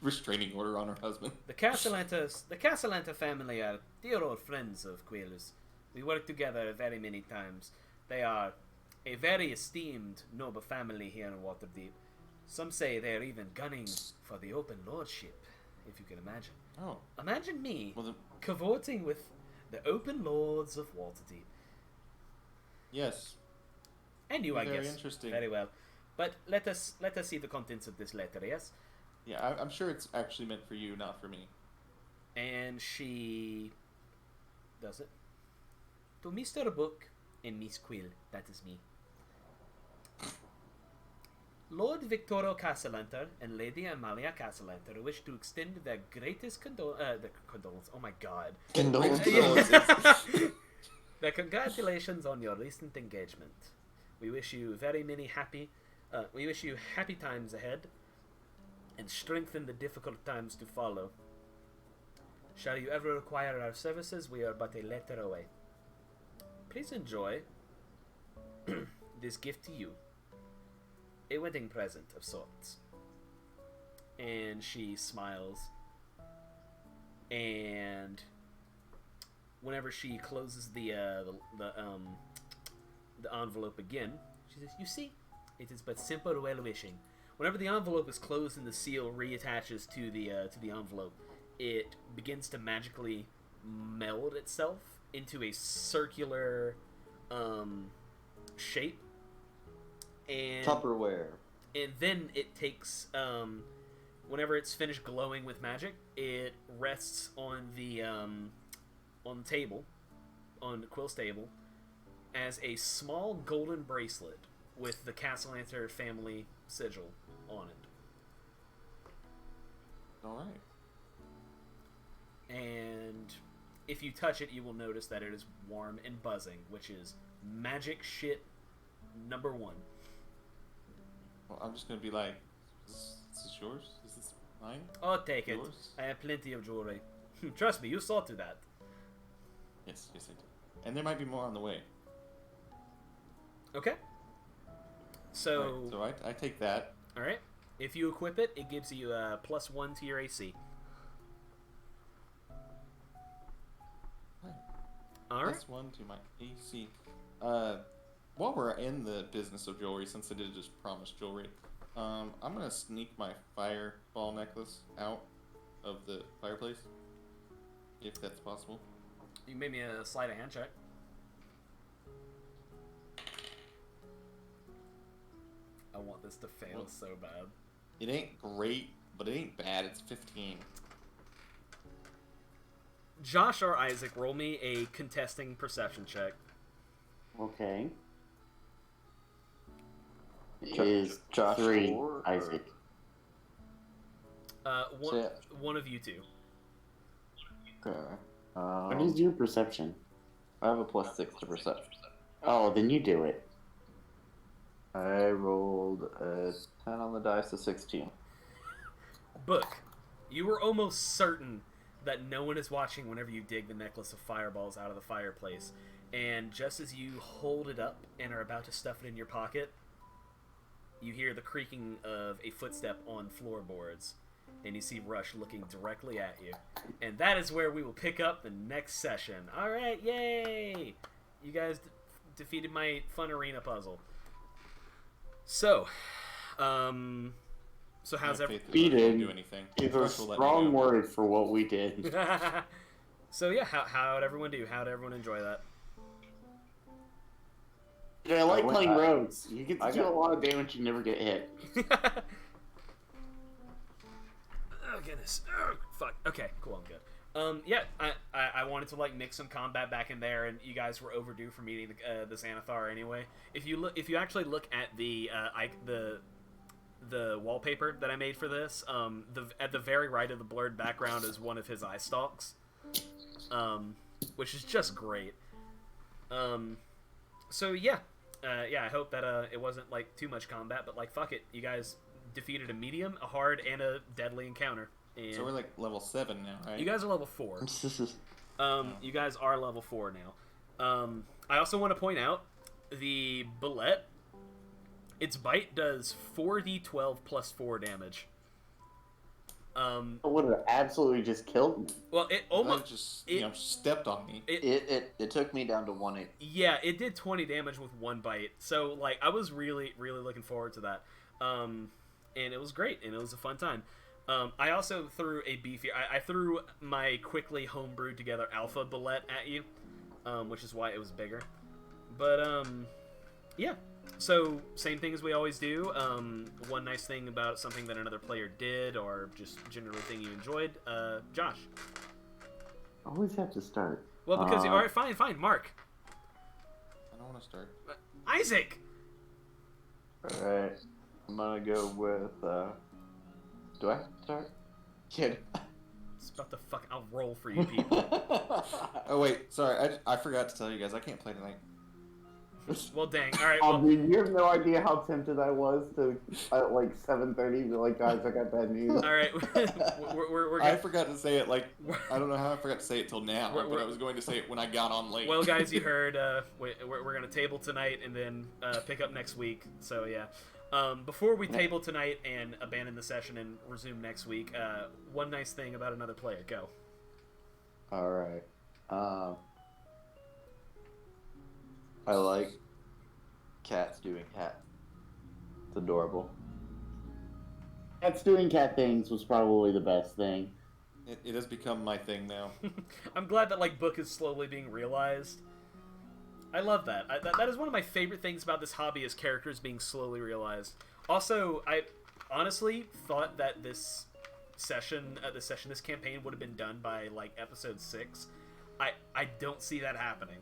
B: Restraining order on her husband.
A: The Castellanta family are dear old friends of Quill's. We worked together very many times. They are a very esteemed noble family here in Waterdeep. Some say they are even gunning for the open lordship, if you can imagine.
B: Oh.
A: Imagine me cavorting with the open lords of Waterdeep.
B: Yes.
A: And you, I guess.
B: Very interesting.
A: Very well. But let us see the contents of this letter, yes?
B: Yeah, I'm sure it's actually meant for you, not for me.
A: And she does it. To Mr. Book and Miss Quill, that is me. Lord Victorio Castellanter and Lady Amalia Castellanter wish to extend their greatest condolence. Oh my god.
C: Condolences.
A: Congratulations on your recent engagement. We wish you we wish you happy times ahead, and strengthen the difficult times to follow. Shall you ever require our services, we are but a letter away. Please enjoy this gift to you. A wedding present of sorts. And she smiles. And whenever she closes the envelope again, she says, "You see, it is but simple well-wishing." Whenever the envelope is closed and the seal reattaches to the envelope, it begins to magically meld itself into a circular shape. And
C: Tupperware.
A: And then it takes, whenever it's finished glowing with magic, it rests on the table, on Quill's table, as a small golden bracelet with the Castellanter family sigil on it.
B: Alright.
A: And if you touch it, you will notice that it is warm and buzzing, which is magic shit number 1.
B: Well, I'm just gonna be like, is this yours? Is this mine?
A: I'll take it.
B: Yours?
A: I have plenty of jewelry. Trust me, you saw to that.
B: Yes, I did. And there might be more on the way.
A: Okay. So,
B: Right, so I take that.
A: alright. If you equip it, it gives you a +1 to your AC.
B: Right.
A: Alright.
B: +1 to my AC. While we're in the business of jewelry, since I did just promise jewelry, I'm gonna sneak my fireball necklace out of the fireplace, if that's possible.
A: You can make me a sleight of hand check. I want this to fail
B: Well,
A: so bad.
B: It ain't great, but it ain't bad. It's 15.
A: Josh or Isaac, roll me a contesting perception check.
D: Okay. It
C: Jo-
D: is
C: Josh
D: 3,
C: or-
D: Isaac.
A: One of you two.
C: Okay.
D: What is your perception?
C: I have a +6 to perception.
D: Oh, then you do it.
C: I rolled a 10 on the dice, a 16.
A: Book, you were almost certain that no one is watching whenever you dig the necklace of fireballs out of the fireplace, and just as you hold it up and are about to stuff it in your pocket, you hear the creaking of a footstep on floorboards, and you see Rush looking directly at you. And that is where we will pick up the next session. Alright, yay! You guys defeated my fun arena puzzle. So, how's everyone?
D: Defeated
B: Do anything.
D: It's a
B: Rush will let me
D: strong
B: know.
D: word for what we did.
A: So yeah, how'd everyone do? How'd everyone enjoy that?
D: I like
C: went
D: playing
C: back.
D: rogues. You get to
C: I
D: do
C: got-
D: a lot of damage, you never get hit.
A: Oh goodness. Oh, fuck. Okay, cool. I'm good. Yeah, I wanted to like mix some combat back in there, and you guys were overdue for meeting the Xanathar anyway. If you actually look at the wallpaper that I made for this, at the very right of the blurred background is one of his eye stalks, which is just great. So yeah, I hope that it wasn't like too much combat, but like fuck it, you guys defeated a medium, a hard, and a deadly encounter. And
B: So we're like level 7 now, right?
A: you guys are level 4.
B: Oh.
A: You guys are level 4 now. I also want to point out the bullet. Its bite does 4d12 plus 4 damage.
D: It would have absolutely just killed me.
A: Well, it
B: That
A: almost
B: just
A: it-
B: stepped on me.
C: It took me down to 1/8.
A: Yeah, it did 20 damage with one bite. So like I was really looking forward to that. And it was great, and it was a fun time. I also threw a beefy. I threw my quickly homebrewed together alpha bullet at you, which is why it was bigger. But yeah. So same thing as we always do. One nice thing about something that another player did, or just general thing you enjoyed. Josh.
D: Always have to start.
A: Well, because all right, fine, Mark.
B: I don't want to start.
A: Isaac.
C: Alright. I'm gonna go with, do I have to start? Kid.
A: It's about to fuck. I'll roll for you people.
B: Oh wait, sorry, I forgot to tell you guys I can't play tonight.
A: Well, dang. All right.
D: Oh,
A: Well,
D: dude, you have no idea how tempted I was to at like 7:30 be like, guys, I got bad news.
A: all right. we're
B: I
A: gonna,
B: forgot to say it I don't know how I forgot to say it till now, but I was going to say it when I got on late.
A: well, guys, you heard. We're gonna table tonight and then pick up next week. So yeah. Before we table tonight and abandon the session and resume next week, one nice thing about another player. Go.
C: All right. I like cats doing cat. It's adorable.
D: Cats doing cat things was probably the best thing.
B: It has become my thing now.
A: I'm glad that like book is slowly being realized. I love that. That is one of my favorite things about this hobby is characters being slowly realized. Also, I honestly thought that this campaign would have been done by like episode 6. I don't see that happening.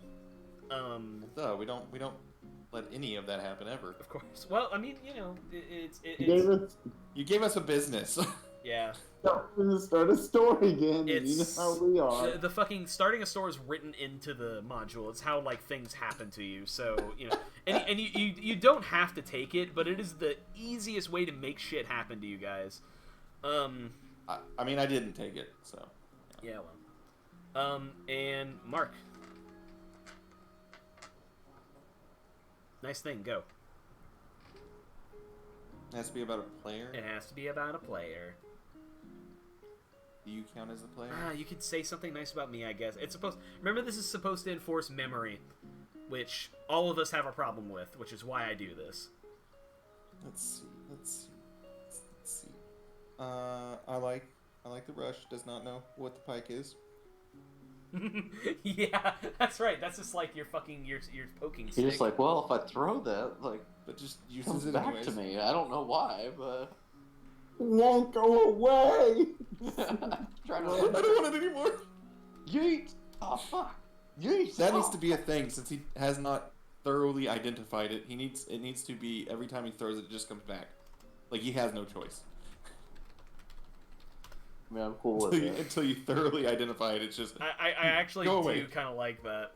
B: No, we don't let any of that happen ever.
A: Of course. Well, I mean, you know,
B: You gave us a business.
A: yeah.
D: Start a story again.
A: It's
D: You know how we are.
A: the fucking starting a store is written into the module. It's how like things happen to you. So you know, and you don't have to take it, but it is the easiest way to make shit happen to you guys.
B: I mean, I didn't take it, so.
A: Yeah, well. And Mark. Nice thing, go.
B: It has to be about a player.
A: It has to be about a player.
B: Do you count as a player?
A: You could say something nice about me, I guess. It's supposed. Remember, this is supposed to enforce memory, which all of us have a problem with, which is why I do this.
B: Let's see. I like the rush. Does not know what the pike is.
A: Yeah, that's right. That's just like your fucking your poking stick.
C: He's just like, well, if I throw that, like,
B: But just
C: it
B: uses
C: comes
B: it
C: back
B: anyways.
C: to me. I don't know why, but
D: Won't go away.
C: trying
B: I
C: to
B: don't want it anymore.
C: yeet. Oh fuck. Yeet.
B: That needs to be a thing since he has not thoroughly identified it. It needs to be every time he throws it, it just comes back. Like he has no choice.
C: I mean, I'm cool with it.
B: Until you thoroughly identify it, it's just.
A: I actually
B: Go
A: do
B: away.
A: kind of like that.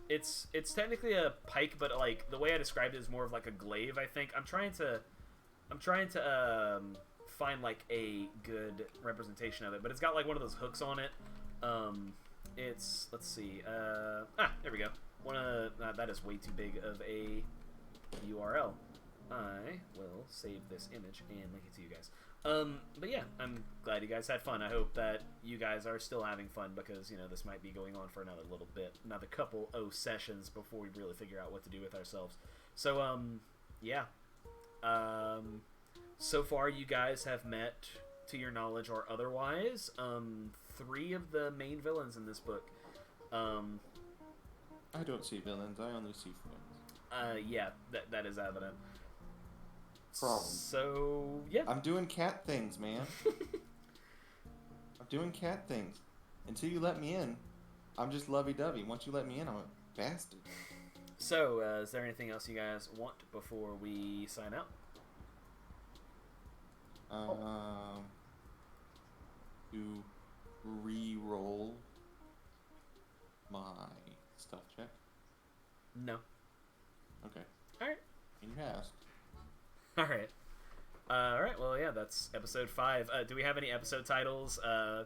A: It's technically a pike, but like the way I described it is more of like a glaive. I think I'm trying to find like a good representation of it, but it's got like one of those hooks on it. Let's see. There we go. That is way too big of a URL. I will save this image and link it to you guys. But yeah, I'm glad you guys had fun. I hope that you guys are still having fun because, you know, this might be going on for another little bit, another couple sessions before we really figure out what to do with ourselves. So, yeah. So far you guys have met, to your knowledge or otherwise, 3 of the main villains in this book.
B: I don't see villains. I only see friends.
A: Yeah, that is evident.
B: Problem.
A: So, yeah.
B: I'm doing cat things, man. I'm doing cat things. Until you let me in, I'm just lovey-dovey. Once you let me in, I'm a bastard.
A: So, is there anything else you guys want before we sign out?
B: To re-roll my stuff check.
A: No.
B: Okay.
A: Alright.
B: You asked.
A: Alright. Alright, well, yeah, that's episode 5. Do we have any episode titles? I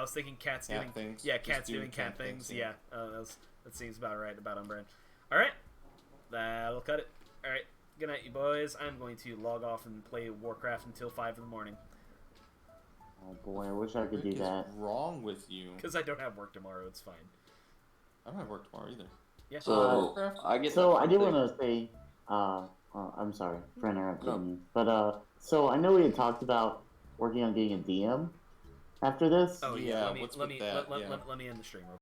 A: was thinking cats
B: Cat
A: doing...
B: things.
A: Yeah,
B: Just
A: cats doing cat things. Yeah, that seems about right, about on brand. Alright. That'll cut it. Alright. Good night, you boys. I'm going to log off and play Warcraft until 5 in the morning.
D: Oh boy, I wish I could do
B: What is
D: that.
B: wrong with you?
A: Because I don't have work tomorrow, it's fine.
B: I don't have work tomorrow either.
A: Yeah.
C: So
B: Warcraft?
C: I get.
D: So
C: that
D: I did
C: thing.
D: want to say, I'm sorry for interrupting
C: No.
D: you, but so I know we had talked about working on getting a DM after this.
A: Oh,
B: Yeah,
A: yeah,
B: what's
A: let
B: with
A: me
B: that?
A: let
B: Yeah.
A: me end the stream real